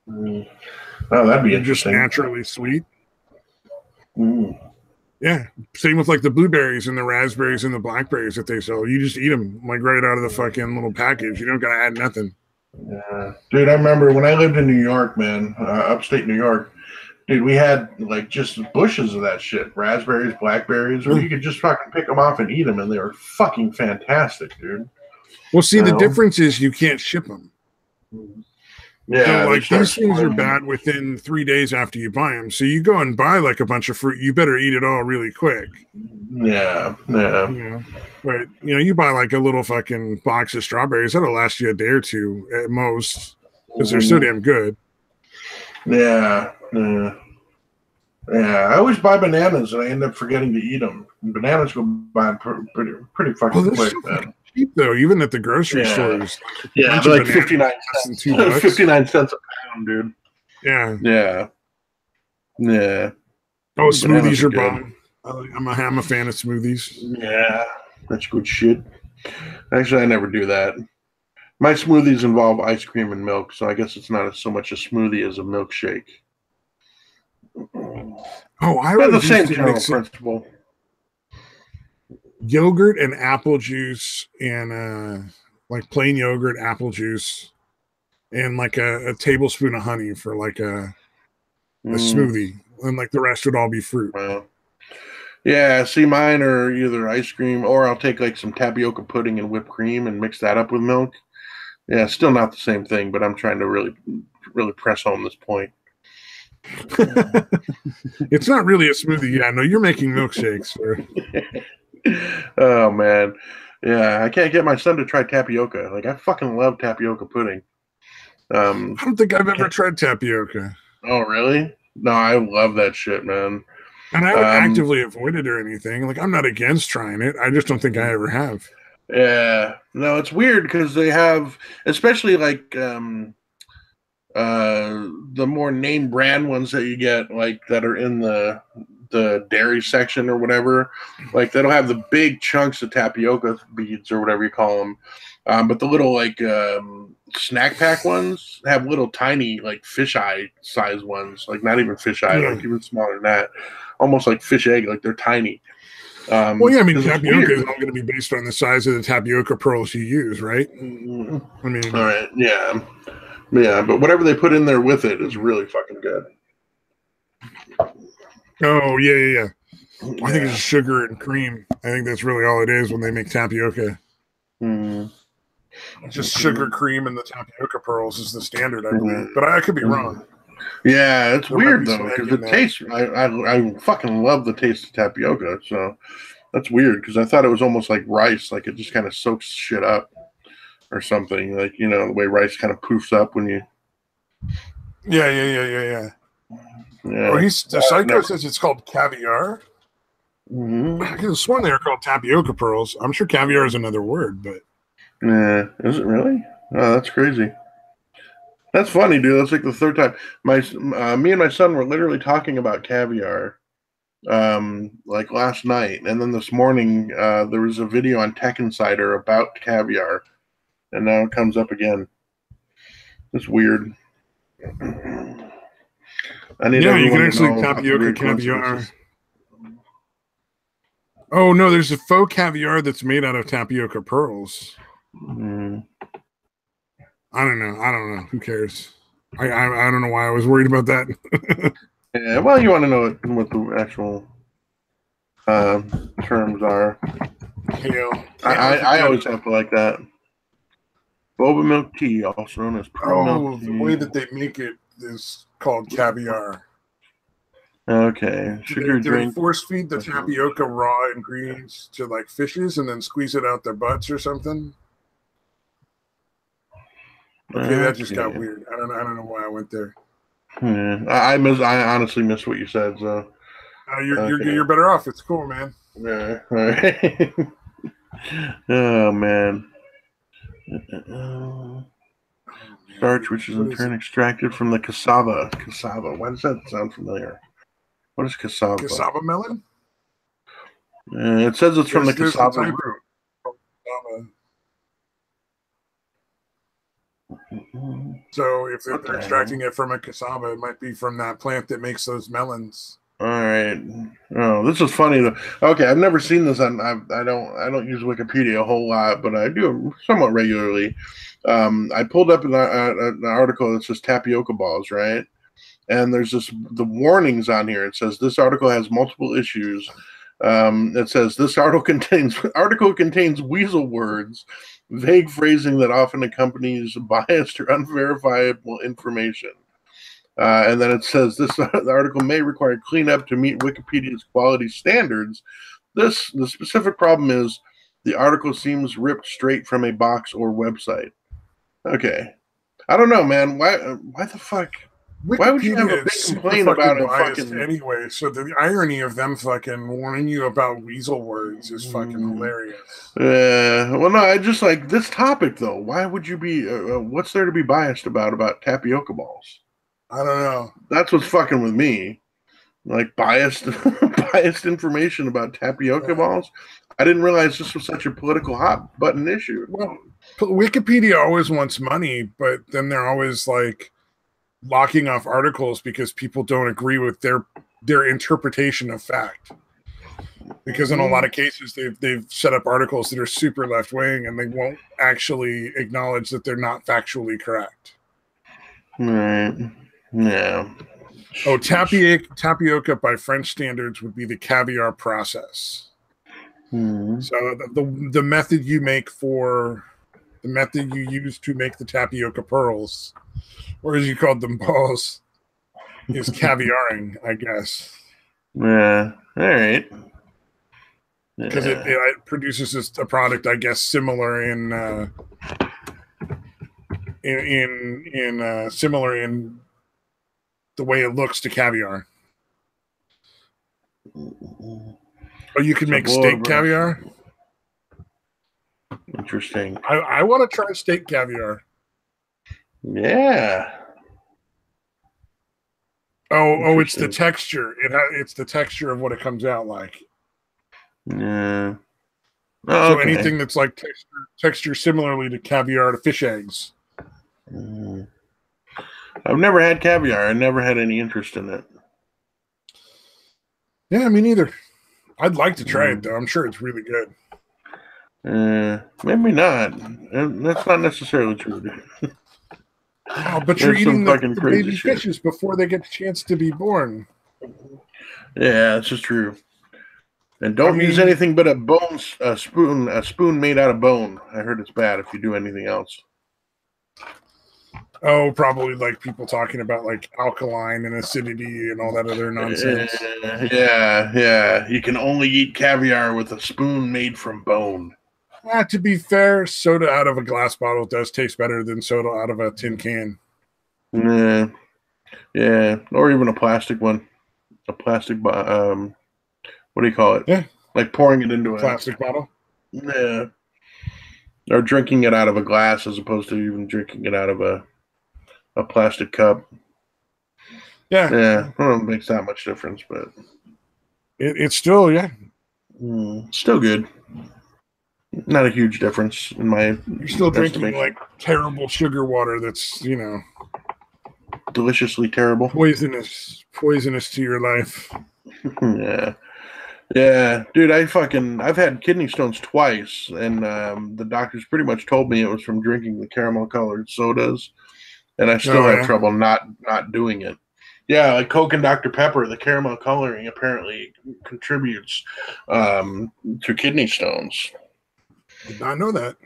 Oh, that'd be interesting. Just naturally sweet. Yeah. Same with like the blueberries and the raspberries and the blackberries that they sell. You just eat them like right out of the fucking little package. You don't got to add nothing. Yeah. Dude, I remember when I lived in New York, man, upstate New York, Dude, we had like just bushes of that shit. Raspberries, blackberries, where you could just fucking pick them off and eat them, and they were fucking fantastic, dude. Well, see, the difference is you can't ship them. Yeah, so like these things are bad within 3 days after you buy them. So you go and buy like a bunch of fruit, you better eat it all really quick. Yeah. But you buy like a little fucking box of strawberries, that'll last you a day or two at most because they're so damn good. Yeah. I always buy bananas and I end up forgetting to eat them. Bananas go by pretty fucking quick, man. Cheap though, even at the grocery stores. Yeah, like 59 cents. 59 cents a pound, dude. Yeah. Oh, smoothies are bomb. I'm a fan of smoothies. Yeah, that's good shit. Actually, I never do that. My smoothies involve ice cream and milk, so I guess it's not so much a smoothie as a milkshake. Oh, I have the same general principle. Yogurt and apple juice and like plain yogurt, apple juice, and like a tablespoon of honey for like a smoothie, and like the rest would all be fruit. Yeah, see, mine are either ice cream or I'll take like some tapioca pudding and whipped cream and mix that up with milk. Yeah, still not the same thing, but I'm trying to really press home this point. It's not really a smoothie. Yeah, no, you're making milkshakes. Oh man, yeah, I can't get my son to try tapioca. Like I fucking love tapioca pudding. I don't think I've ever tried tapioca. Oh really? No, I love that shit, man. And I would actively avoid it or anything. Like I'm not against trying it. I just don't think I ever have. Yeah, no, it's weird because they have, especially like the more name brand ones that you get, like that are in the dairy section or whatever, like they don't have the big chunks of tapioca beads or whatever you call them, but the little like snack pack ones have little tiny like fisheye size ones, like not even fisheye, like even smaller than that, almost like fish egg, like they're tiny. Well, yeah, I mean, tapioca is all going to be based on the size of the tapioca pearls you use, right? Mm-hmm. I mean, all right, yeah, but whatever they put in there with it is really fucking good. Oh, yeah. I think it's sugar and cream. I think that's really all it is when they make tapioca. Just sugar, cream, and the tapioca pearls is the standard, I believe. But I could be wrong. Yeah, it's weird though because it tastes. I fucking love the taste of tapioca. So that's weird because I thought it was almost like rice, like it just kind of soaks shit up or something. Like the way rice kind of poofs up when you. Yeah. Oh, the psycho says it's called caviar. I could have sworn they were called tapioca pearls. I'm sure caviar is another word, but. Yeah, is it really? Oh, that's crazy. That's funny, dude. That's like the third time. Me and my son were literally talking about caviar, like last night, and then this morning there was a video on Tech Insider about caviar, and now it comes up again. It's weird. You can actually tapioca caviar. Oh no, there's a faux caviar that's made out of tapioca pearls. I don't know. Who cares? I don't know why I was worried about that. Yeah, well, you want to know what the actual terms are. I always have to like that. Boba milk tea, also known as pearl milk tea. The way that they make it is called caviar. Okay. Do they force feed the tapioca raw ingredients to like fishes and then squeeze it out their butts or something? Okay, that just got weird. I don't know why I went there. I honestly missed what you said. So you're better off. It's cool, man. Yeah. All right. Oh man. Starch, which is in turn extracted from the cassava. Cassava. Why does that sound familiar? What is cassava? Cassava melon? It says it's from the cassava root. So if they're extracting it from a cassava, it might be from that plant that makes those melons. All right. Oh, this is funny though. Okay, I've never seen this on. I don't use Wikipedia a whole lot, but I do somewhat regularly. I pulled up an article that says tapioca balls, right? and there's the warnings on here. It says this article has multiple issues. It says this article contains weasel words, vague phrasing that often accompanies biased or unverifiable information. And then it says the article may require cleanup to meet Wikipedia's quality standards. The specific problem is the article seems ripped straight from a box or website. Okay. I don't know, man. Why the fuck? Wikipedia, why would you have a big complaint about it fucking anyway? So the irony of them fucking warning you about weasel words is fucking hilarious. Well, no, I just like this topic though. Why would you be? What's there to be biased about tapioca balls? I don't know. That's what's fucking with me. Like biased information about tapioca balls. I didn't realize this was such a political hot button issue. Well, Wikipedia always wants money, but then they're always like locking off articles because people don't agree with their interpretation of fact. Because in a lot of cases, they've set up articles that are super left wing, and they won't actually acknowledge that they're not factually correct. Right. Yeah. Oh, tapioca by French standards would be the caviar process. So the method you use to make the tapioca pearls, or as you called them, balls, is caviaring, I guess. Yeah. All right. Because it produces a product, I guess, similar in the way it looks to caviar. Or you could make steak caviar. Interesting. I want to try steak caviar. Yeah. Oh, it's the texture. It's the texture of what it comes out like. Yeah. Oh, so anything that's like texture similarly to caviar to fish eggs. I've never had caviar. I never had any interest in it. Yeah, me neither. I'd like to try it, though. I'm sure it's really good. Maybe not. That's not necessarily true. Oh, but you're eating the baby fishes before they get a chance to be born. Yeah, that's just true. And don't use anything but a spoon made out of bone. I heard it's bad if you do anything else. Oh, probably like people talking about like alkaline and acidity and all that other nonsense. Yeah. You can only eat caviar with a spoon made from bone. To be fair, soda out of a glass bottle does taste better than soda out of a tin can. Yeah, or even a plastic one. A plastic, what do you call it? Yeah. Like pouring it into a plastic bottle? Yeah. Or drinking it out of a glass as opposed to even drinking it out of a plastic cup. Yeah. Yeah. I don't know if it makes that much difference, but it's still, still good. Not a huge difference in my. You're still drinking like terrible sugar water that's, deliciously terrible. Poisonous to your life. Yeah, dude, I've had kidney stones twice, and the doctors pretty much told me it was from drinking the caramel colored sodas, and I still have trouble not doing it. Yeah, like Coke and Dr. Pepper, the caramel coloring apparently contributes to kidney stones. Did not know that.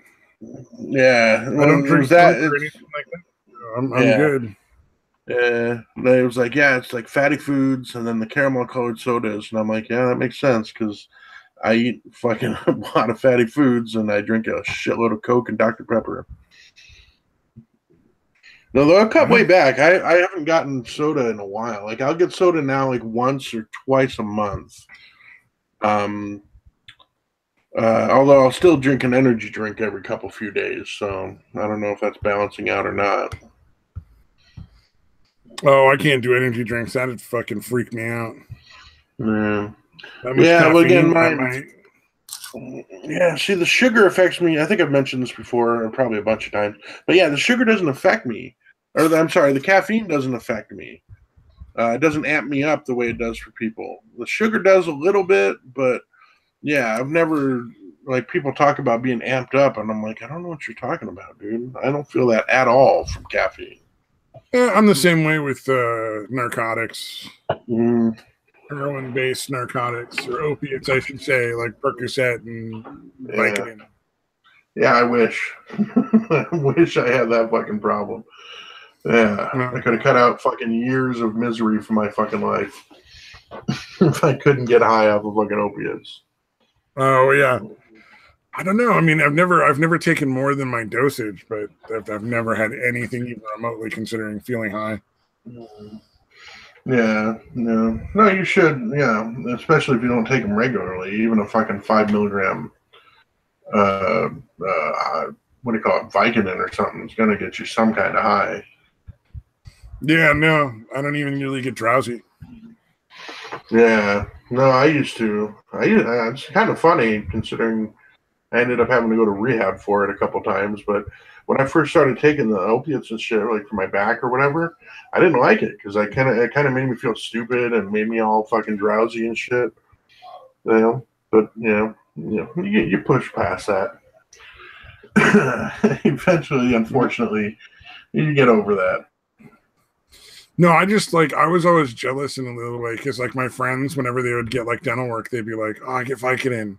Yeah, I don't drink Coke or anything like that. I'm good. Yeah, it was like, it's like fatty foods and then the caramel colored sodas. And I'm like, yeah, that makes sense because I eat fucking a lot of fatty foods and I drink a shitload of Coke and Dr. Pepper. No, though I cut way back. I haven't gotten soda in a while. Like I'll get soda now like once or twice a month. Although I'll still drink an energy drink every few days. So I don't know if that's balancing out or not. Oh, I can't do energy drinks. That'd fucking freak me out. Yeah. Well, again, see, the sugar affects me. I think I've mentioned this before, or probably a bunch of times. But yeah, the sugar doesn't affect me. The caffeine doesn't affect me. It doesn't amp me up the way it does for people. The sugar does a little bit, but yeah, I've never, like, people talk about being amped up, and I'm like, I don't know what you're talking about, dude. I don't feel that at all from caffeine. Yeah, I'm the same way with narcotics. Mm. Heroin-based narcotics, or opiates, I should say, like Percocet and Vicodin. Yeah, I wish. I wish I had that fucking problem. Yeah, I could have cut out fucking years of misery from my fucking life if I couldn't get high off of fucking opiates. Oh yeah, I don't know. I mean, I've never taken more than my dosage, but I've never had anything even remotely considering feeling high. Yeah, no, you should. Yeah, especially if you don't take them regularly. Even a fucking 5 milligram, what do you call it, Vicodin or something is gonna get you some kind of high. Yeah, no, I don't even really get drowsy. Yeah, no, I used to. It's kind of funny considering I ended up having to go to rehab for it a couple times. But when I first started taking the opiates and shit, like for my back or whatever, I didn't like it because it kind of made me feel stupid and made me all fucking drowsy and shit. You know, but you push past that. Eventually, unfortunately, you get over that. No, I just I was always jealous in a little way because like my friends, whenever they would get like dental work, they'd be like, "Oh, I get Vicodin.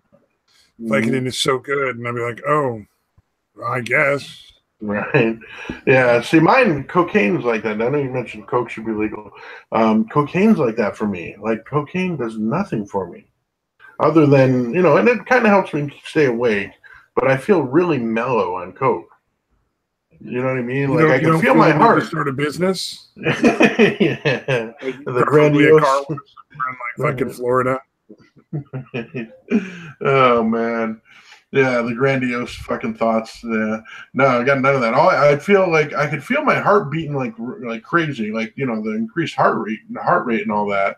Vicodin is so good," and I'd be like, "Oh, I guess." Right. Yeah. See, cocaine's like that. I know you mentioned coke should be legal. Cocaine's like that for me. Like cocaine does nothing for me, other than and it kind of helps me stay awake. But I feel really mellow on coke. You know what I mean? Like I can feel my heart. To start a business. Yeah. The grandiose. A car in like fucking Florida. Oh man. Yeah, the grandiose fucking thoughts. Yeah. No, I got none of that. I feel like I could feel my heart beating like crazy, like the increased heart rate and all that.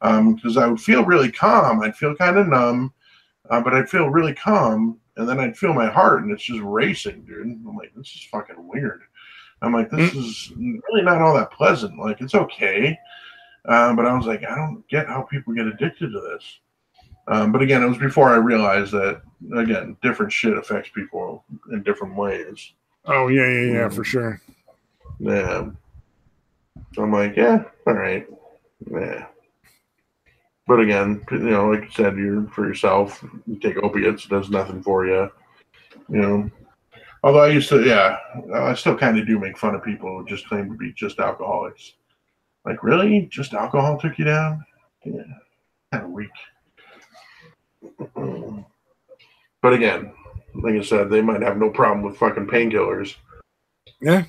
Because I would feel really calm. I'd feel kind of numb, but I'd feel really calm, and then I'd feel my heart, and it's just racing, dude. I'm like, this is fucking weird. I'm like, this is really not all that pleasant. Like, it's okay, but I was like, I don't get how people get addicted to this. But again, it was before I realized that, again, different shit affects people in different ways. Oh, yeah, for sure. Yeah. So I'm like, yeah, all right. Yeah. But again, like you said, you're for yourself. You take opiates, it does nothing for you. Although I still kind of do make fun of people who just claim to be just alcoholics. Like, really? Just alcohol took you down? Yeah. Kind of weak. But again, like I said, they might have no problem with fucking painkillers. Yeah.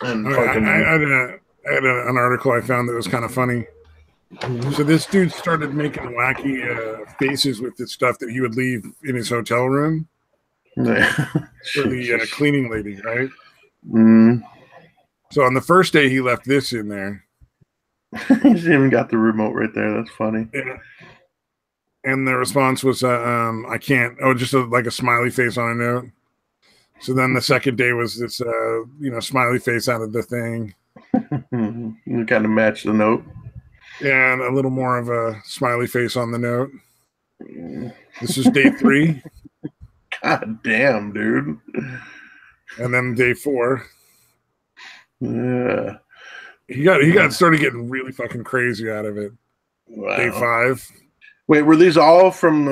And I had an article I found that was kind of funny. So this dude started making wacky faces with the stuff that he would leave in his hotel room for the cleaning lady, right? So on the first day, he left this in there. He's even got the remote right there. That's funny. Yeah. And the response was, I can't. Oh, just like a smiley face on a note. So then the second day was this, smiley face out of the thing. You kind of match the note. Yeah, and a little more of a smiley face on the note. This is day 3. God damn, dude. And then day 4. Yeah. He got started getting really fucking crazy out of it. Wow. Day 5. Wait, were these all from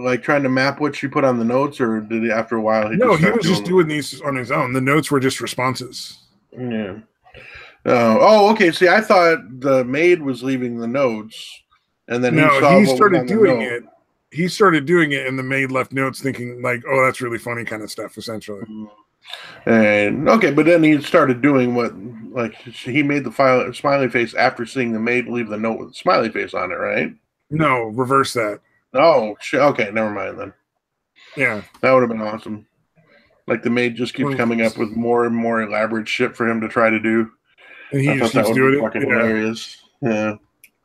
like trying to map what she put on the notes, or did he after a while? He was just doing these on his own. The notes were just responses. Yeah. Oh, okay. See, I thought the maid was leaving the notes, and then he started doing it. He started doing it, and the maid left notes, thinking like, "Oh, that's really funny," kind of stuff. Essentially. And okay, but then he started doing what, like, he made the smiley face after seeing the maid leave the note with a smiley face on it, right? No, reverse that. Oh, okay, never mind then. Yeah, that would have been awesome. Like the maid just keeps coming up with more and more elaborate shit for him to try to do. And he just keeps doing it. Fucking hilarious. Yeah.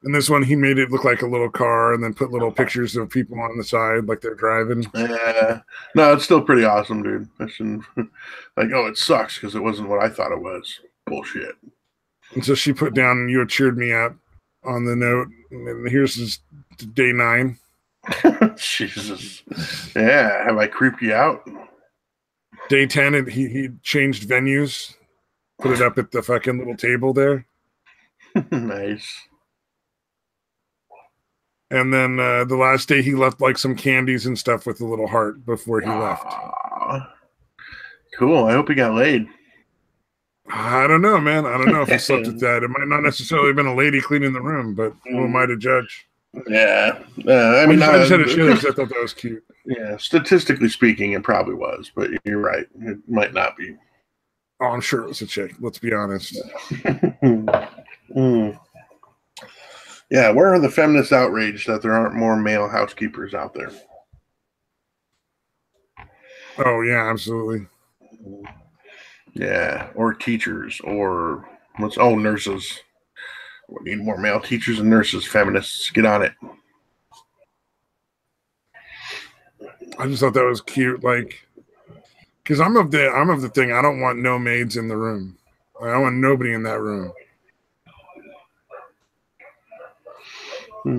And this one, he made it look like a little car, and then put little pictures of people on the side, like they're driving. Yeah. No, it's still pretty awesome, dude. I shouldn't like, oh, it sucks because it wasn't what I thought it was. Bullshit. And so she put down, "You had cheered me up" on the note. And here's his day 9. Jesus. Yeah. Have I creeped you out? Day 10, he changed venues. Put it up at the fucking little table there. Nice. And then the last day he left like some candies and stuff with a little heart before he left. Cool. I hope he got laid. I don't know, man. I don't know if he slept with that. It might not necessarily have been a lady cleaning the room, but who am I to judge? Yeah. I mean, I just had to share this. I thought that was cute. Yeah. Statistically speaking, it probably was, but you're right. It might not be. Oh, I'm sure it was a chick. Let's be honest. Yeah. Where are the feminists outraged that there aren't more male housekeepers out there? Oh, yeah, absolutely. Yeah, or teachers, or nurses. We need more male teachers and nurses. Feminists, get on it. I just thought that was cute, like, because I'm of the thing. I don't want no maids in the room. I don't want nobody in that room. I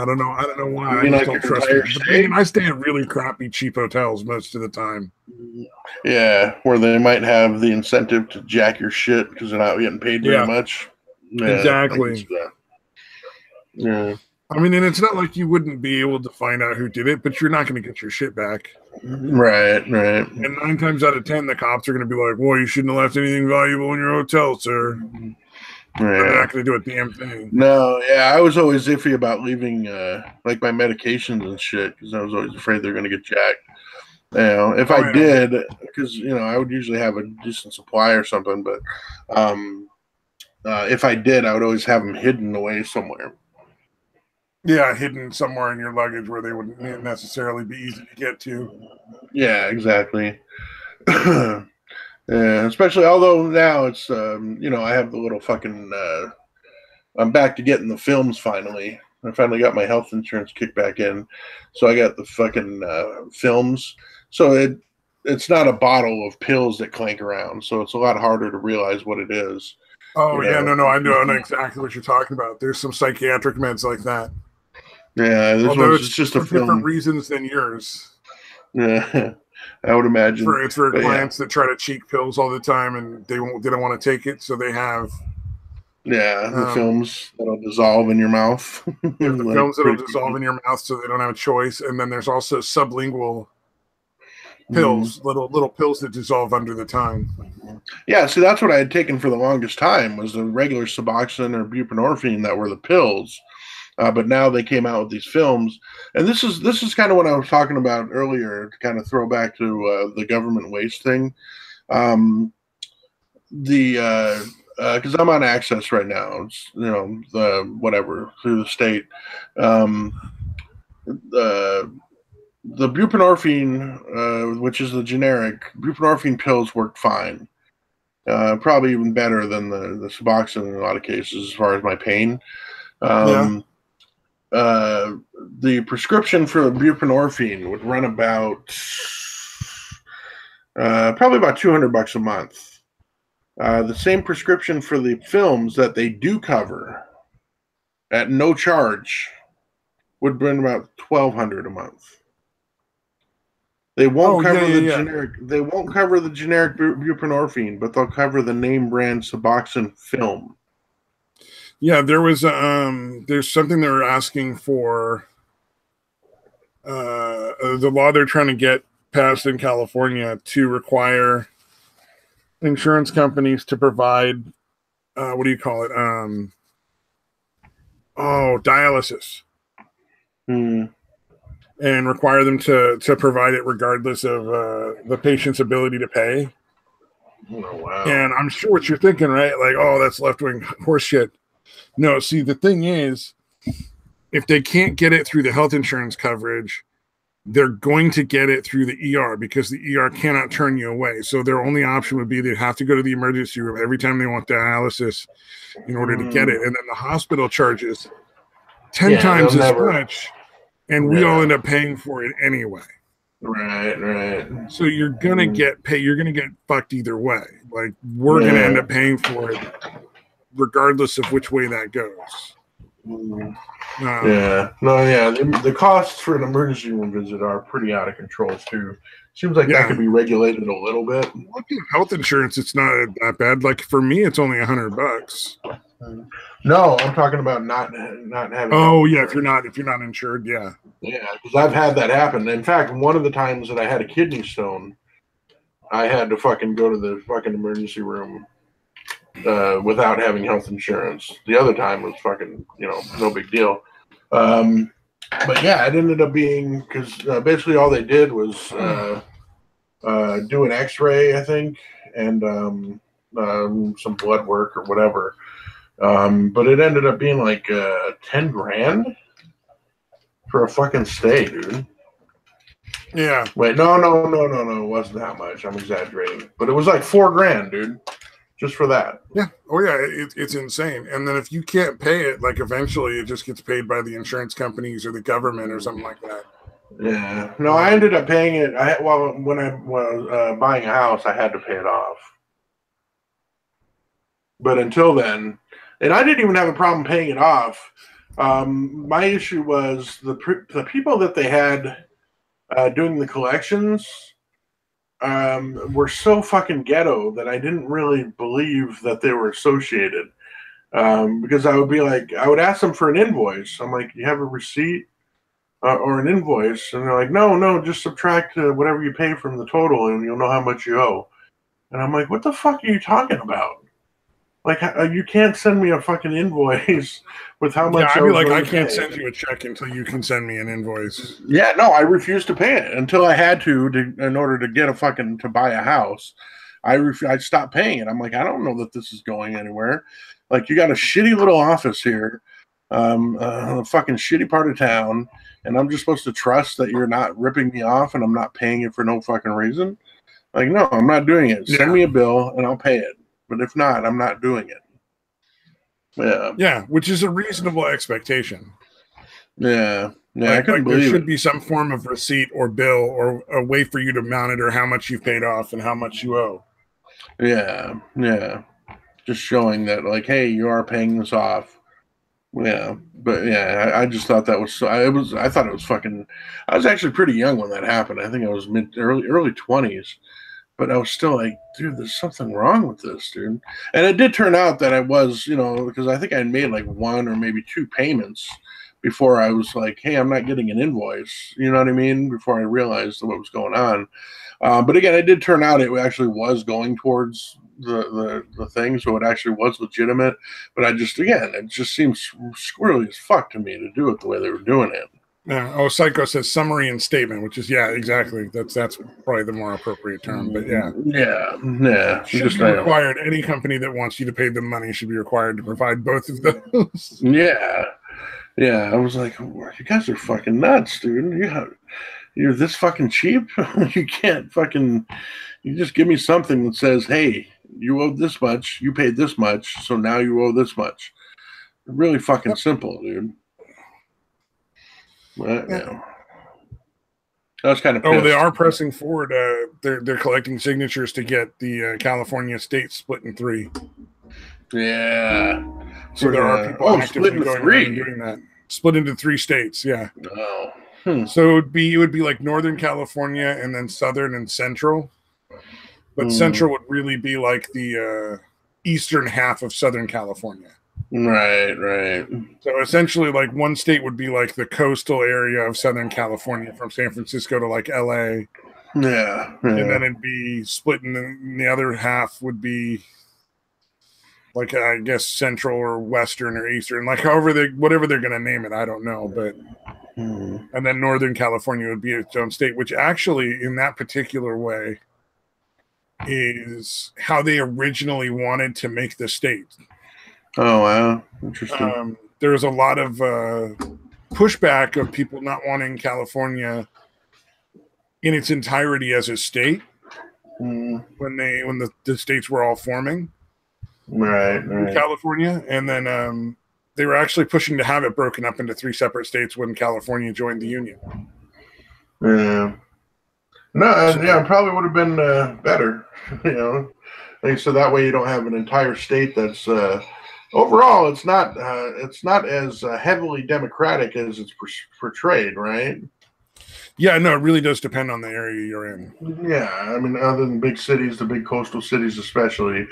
don't know why. I just don't trust them. I stay at really crappy, cheap hotels most of the time. Yeah, where they might have the incentive to jack your shit because they're not getting paid very much. Yeah, exactly. Yeah. I mean, and it's not like you wouldn't be able to find out who did it, but you're not going to get your shit back. Right. And 9 times out of 10, the cops are going to be like, well, you shouldn't have left anything valuable in your hotel, sir. They're not going to do a damn thing. No, yeah, I was always iffy about leaving like my medications and shit because I was always afraid they're going to get jacked. You know, if I did, because I would usually have a decent supply or something, but if I did, I would always have them hidden away somewhere. Yeah, hidden somewhere in your luggage where they wouldn't necessarily be easy to get to. Yeah, exactly. Yeah, especially although now it's I have the little fucking I'm back to getting the films finally. I finally got my health insurance kicked back in, so I got the fucking films. So it's not a bottle of pills that clank around, so it's a lot harder to realize what it is. Oh yeah, no, I know exactly what you're talking about. There's some psychiatric meds like that. Yeah, although it's just for different reasons than yours. Yeah. I would imagine it's for clients that try to cheat pills all the time and they don't want to take it, so they have the films that'll dissolve in your mouth. The films that'll dissolve in your mouth, so they don't have a choice. And then there's also sublingual pills, little pills that dissolve under the tongue. Yeah, see, that's what I had taken for the longest time was the regular Suboxone or buprenorphine that were the pills. But now they came out with these films, and this is kind of what I was talking about earlier to kind of throw back to the government waste thing. Because I'm on Access right now, it's, the whatever through the state. The buprenorphine, which is the generic buprenorphine pills, worked fine. Probably even better than the Suboxone in a lot of cases as far as my pain. The prescription for buprenorphine would run about probably about $200 a month. The same prescription for the films that they do cover at no charge would run about $1,200 a month. They won't cover the generic. They won't cover the generic buprenorphine, but they'll cover the name brand Suboxone film. Yeah, there was there's something they were asking for. The law they're trying to get passed in California to require insurance companies to provide what do you call it? Dialysis. And require them to provide it regardless of the patient's ability to pay. Oh, wow. And I'm sure what you're thinking, right? Like, oh, that's left-wing horseshit. No, see, the thing is, if they can't get it through the health insurance coverage, they're going to get it through the ER because the ER cannot turn you away. So their only option would be they'd have to go to the emergency room every time they want dialysis in order to get it. And then the hospital charges 10 times as much, and we all end up paying for it anyway. Right. So you're gonna get paid. You're gonna get fucked either way. Like we're gonna end up paying for it, regardless of which way that goes. Yeah, no, yeah. The costs for an emergency room visit are pretty out of control too. Seems like that could be regulated a little bit. Looking at health insurance, it's not that bad. Like for me, it's only $100. No, I'm talking about not having. Oh yeah, if you're not insured, yeah. Yeah, because I've had that happen. In fact, one of the times that I had a kidney stone, I had to fucking go to the fucking emergency room without having health insurance. The other time was fucking, no big deal. But yeah, it ended up being because basically all they did was do an X-ray, I think, and some blood work or whatever. But it ended up being like $10,000 for a fucking stay, dude. Yeah. Wait, no. It wasn't that much. I'm exaggerating, but it was like $4,000, dude, just for that. Yeah. Oh yeah, it's insane. And then if you can't pay it, like eventually it just gets paid by the insurance companies or the government or something like that. Yeah. No, I ended up paying it. When I was buying a house, I had to pay it off. But until then, and I didn't even have a problem paying it off. My issue was the people that they had doing the collections were so fucking ghetto that I didn't really believe that they were associated. Because I would ask them for an invoice. I'm like, you have a receipt or an invoice? And they're like, no, just subtract whatever you pay from the total and you'll know how much you owe. And I'm like, what the fuck are you talking about? Like, you can't send me a fucking invoice with how much. Yeah, I'd be like, I can't send you a check until you can send me an invoice. Yeah, no, I refused to pay it until I had to in order to get to buy a house. I stopped paying it. I'm like, I don't know that this is going anywhere. Like, you got a shitty little office here, a fucking shitty part of town, and I'm just supposed to trust that you're not ripping me off and I'm not paying it for no fucking reason. Like, no, I'm not doing it. Send me a bill and I'll pay it. But if not, I'm not doing it. Yeah. Yeah, which is a reasonable expectation. Yeah. Yeah, I couldn't believe there should be some form of receipt or bill or a way for you to monitor how much you've paid off and how much you owe. Yeah. Yeah. Just showing that, like, hey, you are paying this off. Yeah. But yeah, I just thought that was I thought it was fucking. I was actually pretty young when that happened. I think I was early 20s. But I was still like, dude, there's something wrong with this, dude. And it did turn out that I was, because I think I made like one or maybe two payments before I was like, hey, I'm not getting an invoice. You know what I mean? Before I realized what was going on. But again, it did turn out it actually was going towards the thing. So it actually was legitimate. But it just seems squirrely as fuck to me to do it the way they were doing it. Yeah. Psycho says summary and statement, which is exactly. That's probably the more appropriate term. But yeah. Should be required. Any company that wants you to pay them money should be required to provide both of those. Yeah. I was like, you guys are fucking nuts, dude. You're this fucking cheap. You can't fucking. You just give me something that says, hey, you owe this much, you paid this much, so now you owe this much. Really fucking simple, dude. But, yeah. I was kind of pissed. They are pressing forward. They're collecting signatures to get the California state split in 3. Yeah. So there are people actively going around and doing that. Split into 3 states, yeah. Oh. So it would be like Northern California and then Southern and Central. But Central would really be like the eastern half of Southern California. Right. So essentially, like one state would be like the coastal area of Southern California from San Francisco to like LA. Yeah. And then it'd be split, and the other half would be like, I guess, central or western or eastern, like whatever they're going to name it. I don't know. But and then Northern California would be its own state, which actually in that particular way is how they originally wanted to make the state. Oh, wow. Interesting. There was a lot of pushback of people not wanting California in its entirety as a state when the states were all forming. Right. In California. And then they were actually pushing to have it broken up into 3 separate states when California joined the Union. Yeah. No, it probably would have been better, so that way you don't have an entire state that's overall, it's not as heavily democratic as it's portrayed, right? Yeah, no, it really does depend on the area you're in. Yeah, I mean, other than big cities, the big coastal cities especially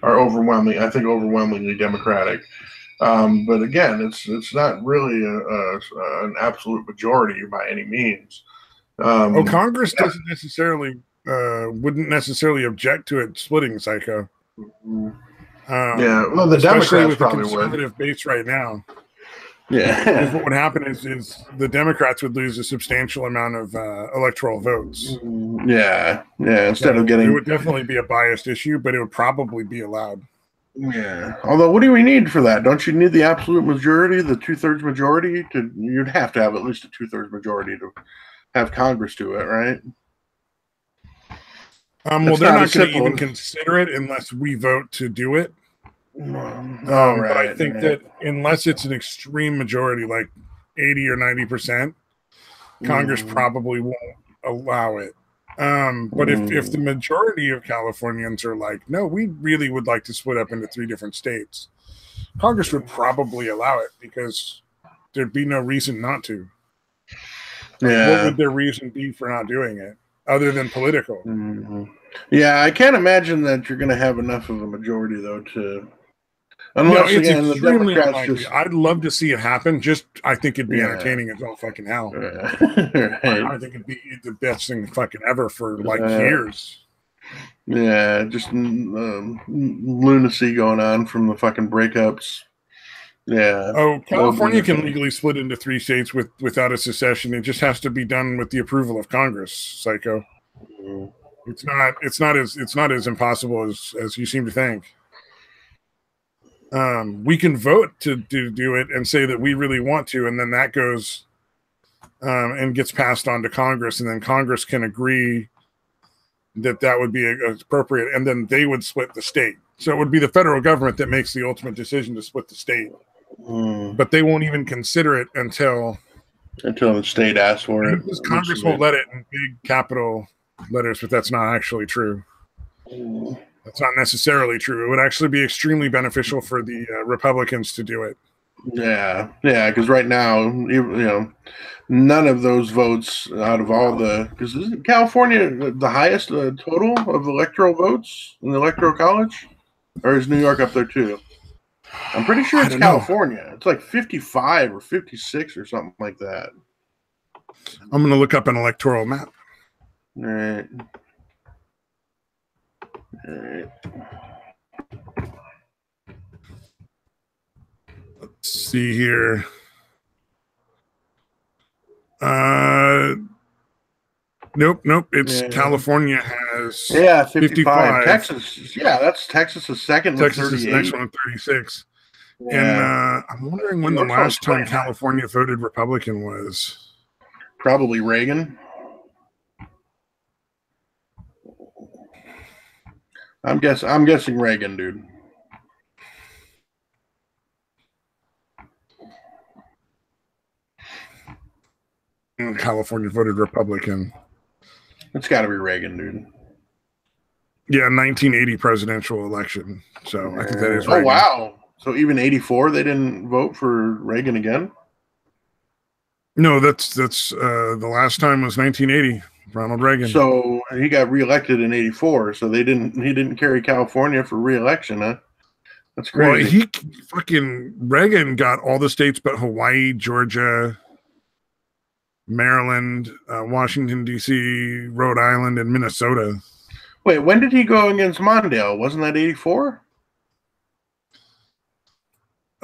are overwhelmingly democratic. But again, it's not really an absolute majority by any means. Congress doesn't necessarily wouldn't necessarily object to it splitting, Psycho. Yeah, well, the Democrats with probably the conservative base right now. Yeah, what would happen is the Democrats would lose a substantial amount of electoral votes. Yeah. Instead of getting, it would definitely be a biased issue, but it would probably be allowed. Yeah. Although, what do we need for that? Don't you need the absolute majority, the 2/3 majority? You'd have to have at least a 2/3 majority to have Congress do it, right? Well, they're not going to even consider it unless we vote to do it. Right. But I think that unless it's an extreme majority, like 80 or 90%, Congress probably won't allow it. But if the majority of Californians are like, no, we really would like to split up into 3 different states, Congress would probably allow it because there'd be no reason not to. What would their reason be for not doing it other than political? Yeah, I can't imagine that you're going to have enough of a majority, though, to... Unless, it's again, extremely unlikely. I'd love to see it happen. I think it'd be entertaining as all fucking hell. Right. I think it'd be the best thing fucking ever for years. Yeah, just lunacy going on from the fucking breakups. Yeah. Oh, California can legally split into 3 states without a secession. It just has to be done with the approval of Congress, Psycho. It's not as impossible as you seem to think. We can vote to do it and say that we really want to, and then that goes and gets passed on to Congress, and then Congress can agree that would be appropriate, and then they would split the state. So it would be the federal government that makes the ultimate decision to split the state. But they won't even consider it until the state asks for it. Congress won't let it in big capital letters, but that's not actually true. That's not necessarily true. It would actually be extremely beneficial for the Republicans to do it. Yeah, because right now, none of those votes out of all because isn't California the highest total of electoral votes in the Electoral College? Or is New York up there too? I'm pretty sure it's California. It's like 55 or 56 or something like that. I'm going to look up an electoral map. All right. Let's see here. Nope. It's California has 55. Texas, that's Texas' second. Texas is the next one, 36. Yeah. And I'm wondering when the last time California voted Republican was. Probably Reagan. I'm guessing Reagan, dude. California voted Republican. It's got to be Reagan, dude. Yeah, 1980 presidential election. So I think that is Reagan. Oh, wow. So even 84, they didn't vote for Reagan again? No, that's the last time was 1980. Ronald Reagan. So he got reelected in 84. So he didn't carry California for reelection, huh? That's crazy. Well, Reagan got all the states but Hawaii, Georgia, Maryland, Washington, D.C., Rhode Island, and Minnesota. Wait, when did he go against Mondale? Wasn't that 84?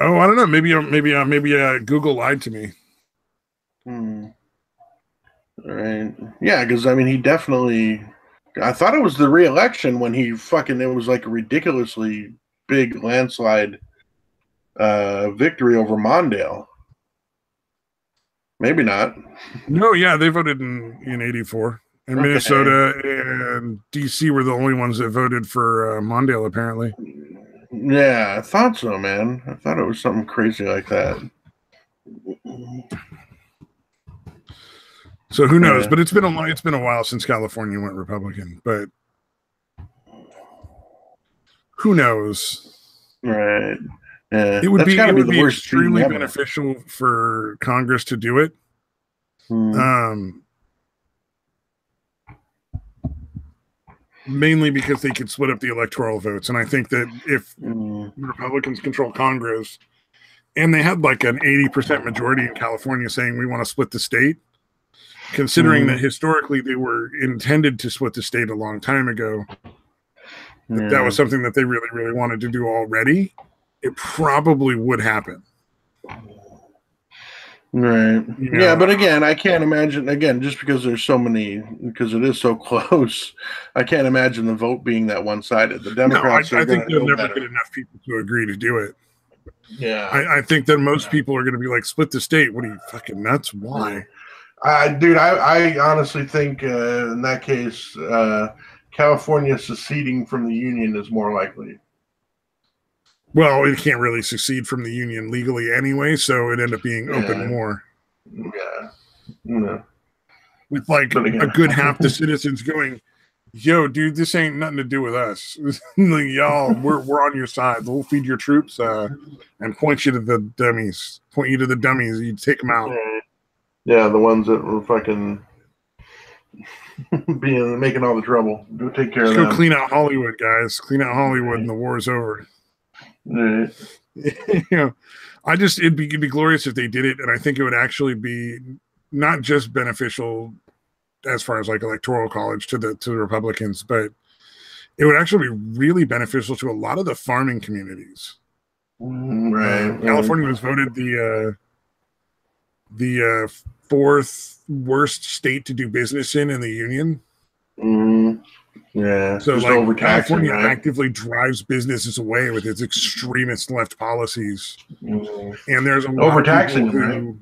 Oh, I don't know. Maybe Google lied to me. All right. Yeah, because he definitely. I thought it was the re-election when it was like a ridiculously big landslide victory over Mondale. Maybe not. No, yeah, they voted in 84. And Minnesota and D.C. were the only ones that voted for Mondale, apparently. Yeah, I thought so, man. I thought it was something crazy like that. So who knows? But it's been a while since California went Republican. But who knows? Right. It would be extremely beneficial for Congress to do it. Mainly because they could split up the electoral votes. And I think that if Republicans control Congress and they had like an 80% majority in California saying we want to split the state, considering that historically they were intended to split the state a long time ago, that was something that they really, really wanted to do already, it probably would happen. Right. You know? Yeah, but again, I can't imagine, just because there's so many, because it is so close, I can't imagine the vote being that one-sided. The Democrats I think they'll never get enough people to agree to do it. Yeah. I think that most people are going to be like, split the state. What are you, fucking nuts? Why? Dude, I honestly think in that case, California seceding from the Union is more likely. Well, it can't really secede from the Union legally anyway, so it ended up being open more. Yeah. With like a good half the citizens going, yo, dude, this ain't nothing to do with us. Like, y'all, we're on your side. We'll feed your troops and point you to the dummies. Point you to the dummies. You take them out. Yeah, the ones that were fucking making all the trouble. Go take care of them. Go clean out Hollywood, guys. Clean out Hollywood, and the war is over. Right. You know, it'd be glorious if they did it, and I think it would actually be not just beneficial as far as like electoral college to the Republicans, but it would actually be really beneficial to a lot of the farming communities. Right. California was voted the fourth worst state to do business in the union. Yeah. So like California actively drives businesses away with its extremist left policies. And there's a lot overtaxing, of people who,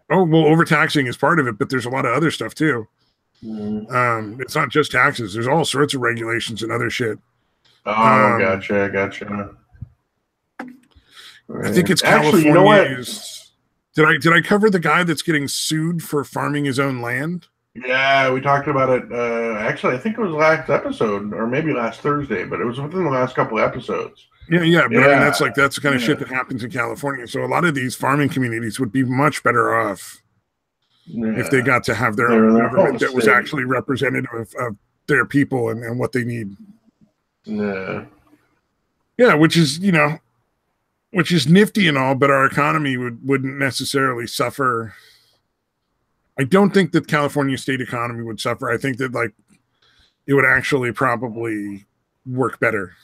oh, well, overtaxing is part of it, but there's a lot of other stuff too. It's not just taxes. There's all sorts of regulations and other shit. Oh, gotcha. I think it's California. You know what? Did I cover the guy that's getting sued for farming his own land? Yeah, we talked about it. Actually, I think it was last episode or maybe last Thursday, but it was within the last couple of episodes. Yeah. But I mean, that's the kind of shit that happens in California. So a lot of these farming communities would be much better off if they got to have their own government that was actually representative of their people and what they need. Yeah. Yeah, which is nifty and all, but our economy wouldn't necessarily suffer. I don't think that California state economy would suffer. I think that like it would actually probably work better.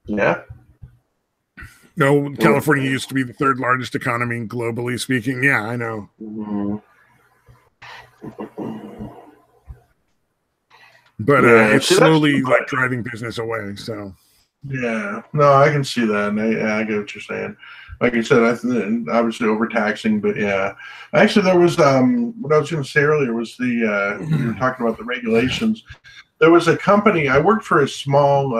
Yeah. No, California used to be the third largest economy globally speaking. Yeah, I know. But it's slowly like driving business away. So yeah, no, I can see that. And I get what you're saying. Like you said, obviously overtaxing, but yeah. Actually, there was what I was going to say earlier was you were talking about the regulations. There was a company I worked for, a small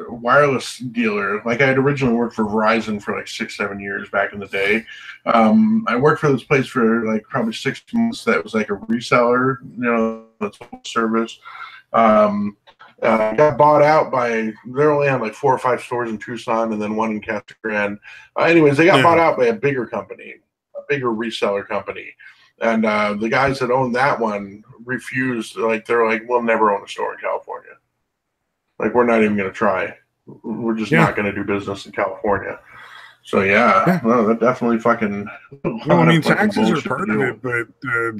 wireless dealer. Like I had originally worked for Verizon for like 6-7 years back in the day. I worked for this place for like probably 6 months. That was like a reseller, that's service. Got bought out by, they only had like 4 or 5 stores in Tucson and then one in Casa Grande. Anyways, they got bought out by a bigger company, a bigger reseller company. And the guys that owned that one refused. Like, they're like, we'll never own a store in California. Like, we're not even going to try. We're just not going to do business in California. So, no, that definitely fucking... Well, I mean, taxes are part of it, but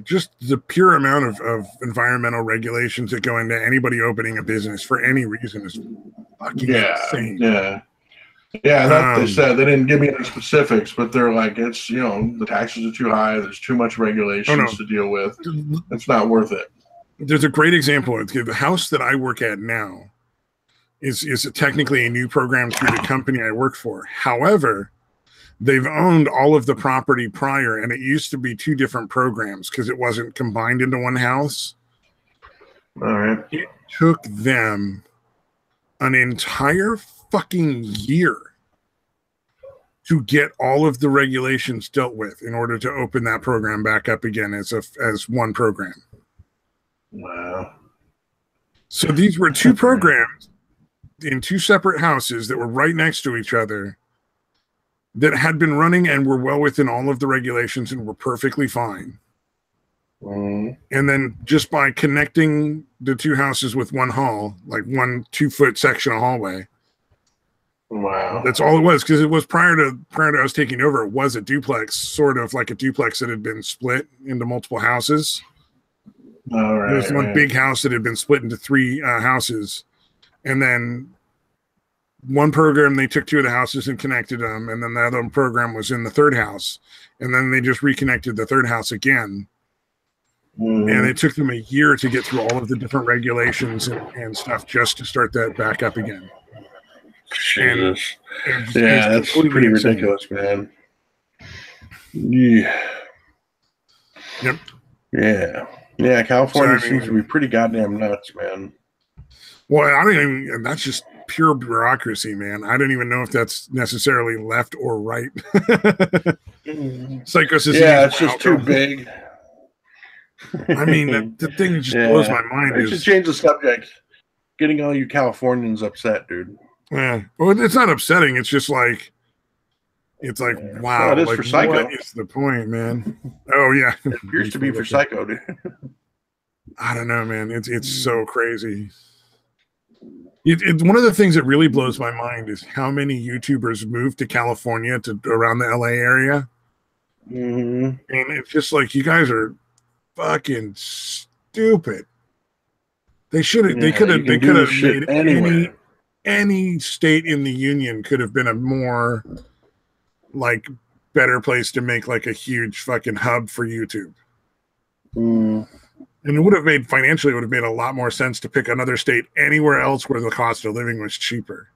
just the pure amount of environmental regulations that go into anybody opening a business for any reason is fucking insane. Yeah, that they said. They didn't give me any specifics, but they're like, it's, the taxes are too high. There's too much regulations to deal with. It's not worth it. There's a great example. The house that I work at now is technically a new program through the company I work for. However, they've owned all of the property prior, and it used to be 2 different programs because it wasn't combined into one house. All right. It took them an entire fucking year to get all of the regulations dealt with in order to open that program back up again as one program. Wow. So these were two programs in two separate houses that were right next to each other that had been running and were well within all of the regulations and were perfectly fine. And then just by connecting the two houses with one hall, like 1 2-foot section of hallway. Wow. That's all it was, because it was prior to us taking over, it was a duplex, sort of like a duplex that had been split into multiple houses. All right. There was one big house that had been split into 3 houses. And then one program, they took 2 of the houses and connected them. And then the other program was in the 3rd house. And then they just reconnected the 3rd house again. And it took them a year to get through all of the different regulations and stuff just to start that back up again. Jesus. Yeah, that's pretty ridiculous, man. Yeah. Yep. Yeah, California seems to be pretty goddamn nuts, man. Well, I don't even, that's just pure bureaucracy, man. I don't even know if that's necessarily left or right. Psychosis. Yeah, it's just too big. I mean, the thing just blows my mind. I should change the subject. Getting all you Californians upset, dude. Yeah. Well, it's not upsetting. It's just like, wow. Well, it is like, for Psycho. What is the point, man? Oh, yeah. It appears to be for Psycho, dude. I don't know, man. It's so crazy. One of the things that really blows my mind is how many YouTubers moved to California to around the LA area. And it's just like, you guys are fucking stupid. They should have. They could have made any state in the union could have been a more like better place to make like a huge fucking hub for YouTube. And it would have made financially, it would have made a lot more sense to pick another state anywhere else where the cost of living was cheaper.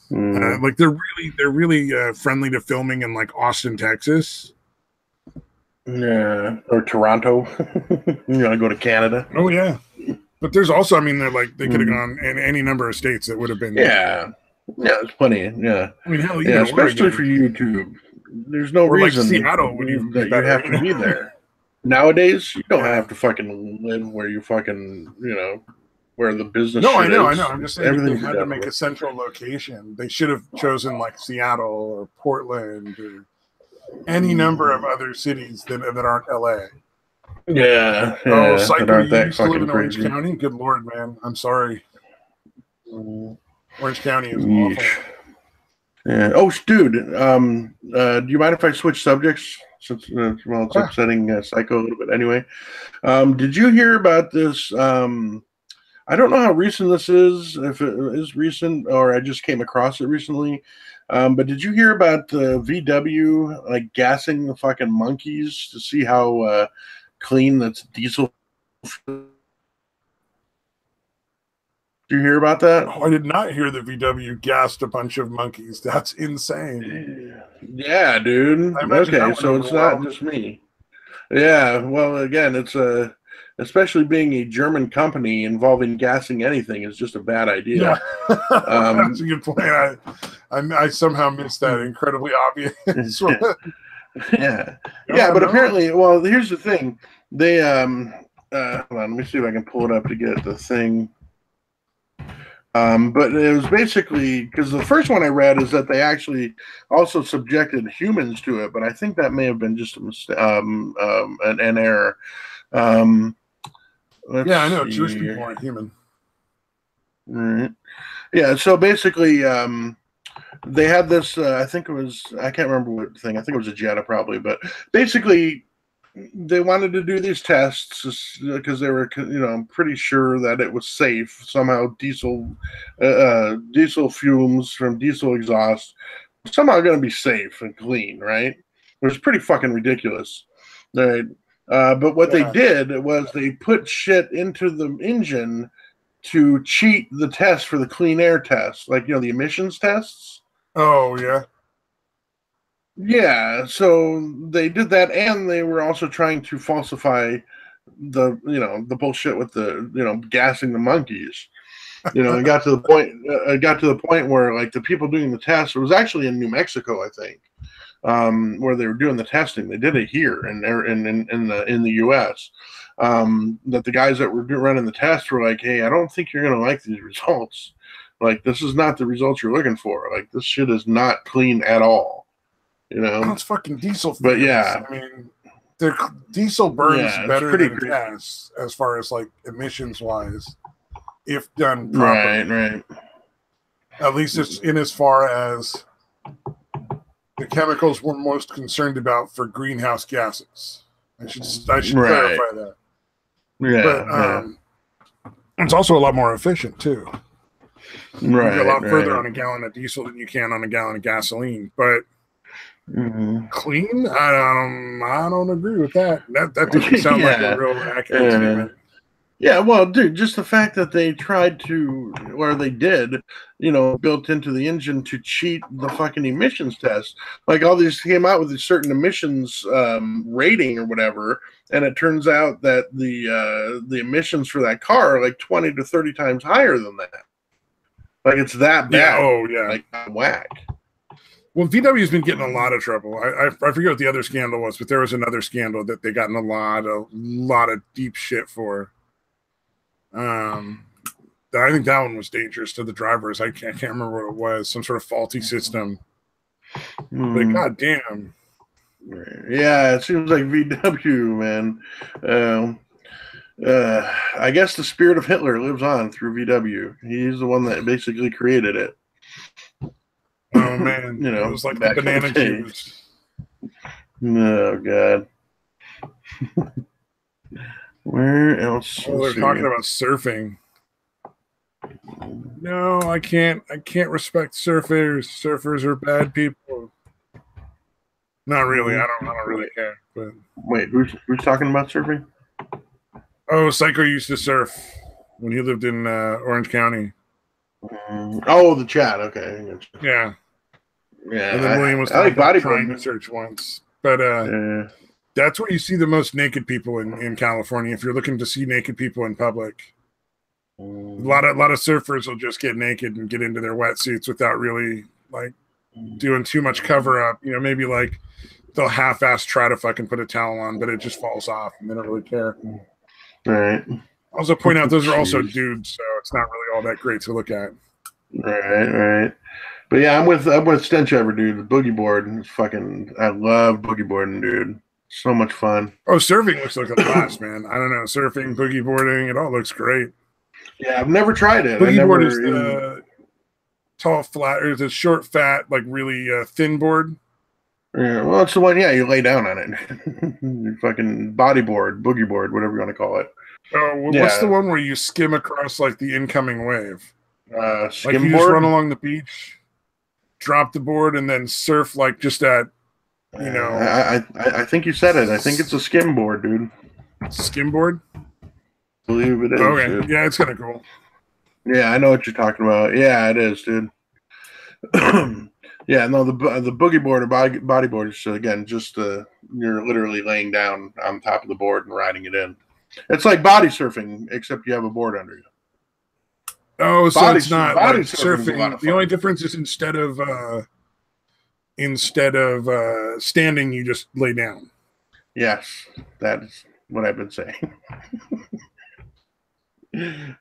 Like they're really friendly to filming in like Austin, Texas. Yeah, or Toronto. You gotta go to Canada. Oh yeah, but there's also, I mean, they're like they could have gone in any number of states that would have been. Yeah, there's plenty. Yeah, I mean, hell, especially for YouTube. There's no reason like Seattle that you have to be there. Nowadays, you don't have to fucking live where you fucking, where the business. No, I know. I'm just saying they had to make a central location. They should have chosen like Seattle or Portland or any number of other cities that aren't LA. Yeah. Oh, Psycho, you used to live in Orange County? Good Lord, man. I'm sorry. Orange County is awful. Yeah. Oh, dude. Do you mind if I switch subjects? Since it's upsetting Psycho a little bit anyway. Did you hear about this? I don't know how recent this is, if it is recent or I just came across it recently. But did you hear about the VW like gassing the fucking monkeys to see how clean that's diesel? Did you hear about that? Oh, I did not hear that VW gassed a bunch of monkeys. That's insane. Yeah, dude. Okay, so it's not just me. Yeah, well, again, it's especially being a German company involving gassing anything is just a bad idea. Yeah. That's a good point. I somehow missed that incredibly obvious. Yeah, but apparently, well, here's the thing. They hold on, let me see if I can pull it up to get the thing. But it was basically because the first one I read is that they actually also subjected humans to it, but I think that may have been just a mistake, an error. Yeah, I know. Jewish people aren't human. Right. Yeah, so basically, they had this. I think it was. I can't remember what thing. I think it was a Jetta, probably. But basically, they wanted to do these tests because they were, pretty sure that it was safe. Somehow, diesel fumes from diesel exhaust somehow going to be safe and clean, right? Which is pretty fucking ridiculous, right? But what they did was they put shit into the engine to cheat the test for the clean air test, like the emissions tests. Oh yeah. Yeah, so they did that, and they were also trying to falsify the bullshit with the gassing the monkeys. It got to the point where like the people doing the test, it was actually in New Mexico, I think. where they were doing the testing. They did it here in the U.S. That the guys that were running the tests were like, "Hey, I don't think you're going to like these results. Like, this is not the results you're looking for. Like, this shit is not clean at all." Oh, it's fucking diesel. But yeah, I mean, the diesel burns better than gas as far as like emissions wise, if done properly. Right. At least it's in as far as the chemicals we're most concerned about for greenhouse gases. I should clarify that. Yeah, but it's also a lot more efficient too. Right, you go a lot further on a gallon of diesel than you can on a gallon of gasoline. But clean, I don't agree with that. That doesn't sound like a real accurate statement. Yeah, well, dude, just the fact that they tried to, or they did, built into the engine to cheat the fucking emissions test. Like, all these came out with a certain emissions rating or whatever, and it turns out that the emissions for that car are like 20 to 30 times higher than that. Like, it's that bad. Yeah. Oh, yeah. Like, whack. Well, VW's been getting a lot of trouble. I forget what the other scandal was, but there was another scandal that they got in a lot of deep shit for. I think that one was dangerous to the drivers. I can't remember what it was. Some sort of faulty system. But goddamn. Yeah, it seems like VW, man. I guess the spirit of Hitler lives on through VW. He's the one that basically created it. Oh man, it was like the banana cubes. Oh god. Where else? Oh, they're talking about surfing. No, I can't respect surfers. Surfers are bad people. Not really. I don't really care. But wait, who's talking about surfing? Oh, Psycho used to surf when he lived in Orange County. Oh, the chat. Okay. Yeah. Yeah. And then William was like trying to search once, but that's where you see the most naked people in California. If you're looking to see naked people in public, a lot of surfers will just get naked and get into their wetsuits without really like doing too much cover up. Maybe like they'll half-ass try to fucking put a towel on, but it just falls off and they don't really care. Right. Also point out those are also dudes, so it's not really all that great to look at. Right. But yeah, I'm with Stench Ever, dude. The boogie board is fucking. I love boogie boarding, dude. So much fun. Oh, surfing looks like a blast, man. I don't know, surfing, boogie boarding, it all looks great. Yeah, I've never tried it. Boogie board is the tall, flat, or is it short, fat, like really thin board? Yeah, well, it's the one. Yeah, you lay down on it. Fucking bodyboard, boogie board, whatever you want to call it. Oh, well, what's the one where you skim across like the incoming wave? Skim like you board? Just run along the beach, drop the board, and then surf like just at, I think you said it. I think it's a skim board, dude. Skim board? I believe it is. Okay, dude. Yeah, it's kind of cool. Yeah, I know what you're talking about. Yeah, it is, dude. Yeah, no, the boogie board or bodyboard is again just you're literally laying down on top of the board and riding it in. It's like body surfing, except you have a board under you. Oh, so it's not like surfing. The only difference is instead of standing, you just lay down. Yes, that is what I've been saying.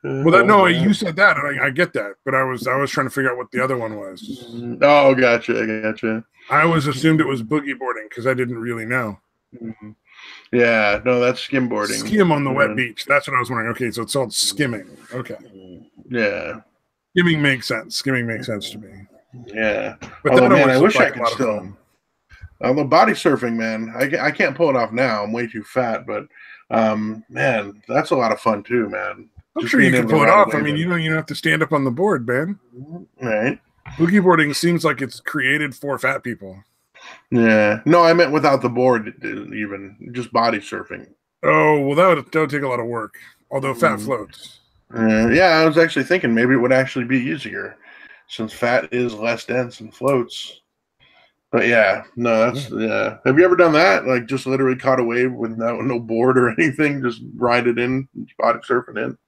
Well, you said that, and I get that, but I was trying to figure out what the other one was. Oh, gotcha. I always assumed it was boogie boarding because I didn't really know. Mm-hmm. Yeah, no, that's skimboarding. Skim on the wet beach. That's what I was wondering. Okay, so it's called skimming. Okay. Yeah. Skimming makes sense. Skimming makes sense to me. Yeah. But that man, I wish I could still. Although body surfing, man, I can't pull it off now. I'm way too fat, but man, that's a lot of fun too, man. I'm sure you can pull it off. I mean, you don't have to stand up on the board, man. Right. Boogie boarding seems like it's created for fat people. Yeah. No, I meant without the board, even just body surfing. Oh, well, that would take a lot of work. Although fat floats. Yeah, I was actually thinking maybe it would actually be easier since fat is less dense and floats. But yeah, no, that's yeah. Have you ever done that? Like just literally caught a wave with no board or anything, just ride it in, body surfing in?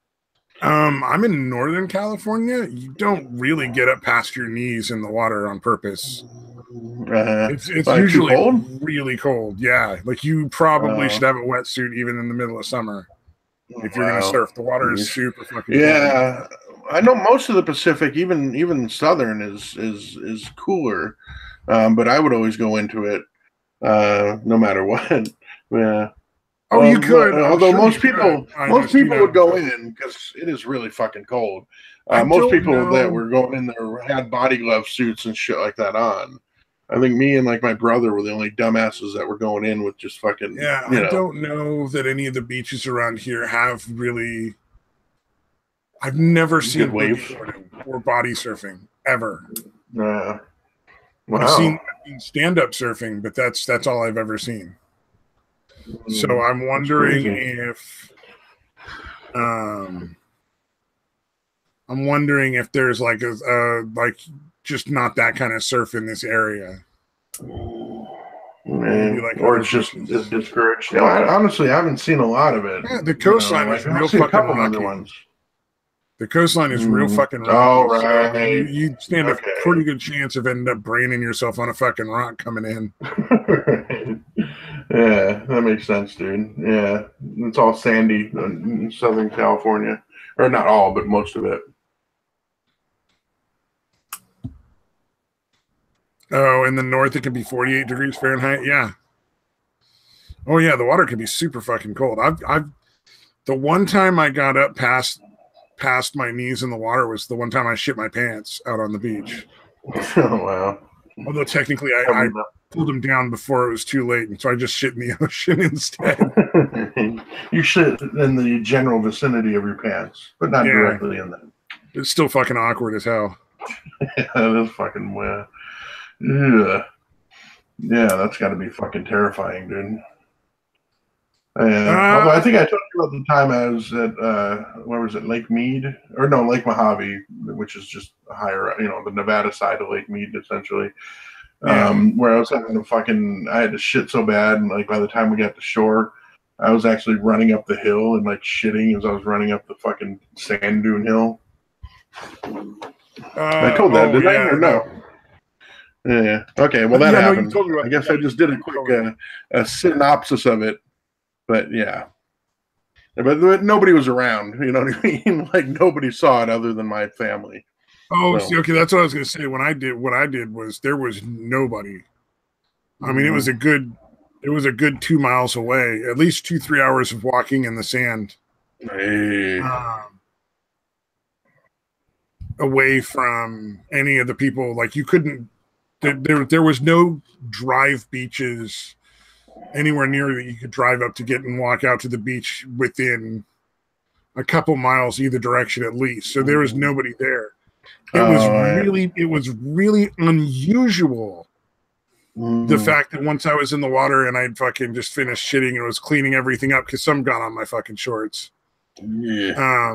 I'm in Northern California. You don't really get up past your knees in the water on purpose. It's usually really cold. Yeah, like you probably should have a wetsuit even in the middle of summer if you're gonna surf. The water is super fucking cold. Yeah, I know most of the Pacific, even southern, is cooler, but I would always go into it no matter what. Yeah. Oh, you could. Although most people would go in because it is really fucking cold. Most people that were going in there had body glove suits and shit like that on. I think me and like my brother were the only dumbasses that were going in with just fucking. Yeah, I don't know that any of the beaches around here have really. I've never seen wakeboarding or body surfing ever. Wow. I've seen stand-up surfing, but that's all I've ever seen. So I'm wondering if there's like a like just not that kind of surf in this area. Like or it's just discouraged. Honestly, I haven't seen a lot of it. Yeah, the coastline is real fucking rocky. The coastline is real fucking rocky. Oh, right. So you stand a pretty good chance of ending up braining yourself on a fucking rock coming in. Yeah, that makes sense, dude. Yeah, it's all sandy in Southern California. Or not all, but most of it. Oh, in the north it can be 48 degrees Fahrenheit. Yeah. Oh yeah, the water can be super fucking cold. I've the one time I got up past my knees in the water was the one time I shit my pants out on the beach. Oh wow. Although technically I pulled them down before it was too late, and so I just shit in the ocean instead. You shit in the general vicinity of your pants, but not directly in them. It's still fucking awkward as hell. Yeah, that is fucking weird. Yeah, that's got to be fucking terrifying, dude. Although I think I told you about the time I was at where was it, Lake Mead, or no, Lake Mojave, which is just higher, the Nevada side of Lake Mead, essentially. Where I was having I had to shit so bad, and like by the time we got to shore, I was actually running up the hill and like shitting as I was running up the fucking sand dune hill. I told that, did I? Or no? Yeah. Okay. Well, that happened. I guess I just did a quick a synopsis of it, but yeah. But nobody was around. You know what I mean? Like nobody saw it other than my family. Oh, so. See, okay. That's what I was going to say. What I did was there was nobody. I mean, it was a good 2 miles away. At least 2-3 hours of walking in the sand. Hey. Away from any of the people. Like you couldn't. There was no drive beaches anywhere near that you could drive up to get and walk out to the beach within a couple miles either direction at least. So there was nobody there. It was really unusual. The fact that once I was in the water and I'd fucking just finished shitting and was cleaning everything up because some got on my fucking shorts. Yeah.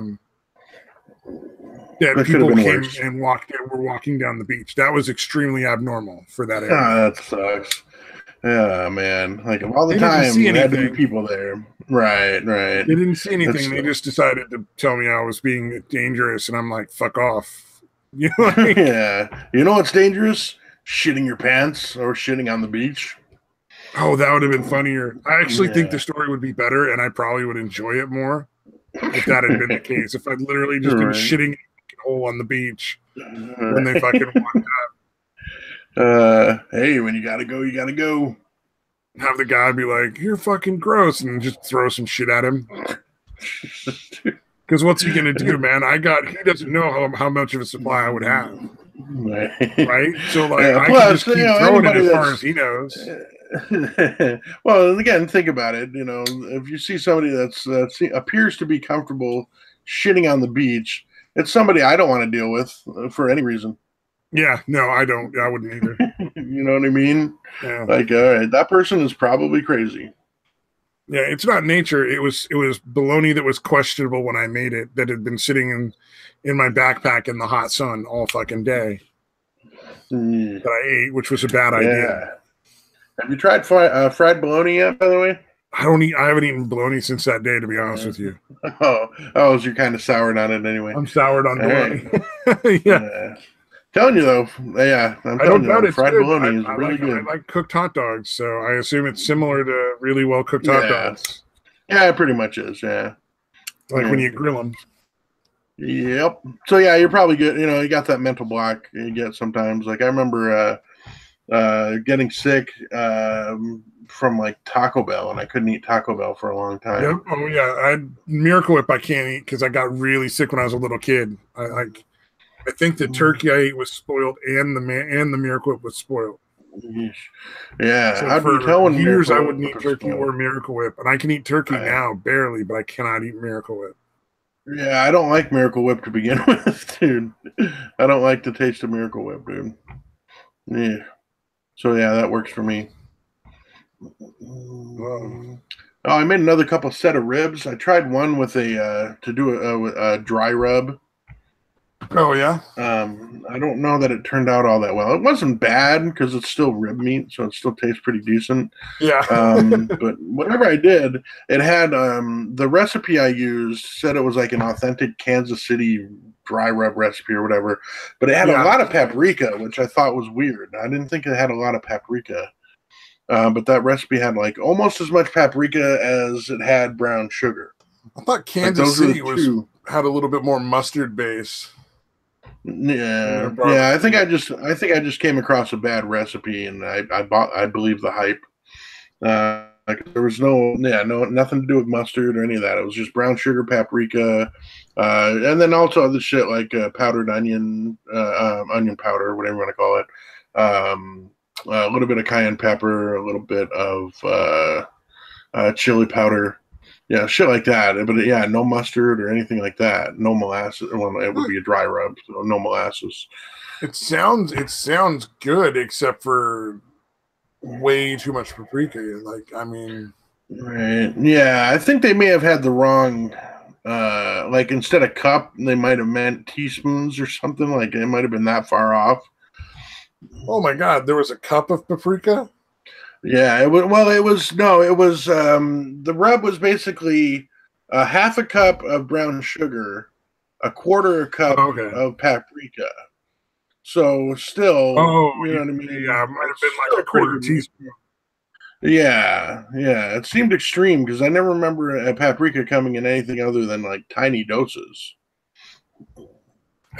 That people came and were walking down the beach. That was extremely abnormal for that area. That sucks. Yeah, man. Like all the time, there had to be people there. Right. They didn't see anything. They just decided to tell me I was being dangerous, and I'm like, fuck off. You know what I mean? Yeah. You know what's dangerous? Shitting your pants or shitting on the beach. Oh, that would have been funnier. I actually think the story would be better, and I probably would enjoy it more if that had been the case. If I'd literally just been shitting hole on the beach when they fucking walked up. Hey, when you gotta go, you gotta go. Have the guy be like, "You're fucking gross," and just throw some shit at him. Because what's he gonna do, man? He doesn't know how much of a supply I would have. Right? So like I can just keep throwing it as far as he knows. Well, again, think about it. If you see somebody that's appears to be comfortable shitting on the beach, it's somebody I don't want to deal with for any reason. Yeah, no, I don't. I wouldn't either. You know what I mean? Yeah. Like, all right, that person is probably crazy. Yeah, it's not nature. It was bologna that was questionable when I made it, that had been sitting in my backpack in the hot sun all fucking day. That I ate, which was a bad idea. Have you tried fried bologna yet, by the way? I haven't eaten bologna since that day, to be honest with you. Oh, so you're kind of soured on it anyway. I'm soured on bologna. Yeah. Telling you though, yeah, I'm telling you, though, fried bologna is really good. I like cooked hot dogs, so I assume it's similar to really well cooked hot dogs. Yeah, it pretty much is. Yeah, when you grill them. Yep. So yeah, you're probably good. You got that mental block you get sometimes. Like I remember getting sick from like Taco Bell, and I couldn't eat Taco Bell for a long time. Yep. Oh yeah, Miracle Whip I can't eat because I got really sick when I was a little kid. I think the turkey I ate was spoiled, and the Miracle Whip was spoiled. Yeah, so I'd be telling years I wouldn't eat turkey or Miracle Whip, and I can eat turkey now barely, but I cannot eat Miracle Whip. Yeah, I don't like Miracle Whip to begin with, dude. I don't like the taste of Miracle Whip, dude. Yeah. So yeah, that works for me. Oh, I made another couple set of ribs. I tried one with to do a dry rub. Oh yeah. I don't know that it turned out all that well. It wasn't bad because it's still rib meat, so it still tastes pretty decent. Yeah. But whatever I did, it had the recipe I used said it was like an authentic Kansas City dry rub recipe or whatever, but it had a lot of paprika, which I thought was weird. I didn't think it had a lot of paprika. But that recipe had like almost as much paprika as it had brown sugar. I thought Kansas City had a little bit more mustard base. Yeah. I think I just came across a bad recipe, and I believe the hype. There was nothing to do with mustard or any of that. It was just brown sugar, paprika, and then also other shit like powdered onion powder, whatever you want to call it. A little bit of cayenne pepper, a little bit of chili powder. Yeah, shit like that. But yeah, no mustard or anything like that. No molasses. Well, it would be a dry rub, so no molasses. It sounds good, except for way too much paprika. Like, I mean, right? Yeah, I think they may have had the wrong. Like instead of cup, they might have meant teaspoons or something. Like it might have been that far off. Oh my God, there was a cup of paprika? Yeah, it was the rub was basically a half a cup of brown sugar, a quarter a cup of paprika. So still, you know what I mean? Yeah, it might have been like a quarter teaspoon. Yeah. It seemed extreme because I never remember a paprika coming in anything other than like tiny doses.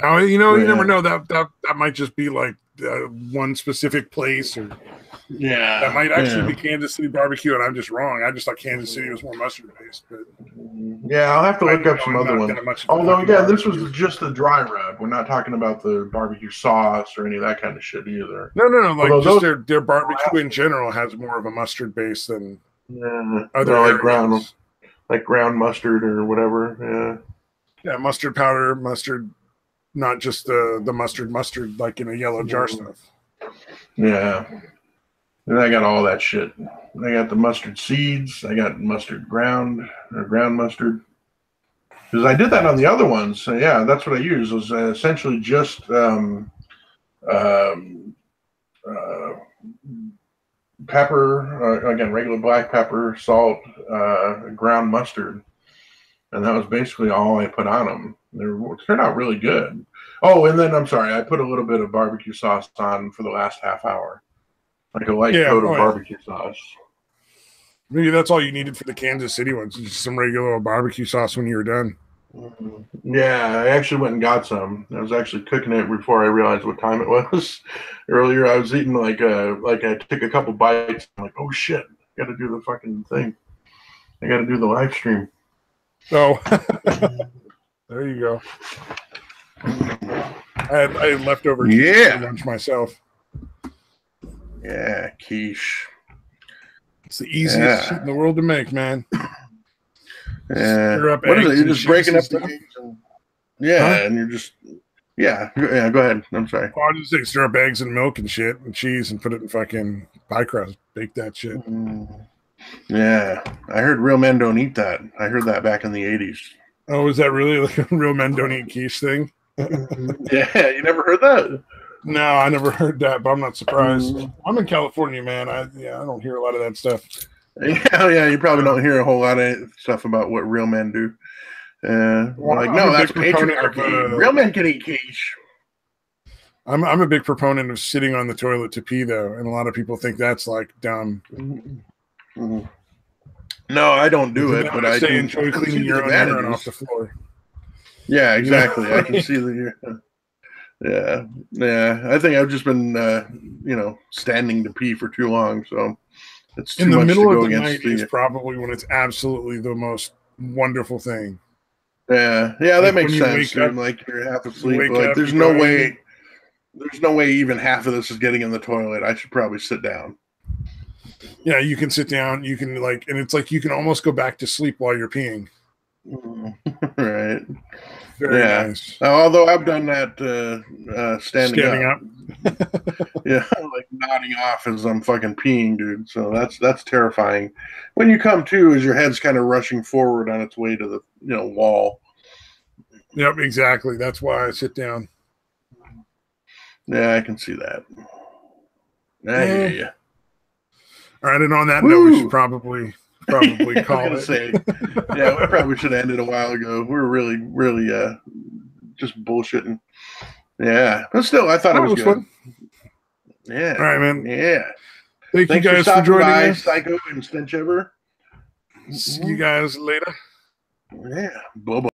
Oh, you never know. That might just be like one specific place, or that might actually be Kansas City barbecue, and I'm just wrong. I just thought Kansas City was more mustard based. But yeah, I'll have to look up some other ones. Although again, this was just the dry rub. We're not talking about the barbecue sauce or any of that kind of shit either. No. Like just their barbecue in general has more of a mustard base than other like ground mustard or whatever. Yeah, mustard powder, mustard. Not just the mustard like in a yellow jar stuff. Yeah. And I got all that shit. I got the mustard seeds. I got mustard ground mustard. Because I did that on the other ones. So yeah, that's what I used. It was essentially just pepper, again, regular black pepper, salt, ground mustard. And that was basically all I put on them. They turned out really good. Oh, and then I'm sorry, I put a little bit of barbecue sauce on for the last half hour, like a light coat of barbecue sauce. Maybe that's all you needed for the Kansas City ones, just some regular barbecue sauce when you were done. Yeah, I actually went and got some. I was actually cooking it before I realized what time it was. Earlier, I was eating like I took a couple bites. I'm like, oh shit, got to do the fucking thing. I got to do the live stream. Oh, there you go. I had leftover quiche for lunch myself. Yeah, quiche. It's the easiest shit in the world to make, man. Yeah. What is it? You're just breaking up the eggs and you're just go ahead. I'm sorry. Well, I just say stir up eggs and milk and shit and cheese and put it in fucking pie crust. Bake that shit. Yeah, I heard real men don't eat that. I heard that back in the 80s. Oh, is that really like a real men don't eat quiche thing? Yeah, you never heard that? No, I never heard that, but I'm not surprised. I'm in California, man. I don't hear a lot of that stuff. Yeah, you probably don't hear a whole lot of stuff about what real men do. Well, like, no, that's patriarchy. Real men can eat quiche. I'm a big proponent of sitting on the toilet to pee, though, and a lot of people think that's like dumb. Mm-hmm. No, I don't do it, but I do enjoy cleaning your own urine off the floor. Yeah, exactly. I can see the. Yeah. I think I've just been, standing to pee for too long, so it's too much to go against. Is probably when it's absolutely the most wonderful thing. Yeah, that makes sense. Like you're half asleep. Like there's no way even half of this is getting in the toilet. I should probably sit down. Yeah, you can sit down. You can and it's like you can almost go back to sleep while you're peeing. Right. Very nice. Although I've done that standing up. Yeah, like nodding off as I'm fucking peeing, dude. So that's terrifying. When you come to, as your head's kind of rushing forward on its way to the wall. Yep, exactly. That's why I sit down. Yeah, I can see that. I hear you. All right, and on that note, we should probably call it. We probably should have ended a while ago. We were really, really just bullshitting. Yeah, but still, I thought it was good. Fun. Yeah. All right, man. Yeah. Thanks you guys for joining us. Psycho and Stench Ever. See you guys later. Yeah. Bye-bye.